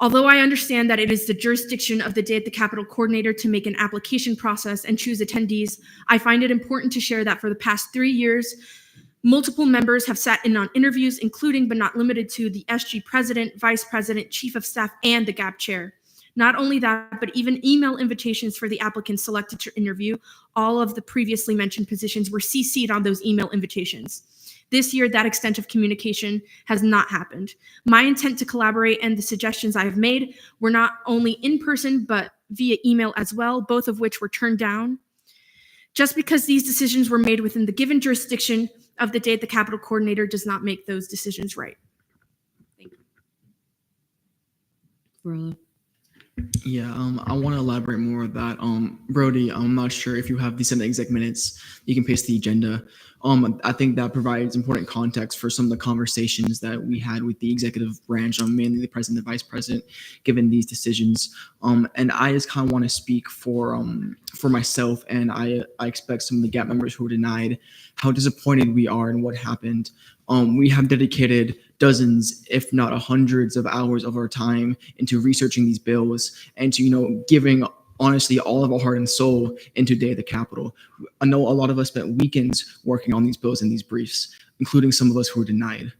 Although I understand that it is the jurisdiction of the Day at the Capitol coordinator to make an application process and choose attendees, I find it important to share that for the past 3 years, multiple members have sat in on interviews, including but not limited to the SG president, vice president, chief of staff, and the GAP chair. Not only that, but even email invitations for the applicants selected to interview. All of the previously mentioned positions were CC'd on those email invitations. This year, that extent of communication has not happened. My intent to collaborate and the suggestions I have made were not only in person, but via email as well, both of which were turned down. Just because these decisions were made within the given jurisdiction of the Day at the Capitol coordinator does not make those decisions right. Thank you. Varela. Yeah, I want to elaborate more on that. Brody, I'm not sure if you have the Senate exec minutes. You can paste the agenda. I think that provides important context for some of the conversations that we had with the executive branch, mainly the president and vice president, given these decisions. And I just kind of want to speak for myself, and I expect some of the GAP members who were denied, how disappointed we are in what happened. We have dedicated dozens, if not hundreds of hours of our time into researching these bills and to, giving honestly all of our heart and soul into Day at the Capitol. I know a lot of us spent weekends working on these bills and these briefs, including some of us who were denied.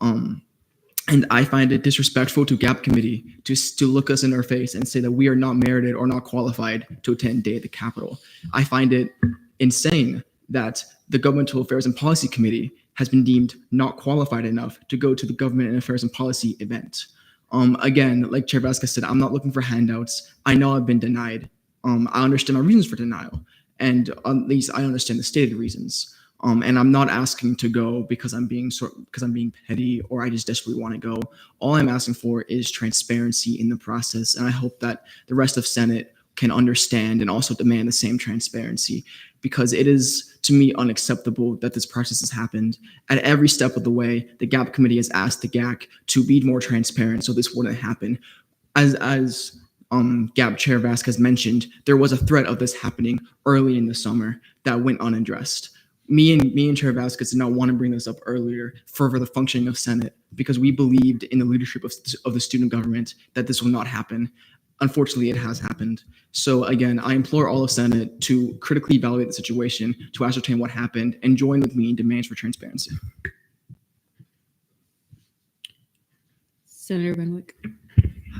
And I find it disrespectful to GAP committee to look us in our face and say that we are not merited or not qualified to attend Day at the Capitol. I find it insane that the Governmental Affairs and Policy Committee has been deemed not qualified enough to go to the Government and Affairs and Policy event. Again, like Chair Vasquez said, I'm not looking for handouts. I know I've been denied. I understand my reasons for denial, and at least I understand the stated reasons. And I'm not asking to go because I'm being petty or I just desperately want to go. All I'm asking for is transparency in the process, and I hope that the rest of Senate can understand and also demand the same transparency, because it is, to me, unacceptable that this process has happened. At every step of the way, the GAP committee has asked the GAC to be more transparent so this wouldn't happen. As GAP Chair Vasquez mentioned, there was a threat of this happening early in the summer that went unaddressed. Me and Chair Vasquez did not want to bring this up earlier for the functioning of Senate, because we believed in the leadership of the student government that this will not happen. Unfortunately, it has happened. So again, I implore all of Senate to critically evaluate the situation, to ascertain what happened, and join with me in demands for transparency. Senator Renwick.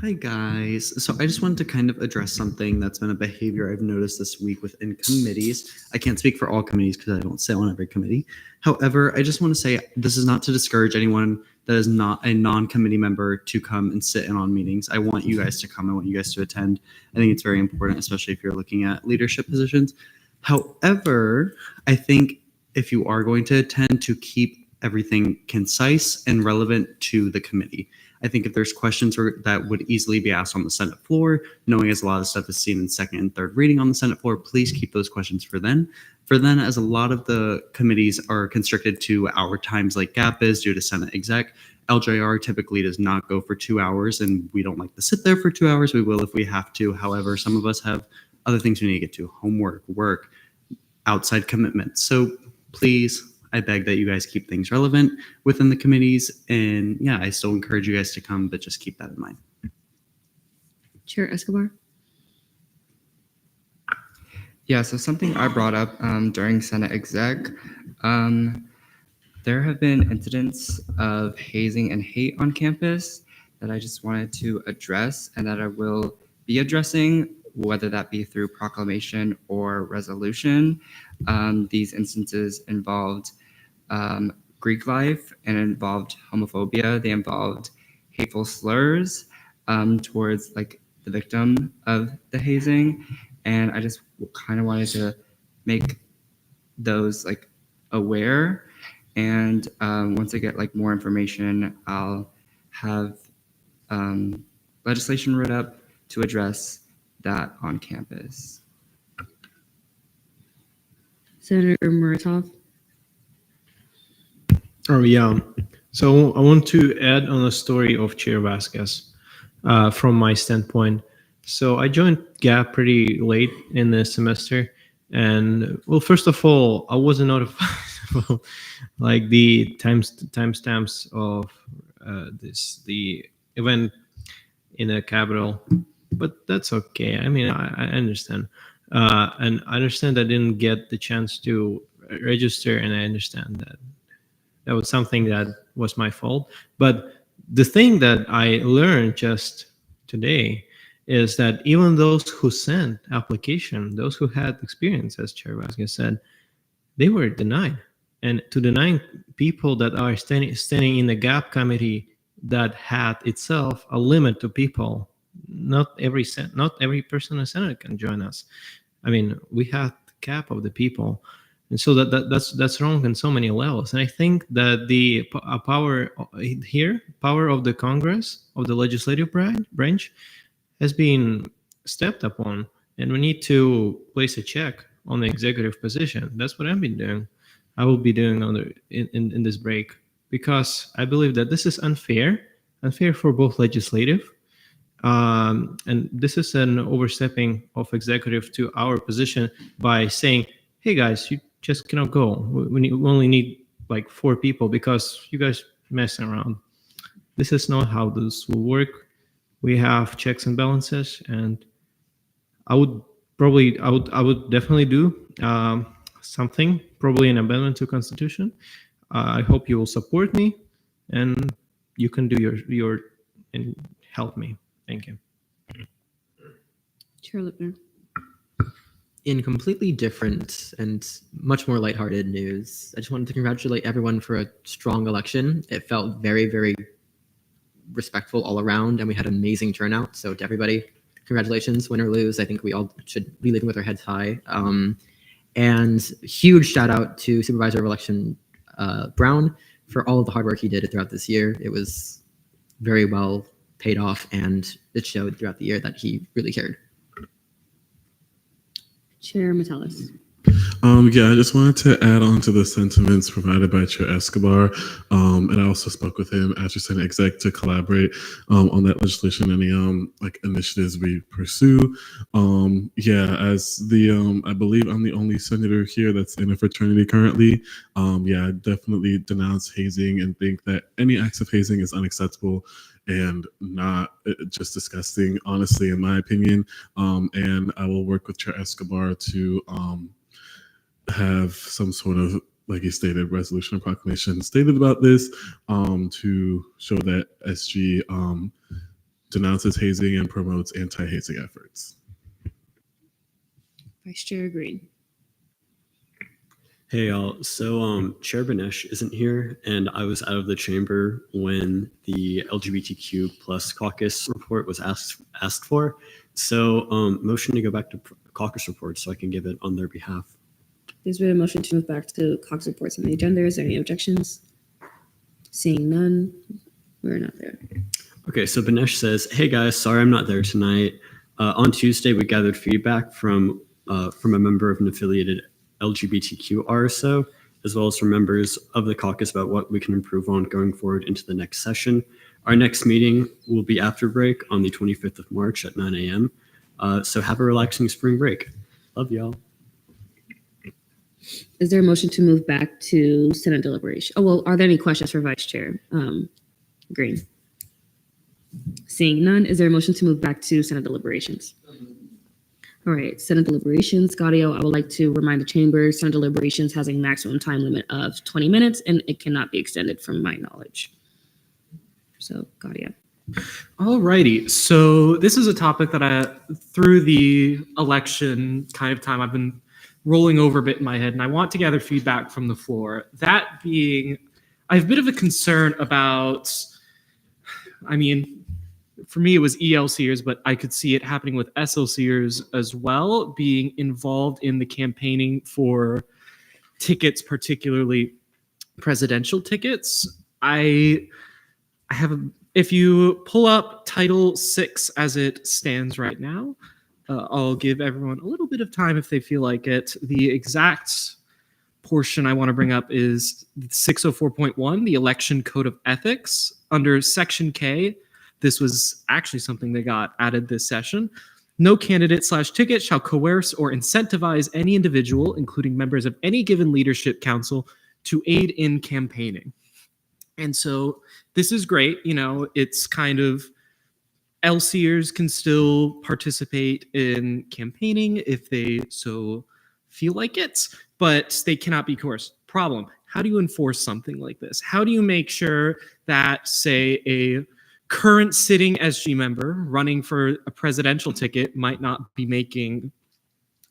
Hi, guys. So I just wanted to kind of address something that's been a behavior I've noticed this week within committees. I can't speak for all committees because I don't sit on every committee. However, I just want to say this is not to discourage anyone that is not a non-committee member to come and sit in on meetings. I want you guys to come. I want you guys to attend. I think it's very important, especially if you're looking at leadership positions. However, I think if you are going to attend, to keep everything concise and relevant to the committee. I think if there's questions that would easily be asked on the Senate floor, knowing as a lot of stuff is seen in second and third reading on the Senate floor, please keep those questions for then. For then, as a lot of the committees are constricted to hour times like GAP is due to Senate exec, LJR typically does not go for 2 hours, and we don't like to sit there for 2 hours. We will if we have to. However, some of us have other things we need to get to, homework, work, outside commitments. So please, I beg that you guys keep things relevant within the committees. And yeah, I still encourage you guys to come, but just keep that in mind. Chair Escobar. Yeah, so something I brought up during Senate exec, there have been incidents of hazing and hate on campus that I just wanted to address and that I will be addressing, whether that be through proclamation or resolution. These instances involved Greek life and involved homophobia. They involved hateful slurs towards like the victim of the hazing. And I just kind of wanted to make those like aware. And once I get like more information, I'll have legislation wrote up to address that on campus. Senator Muratov. Oh, yeah. So I want to add on a story of Chair Vasquez from my standpoint. So I joined GAP pretty late in the semester. And well, first of all, I wasn't notified like the timestamps of the event in the Capitol, but that's okay. I mean, I understand. And I understand I didn't get the chance to register, and I understand that that was something that was my fault. But the thing that I learned just today is that even those who sent application, those who had experience, as Chair Vasquez said, they were denied. And to deny people that are standing in the GAP committee that had itself a limit to people, not every person in the Senate can join us. I mean, we have the cap of the people. And so that's wrong on so many levels. And I think that the power of the Congress, of the legislative branch, has been stepped upon, and we need to place a check on the executive position. That's what I've been doing. I will be doing in this break, because I believe that this is unfair for both legislative, and this is an overstepping of executive to our position by saying, "Hey guys, you just cannot go. We only need like 4 people because you guys messing around." This is not how this will work. We have checks and balances, and I would definitely do something, probably an amendment to Constitution. I hope you will support me, and you can do your and help me. Thank you. Chair Lipner. In completely different and much more lighthearted news, I just wanted to congratulate everyone for a strong election. It felt very, very respectful all around, and we had amazing turnout. So to everybody, congratulations, win or lose. I think we all should be leaving with our heads high. And huge shout out to Supervisor of Election Brown for all of the hard work he did throughout this year. It was very well paid off, and it showed throughout the year that he really cared. Chair Metellus. Yeah, I just wanted to add on to the sentiments provided by Chair Escobar. And I also spoke with him as your Senate exec to collaborate on that legislation, any like initiatives we pursue. Yeah, as the I believe I'm the only senator here that's in a fraternity currently. Yeah, I definitely denounce hazing and think that any acts of hazing is unacceptable and not just disgusting, honestly, in my opinion. And I will work with Chair Escobar to have some sort of, like he stated, resolution or proclamation stated about this to show that SG denounces hazing and promotes anti-hazing efforts. Vice Chair Green. Hey y'all, so Chair Banesh isn't here, and I was out of the chamber when the LGBTQ plus caucus report was asked for. So motion to go back to caucus report so I can give it on their behalf. There's been a motion to move back to caucus reports on the agenda. Is there any objections? Seeing none, we're not there. Okay, so Banesh says, "Hey guys, sorry I'm not there tonight. On Tuesday, we gathered feedback from a member of an affiliated LGBTQ RSO, as well as from members of the caucus about what we can improve on going forward into the next session. Our next meeting will be after break on the 25th of March at 9 a.m. So have a relaxing spring break. Love y'all." Is there a motion to move back to Senate deliberation? Oh, well, are there any questions for Vice Chair Green? Seeing none, is there a motion to move back to Senate deliberations? All right, Senate deliberations. Gaudio, I would like to remind the chamber, Senate deliberations has a maximum time limit of 20 minutes, and it cannot be extended from my knowledge. So, Gaudio. Alrighty, so this is a topic that through the election kind of time, I've been rolling over a bit in my head, and I want to gather feedback from the floor. That being, I have a bit of a concern about, I mean, for me, it was ELCers, but I could see it happening with SLCers as well, being involved in the campaigning for tickets, particularly presidential tickets. I have, if you pull up Title VI as it stands right now, I'll give everyone a little bit of time if they feel like it. The exact portion I want to bring up is 604.1, the Election Code of Ethics. Under Section K, this was actually something that got added this session. No candidate/ticket shall coerce or incentivize any individual, including members of any given leadership council, to aid in campaigning. And so this is great. You know, it's kind of LCers can still participate in campaigning if they so feel like it, but they cannot be coerced. Problem, how do you enforce something like this? How do you make sure that, say, a current sitting SG member running for a presidential ticket might not be making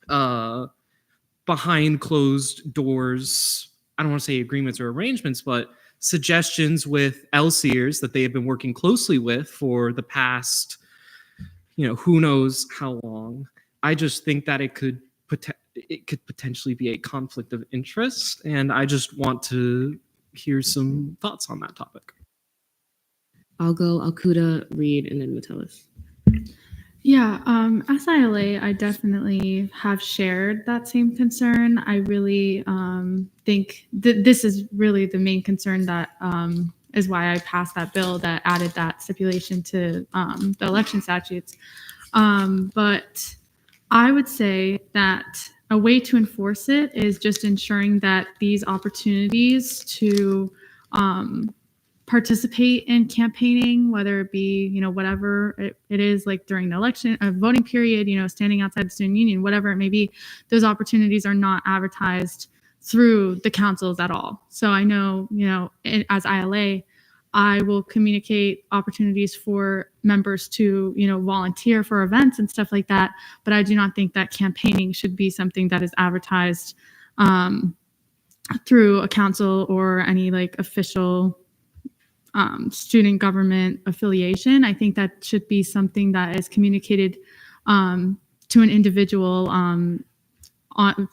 behind closed doors, I don't want to say agreements or arrangements, but suggestions with LCers that they have been working closely with for the past, who knows how long. I just think that it could potentially be a conflict of interest, and I just want to hear some thoughts on that topic. I'll go Alcuda, Reed, and then Metellus. Yeah, as ILA, I definitely have shared that same concern. I really think that this is really the main concern that is why I passed that bill that added that stipulation to the election statutes. But I would say that a way to enforce it is just ensuring that these opportunities to participate in campaigning, whether it be, whatever it is, like during the election, voting period, standing outside the student union, whatever it may be, those opportunities are not advertised through the councils at all. So I know, as ILA, I will communicate opportunities for members to, volunteer for events and stuff like that. But I do not think that campaigning should be something that is advertised through a council or any official student government affiliation. I think that should be something that is communicated to an individual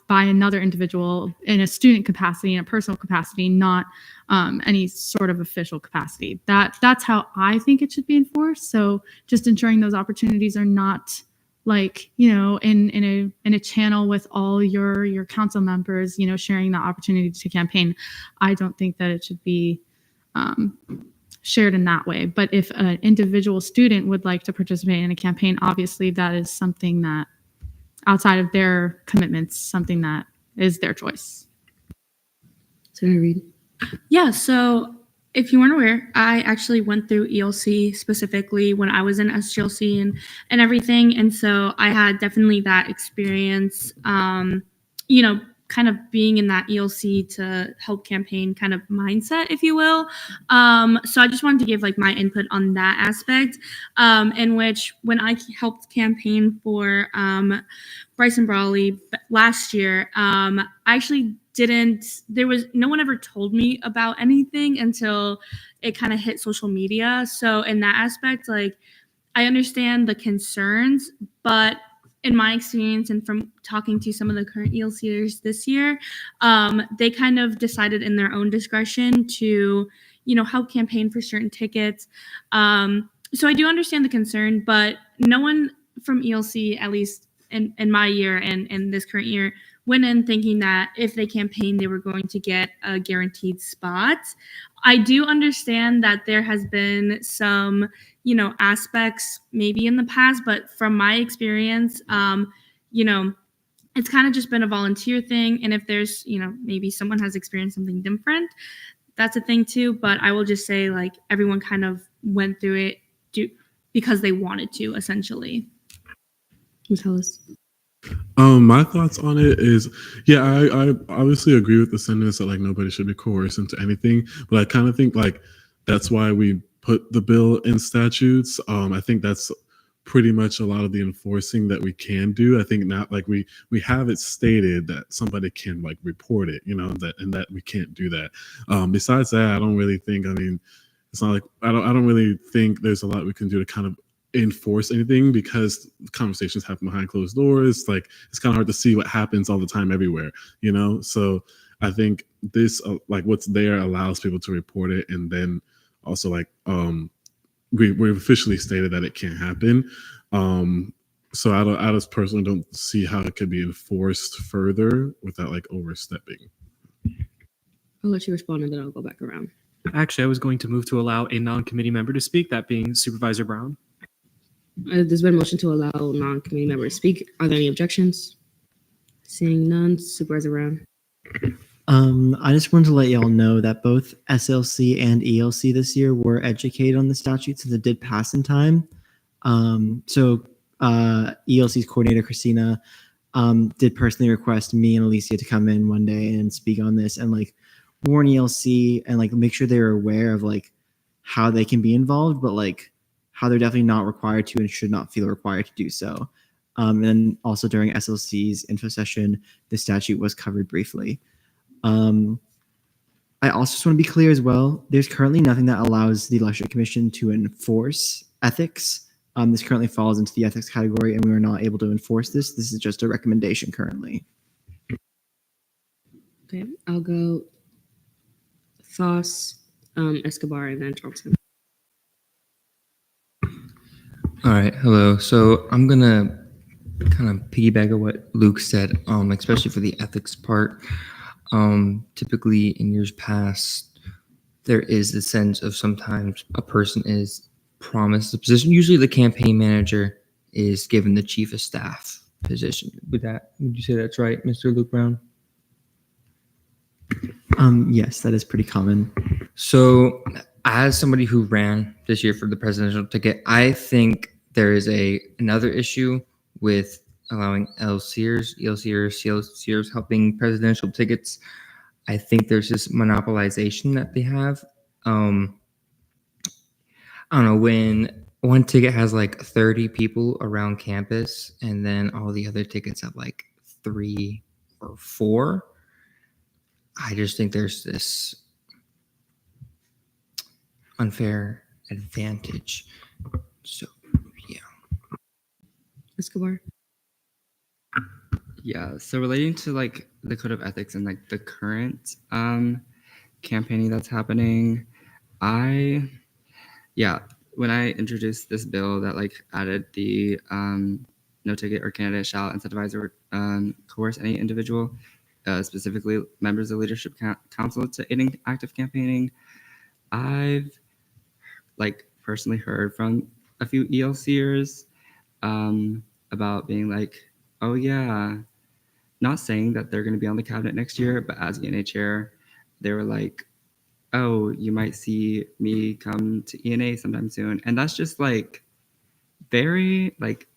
by another individual in a student capacity, in a personal capacity, not any sort of official capacity. That's how I think it should be enforced. So just ensuring those opportunities are not like, in a channel with all your council members, sharing that opportunity to campaign. I don't think that it should be shared in that way. But if an individual student would like to participate in a campaign, obviously that is something that outside of their commitments, something that is their choice. Senator Reed. Yeah, so if you weren't aware, I actually went through ELC specifically when I was in SGLC and everything. And so I had definitely that experience, kind of being in that ELC to help campaign kind of mindset, if you will. So I just wanted to give like my input on that aspect, in which when I helped campaign for Bryson Brawley last year, I actually no one ever told me about anything until it kind of hit social media. So in that aspect, like I understand the concerns, but in my experience and from talking to some of the current ELCers this year, they kind of decided in their own discretion to, help campaign for certain tickets. So I do understand the concern, but no one from ELC, at least in my year and in this current year, went in thinking that if they campaigned, they were going to get a guaranteed spot. I do understand that there has been some, aspects maybe in the past, but from my experience, it's kind of just been a volunteer thing. And if there's, maybe someone has experienced something different, that's a thing too. But I will just say like everyone kind of went through it because they wanted to, essentially. Tell us. My thoughts on it is, yeah, I obviously agree with the sentence that like nobody should be coerced into anything, but I kind of think like that's why we put the bill in statutes. I think that's pretty much a lot of the enforcing that we can do. I think not like we have it stated that somebody can like report it, that we can't do that. Besides that, I don't really think. I mean, it's not like I don't really think there's a lot we can do to kind of enforce anything because conversations happen behind closed doors. Like it's kind of hard to see what happens all the time everywhere, So I think this like what's there allows people to report it, and then also like we've officially stated that it can't happen. So I just personally don't see how it could be enforced further without like overstepping. I'll let you respond and then I'll go back around. Actually, I was going to move to allow a non-committee member to speak, that being Supervisor Brown. There's been a motion to allow non-committee members to speak. Are there any objections? Seeing none, Supervisor Brown. I just wanted to let y'all know that both SLC and ELC this year were educated on the statute since it did pass in time. ELC's coordinator, Christina, did personally request me and Alicia to come in one day and speak on this and like warn ELC and like make sure they're aware of like how they can be involved, but like how they're definitely not required to and should not feel required to do so. And also during SLC's info session, the statute was covered briefly. I also just want to be clear as well. There's currently nothing that allows the Election Commission to enforce ethics. This currently falls into the ethics category, and we are not able to enforce this. This is just a recommendation currently. Okay, I'll go Foss, Escobar, and then Johnson. All right, hello. So I'm gonna kind of piggyback on what Luke said, especially for the ethics part. Typically in years past, there is the sense of sometimes a person is promised a position. Usually the campaign manager is given the chief of staff position. Would you say that's right, Mr. Luke Brown? Yes, that is pretty common. So as somebody who ran this year for the presidential ticket, I think there is another issue with allowing ELCers helping presidential tickets. I think there's this monopolization that they have. I don't know, when one ticket has like 30 people around campus and then all the other tickets have like 3 or 4, I just think there's this unfair advantage. So, yeah. Escobar. Yeah, so relating to like the code of ethics and like the current campaigning that's happening, when I introduced this bill that like added the no ticket or candidate shall incentivize or coerce any individual, specifically members of the leadership council, to aiding active campaigning, I've like personally heard from a few ELCers about being like, oh yeah, not saying that they're going to be on the cabinet next year, but as ENA chair, they were like, oh, you might see me come to ENA sometime soon. And that's just like very like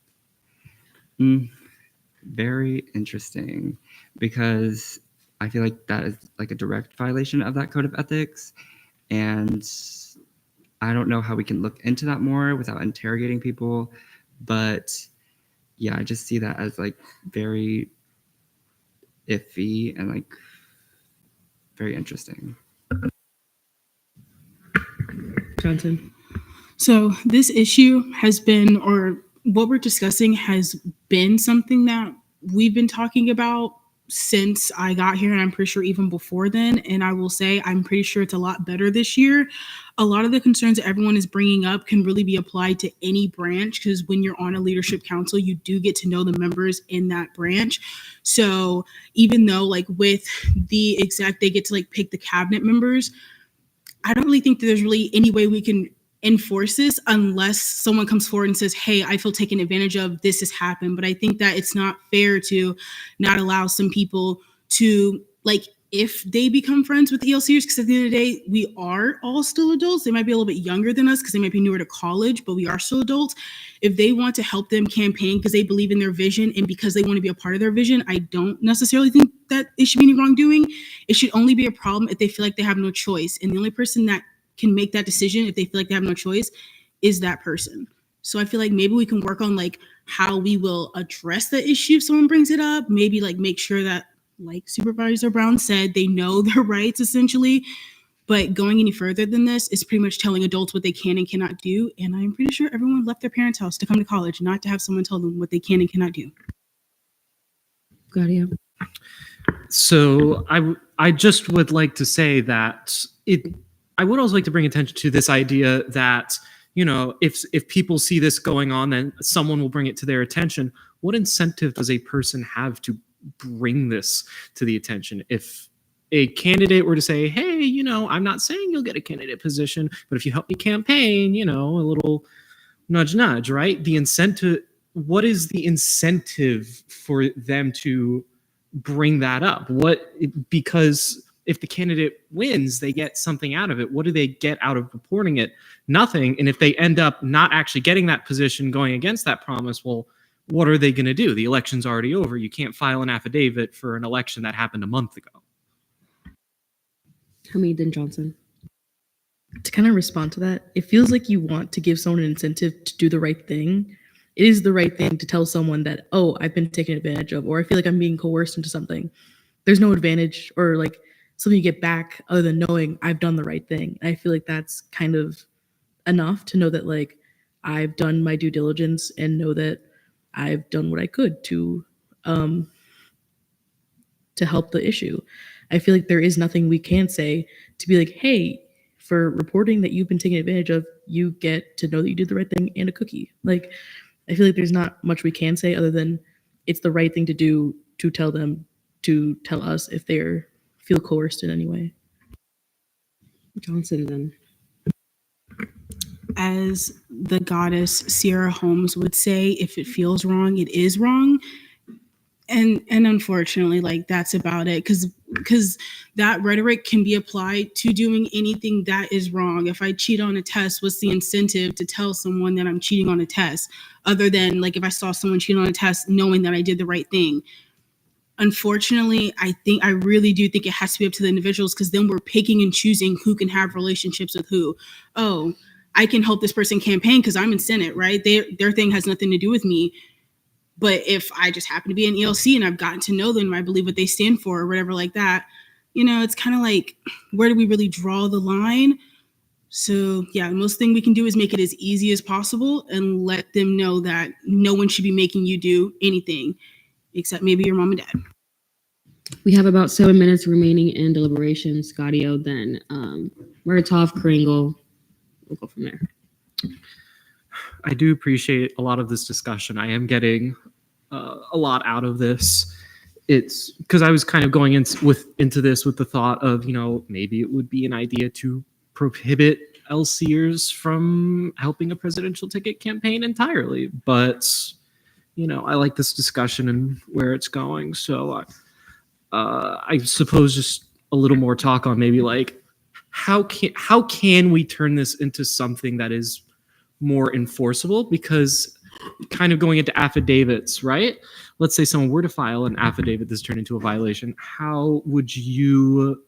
very interesting, because I feel like that is like a direct violation of that code of ethics. And I don't know how we can look into that more without interrogating people. But yeah, I just see that as like very iffy and like very interesting. Johnson. So this issue has been, or what we're discussing has been something that we've been talking about since I got here, and I'm pretty sure even before then. And I will say, I'm pretty sure it's a lot better this year. A lot of the concerns that everyone is bringing up can really be applied to any branch, because when you're on a leadership council, you do get to know the members in that branch. So even though like with the exec, they get to like pick the cabinet members, I don't really think that there's really any way we can enforce this unless someone comes forward and says, hey, I feel taken advantage of, this has happened. But I think that it's not fair to not allow some people to, like, if they become friends with ELCers, because at the end of the day, we are all still adults. They might be a little bit younger than us because they might be newer to college, but we are still adults. If they want to help them campaign because they believe in their vision and because they want to be a part of their vision, I don't necessarily think that it should be any wrongdoing. It should only be a problem if they feel like they have no choice. And the only person that can make that decision if they feel like they have no choice is that person. So I feel like maybe we can work on like how we will address the issue if someone brings it up. Maybe like make sure that, like Supervisor Brown said, they know their rights essentially. But going any further than this is pretty much telling adults what they can and cannot do. And I'm pretty sure everyone left their parents' house to come to college, not to have someone tell them what they can and cannot do. Claudia. So I just would like to say that I would also like to bring attention to this idea that, you know, if people see this going on, then someone will bring it to their attention. What incentive does a person have to bring this to the attention? If a candidate were to say, hey, you know, I'm not saying you'll get a candidate position, but if you help me campaign, you know, a little nudge, nudge, right? The incentive, what is the incentive for them to bring that up? Because if the candidate wins, they get something out of it. What do they get out of reporting it? Nothing. And if they end up not actually getting that position, going against that promise, well, what are they going to do? The election's already over. You can't file an affidavit for an election that happened a month ago. Hamid Johnson. To kind of respond to that, it feels like you want to give someone an incentive to do the right thing. It is the right thing to tell someone that, oh, I've been taken advantage of, or I feel like I'm being coerced into something. There's no advantage or like something you get back other than knowing I've done the right thing. I feel like that's kind of enough to know that like I've done my due diligence and know that I've done what I could to help the issue. I feel like there is nothing we can say to be like, hey, for reporting that you've been taken advantage of, you get to know that you did the right thing and a cookie. Like, I feel like there's not much we can say other than it's the right thing to do to tell them, to tell us if they feel coerced in any way. Johnson then. As the goddess Sierra Holmes would say, if it feels wrong, it is wrong. And unfortunately, like that's about it, because that rhetoric can be applied to doing anything that is wrong. If I cheat on a test, what's the incentive to tell someone that I'm cheating on a test, other than like if I saw someone cheat on a test, knowing that I did the right thing? Unfortunately, I really do think it has to be up to the individuals, because then we're picking and choosing who can have relationships with who. Oh, I can help this person campaign because I'm in Senate, right? Their thing has nothing to do with me. But if I just happen to be an ELC and I've gotten to know them, I believe what they stand for or whatever like that, you know, it's kind of like, where do we really draw the line? So yeah, the most thing we can do is make it as easy as possible and let them know that no one should be making you do anything. except maybe your mom and dad. We have about 7 minutes remaining in deliberations. Gaudio, then Muratov, Kringle. We'll go from there. I do appreciate a lot of this discussion. I am getting a lot out of this. It's because I was kind of going into this with the thought of, maybe it would be an idea to prohibit LCers from helping a presidential ticket campaign entirely. But, I like this discussion and where it's going. So I suppose just a little more talk on maybe like how can we turn this into something that is more enforceable? Because kind of going into affidavits, right? Let's say someone were to file an affidavit that's turned into a violation. How would you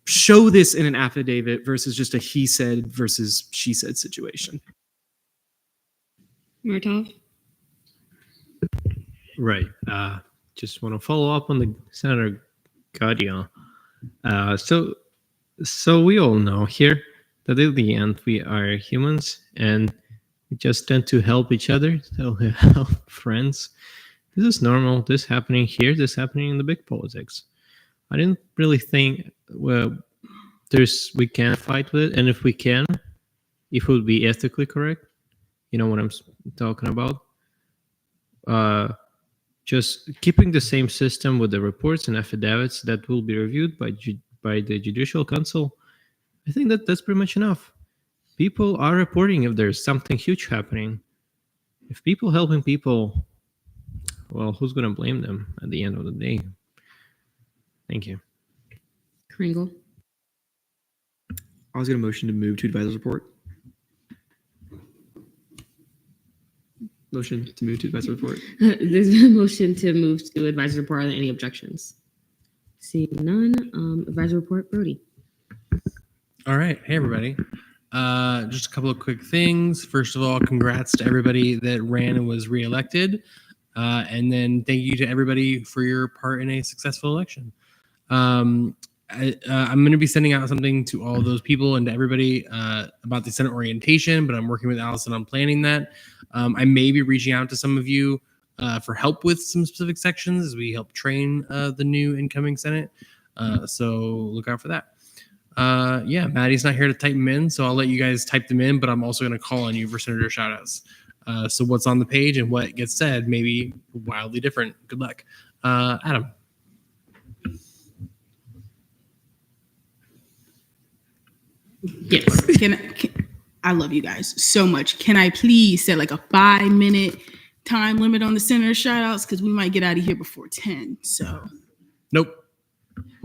show this in an affidavit versus just a he said versus she said situation? Muratov? Right. Just want to follow up on the Senator Gaudio. So we all know here that in the end we are humans and we just tend to help each other, so help friends. This is normal. This happening here. This happening in the big politics. I didn't really think we can fight with it, and if we can, if it would be ethically correct, you know what I'm talking about. Just keeping the same system with the reports and affidavits that will be reviewed by the Judicial Council. I think that's pretty much enough. People are reporting if there's something huge happening. If people helping people, well, who's going to blame them at the end of the day? Thank you. Kringle? I was going to motion to move to advisor's report. Motion to move to advisor's report. There's been a motion to move to advisory report. Are there any objections? Seeing none, advisory report, Brody. All right. Hey, everybody. Just a couple of quick things. First of all, congrats to everybody that ran and was reelected. And then thank you to everybody for your part in a successful election. I'm going to be sending out something to all those people and to everybody about the Senate orientation, but I'm working with Allison on planning that. I may be reaching out to some of you for help with some specific sections as we help train the new incoming Senate. So look out for that. Yeah, Maddie's not here to type them in, so I'll let you guys type them in, but I'm also going to call on you for Senator shoutouts. So what's on the page and what gets said may be wildly different. Good luck. Adam. Yes. I love you guys so much. Can I please set like a 5-minute time limit on the senator shout outs? Because we might get out of here before 10. So nope.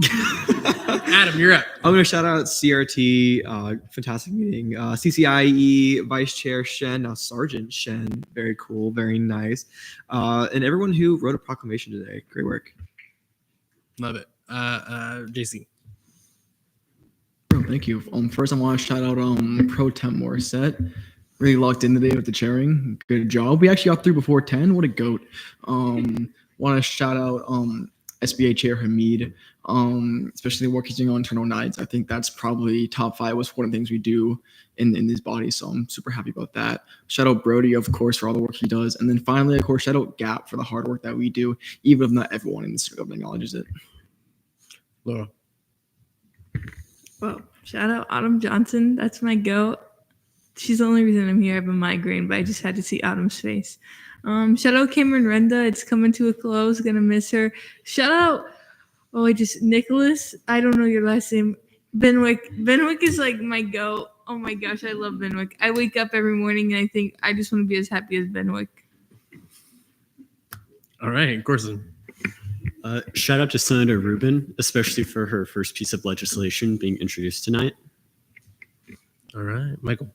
Adam, you're up. I'm going to shout out CRT, fantastic meeting. CCIE, Vice Chair Shen, Sergeant Shen, very cool, very nice. And everyone who wrote a proclamation today, great work. Love it. JC. Thank you. First, I want to shout out Pro Temp Morissette. Really locked in today with the chairing. Good job. We actually got through before 10. What a goat. Want to shout out SBA Chair Hamid, especially the work he's doing on internal nights. I think that's probably top 5 was one of the things we do in this body. So I'm super happy about that. Shout out Brody, of course, for all the work he does. And then finally, of course, shout out Gap for the hard work that we do, even if not everyone in this government acknowledges it. Laura. Well, shout out Autumn Johnson. That's my goat. She's the only reason I'm here. I have a migraine, but I just had to see Autumn's face. Shout out Cameron Renda. It's coming to a close. Gonna miss her. Shout out, Nicholas. I don't know your last name. Benwick. Benwick is like my goat. Oh my gosh, I love Benwick. I wake up every morning and I think I just want to be as happy as Benwick. All right, of course. Shout out to Senator Rubin, especially for her first piece of legislation being introduced tonight. All right, Michael.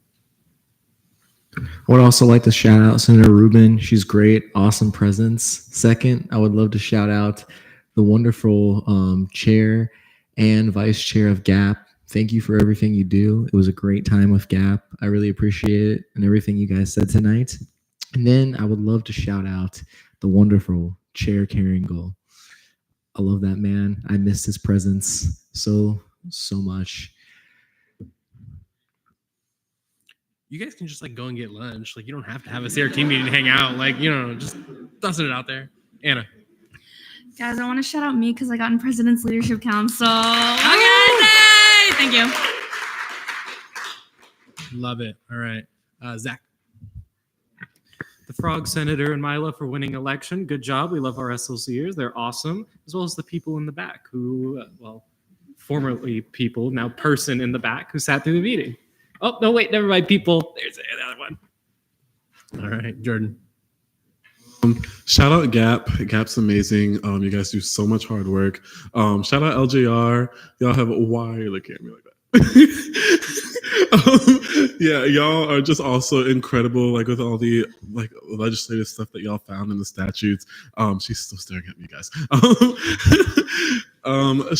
I would also like to shout out Senator Rubin. She's great, awesome presence. Second, I would love to shout out the wonderful chair and vice chair of GAP. Thank you for everything you do. It was a great time with GAP. I really appreciate it and everything you guys said tonight. And then I would love to shout out the wonderful Chair Carringle. I love that man. I missed his presence so much. you guys can just like go and get lunch. Like you don't have to have a CRT meeting to hang out. Like, just tossing it out there. Anna. Guys, I want to shout out me because I got in President's Leadership Council. Okay, thank you. Love it. All right. Zach. The Frog Senator and Mila for winning election. Good job. We love our SLCers. They're awesome. As well as the people in the back who, formerly people, now person in the back who sat through the meeting. Oh, no, wait, never mind, people. There's the other one. All right, Jordan. Shout out Gap. Gap's amazing. You guys do so much hard work. Shout out LJR. Y'all have why are you looking at me like that? Yeah, y'all are just also incredible. Like with all the legislative stuff that y'all found in the statutes. She's still staring at me, guys.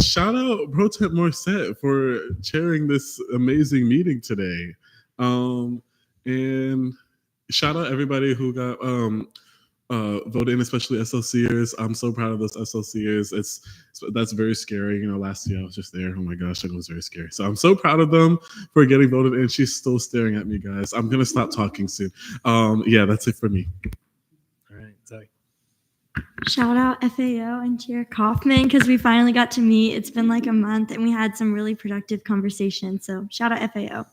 Shout out Pro Temp Morissette for chairing this amazing meeting today. And shout out everybody who got voted in, especially SLCers. I'm so proud of those SLCers. That's very scary. Last year I was just there. Oh my gosh, that was very scary. So I'm so proud of them for getting voted in. She's still staring at me, guys. I'm gonna stop talking soon. Yeah, that's it for me. All right, Zoe. Shout out FAO and Chair Kaufman because we finally got to meet. It's been like a month and we had some really productive conversations. So shout out FAO.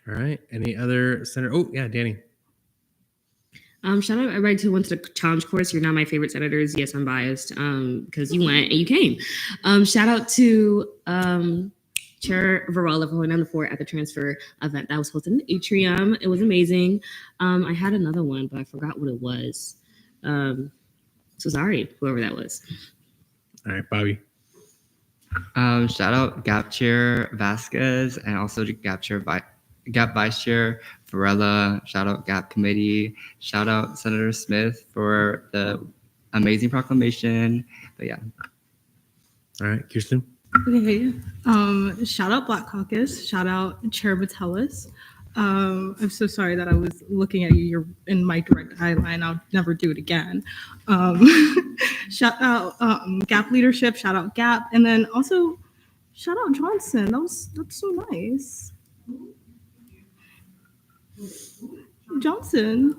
All right. Any other senator? Oh, yeah, Danny. Shout out everybody who went to the challenge course. You're not my favorite senators. Yes, I'm biased because you went and you came. Shout out to Chair Varela for holding down the fort at the transfer event that was hosted in the atrium. It was amazing. I had another one, but I forgot what it was. So sorry, whoever that was. All right, Bobby. Shout out Gap Chair Vasquez and also Gap Vice Chair Varela. Shout out Gap Committee. Shout out Senator Smith for the amazing proclamation. But yeah. All right, Kirsten. Okay. Shout out Black Caucus. Shout out Chair Metellus. I'm so sorry that I was looking at you. You're in my direct eye line. I'll never do it again. Shout out Gap leadership. Shout out Gap, and then also shout out Johnson. That's so nice. Johnson.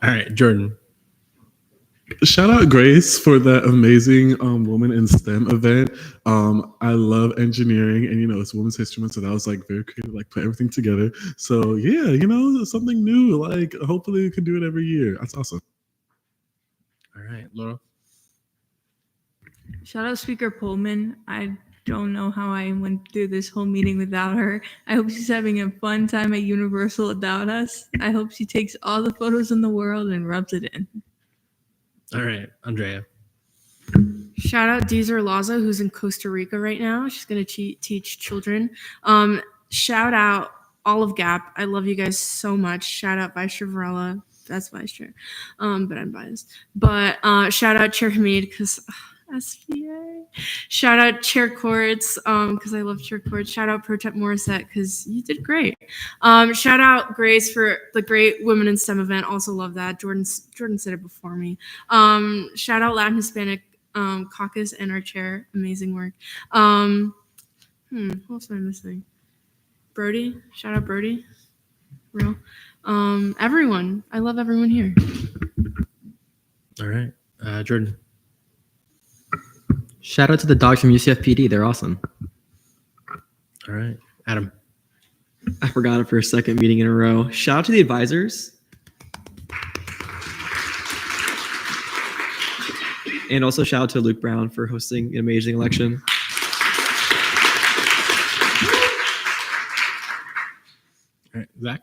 All right, Jordan. Shout out Grace for that amazing Woman in STEM event. I love engineering, and it's Women's History Month, so that was like very creative, like put everything together. So yeah, something new. Like hopefully we can do it every year. That's awesome. All right, Laura. Shout out Speaker Pullman. I don't know how I went through this whole meeting without her. I hope she's having a fun time at Universal without us. I hope she takes all the photos in the world and rubs it in. All right, Andrea. Shout out Deezer Laza, who's in Costa Rica right now. She's going to teach children. Shout out all of Gap. I love you guys so much. Shout out Vice Chair Varela. That's Vice Chair. But I'm biased. But shout out Chair Hamid because SPA. Shout out Chair Courts because I love Chair Courts. Shout out Pro Temp Morissette because you did great. Shout out Grace for the great Women in STEM event. Also love that. Jordan said it before me. Shout out Latin Hispanic Caucus and our chair. Amazing work. Who else am I missing? Brody. Shout out Brody. Real. Everyone. I love everyone here. All right, Jordan. Shout out to the dogs from UCFPD. They're awesome. All right, Adam. I forgot it for a second meeting in a row. Shout out to the advisors. And also shout out to Luke Brown for hosting an amazing election. All right, Zach.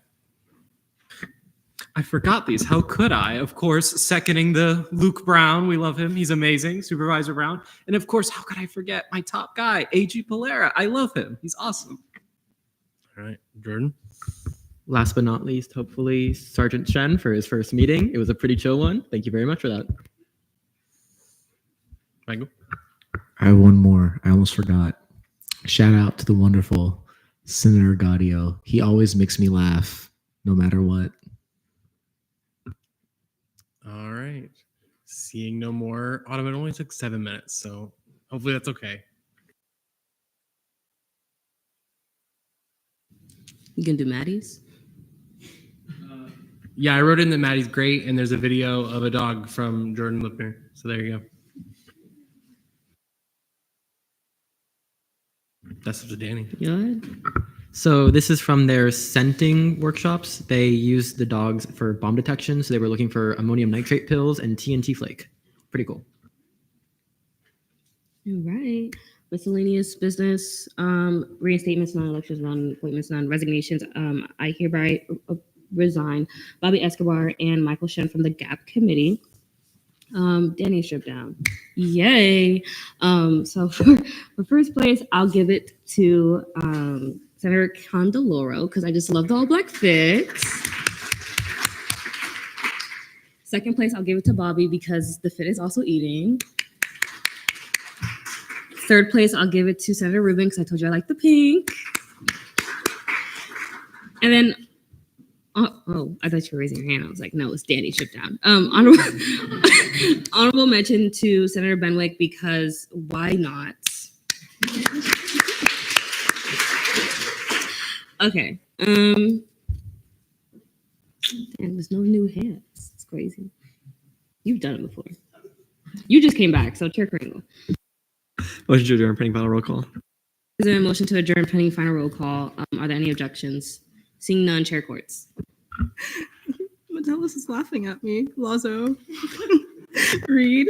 I forgot these. How could I? Of course, seconding the Luke Brown. We love him. He's amazing. Supervisor Brown. And of course, how could I forget my top guy, AG Polera? I love him. He's awesome. All right, Jordan. Last but not least, hopefully, Sergeant Shen for his first meeting. It was a pretty chill one. Thank you very much for that. Michael. I have one more. I almost forgot. Shout out to the wonderful Senator Gaudio. He always makes me laugh, no matter what. All right. Seeing no more. Autumn, it only took 7 minutes, so hopefully that's okay. You can do Maddie's. Yeah, I wrote in that Maddie's great, and there's a video of a dog from Jordan Lipner. So there you go. That's up to Danny. So this is from their scenting workshops. They used the dogs for bomb detection. So they were looking for ammonium nitrate pills and TNT flake. Pretty cool. All right. Miscellaneous business, reinstatements, non-elections, non-appointments, non-resignations. I hereby resign Bobby Escobar and Michael Shen from the GAP committee. Danny stripped down. Yay. So for first place, I'll give it to Senator Candeloro because I just love the all black fit. Second place, I'll give it to Bobby because the fit is also eating. Third place, I'll give it to Senator Rubin because I told you I like the pink. And then, oh, I thought you were raising your hand. I was like, no, it's Danny stripped down. Honorable mention to Senator Benwick because why not? Okay. Damn, there's no new hands. It's crazy. You've done it before. You just came back, so Chair Kringle. Motion to adjourn pending final roll call. Is there a motion to adjourn pending final roll call? Are there any objections? Seeing none, Chair Courts. Metellus is laughing at me. Lazo. Reed.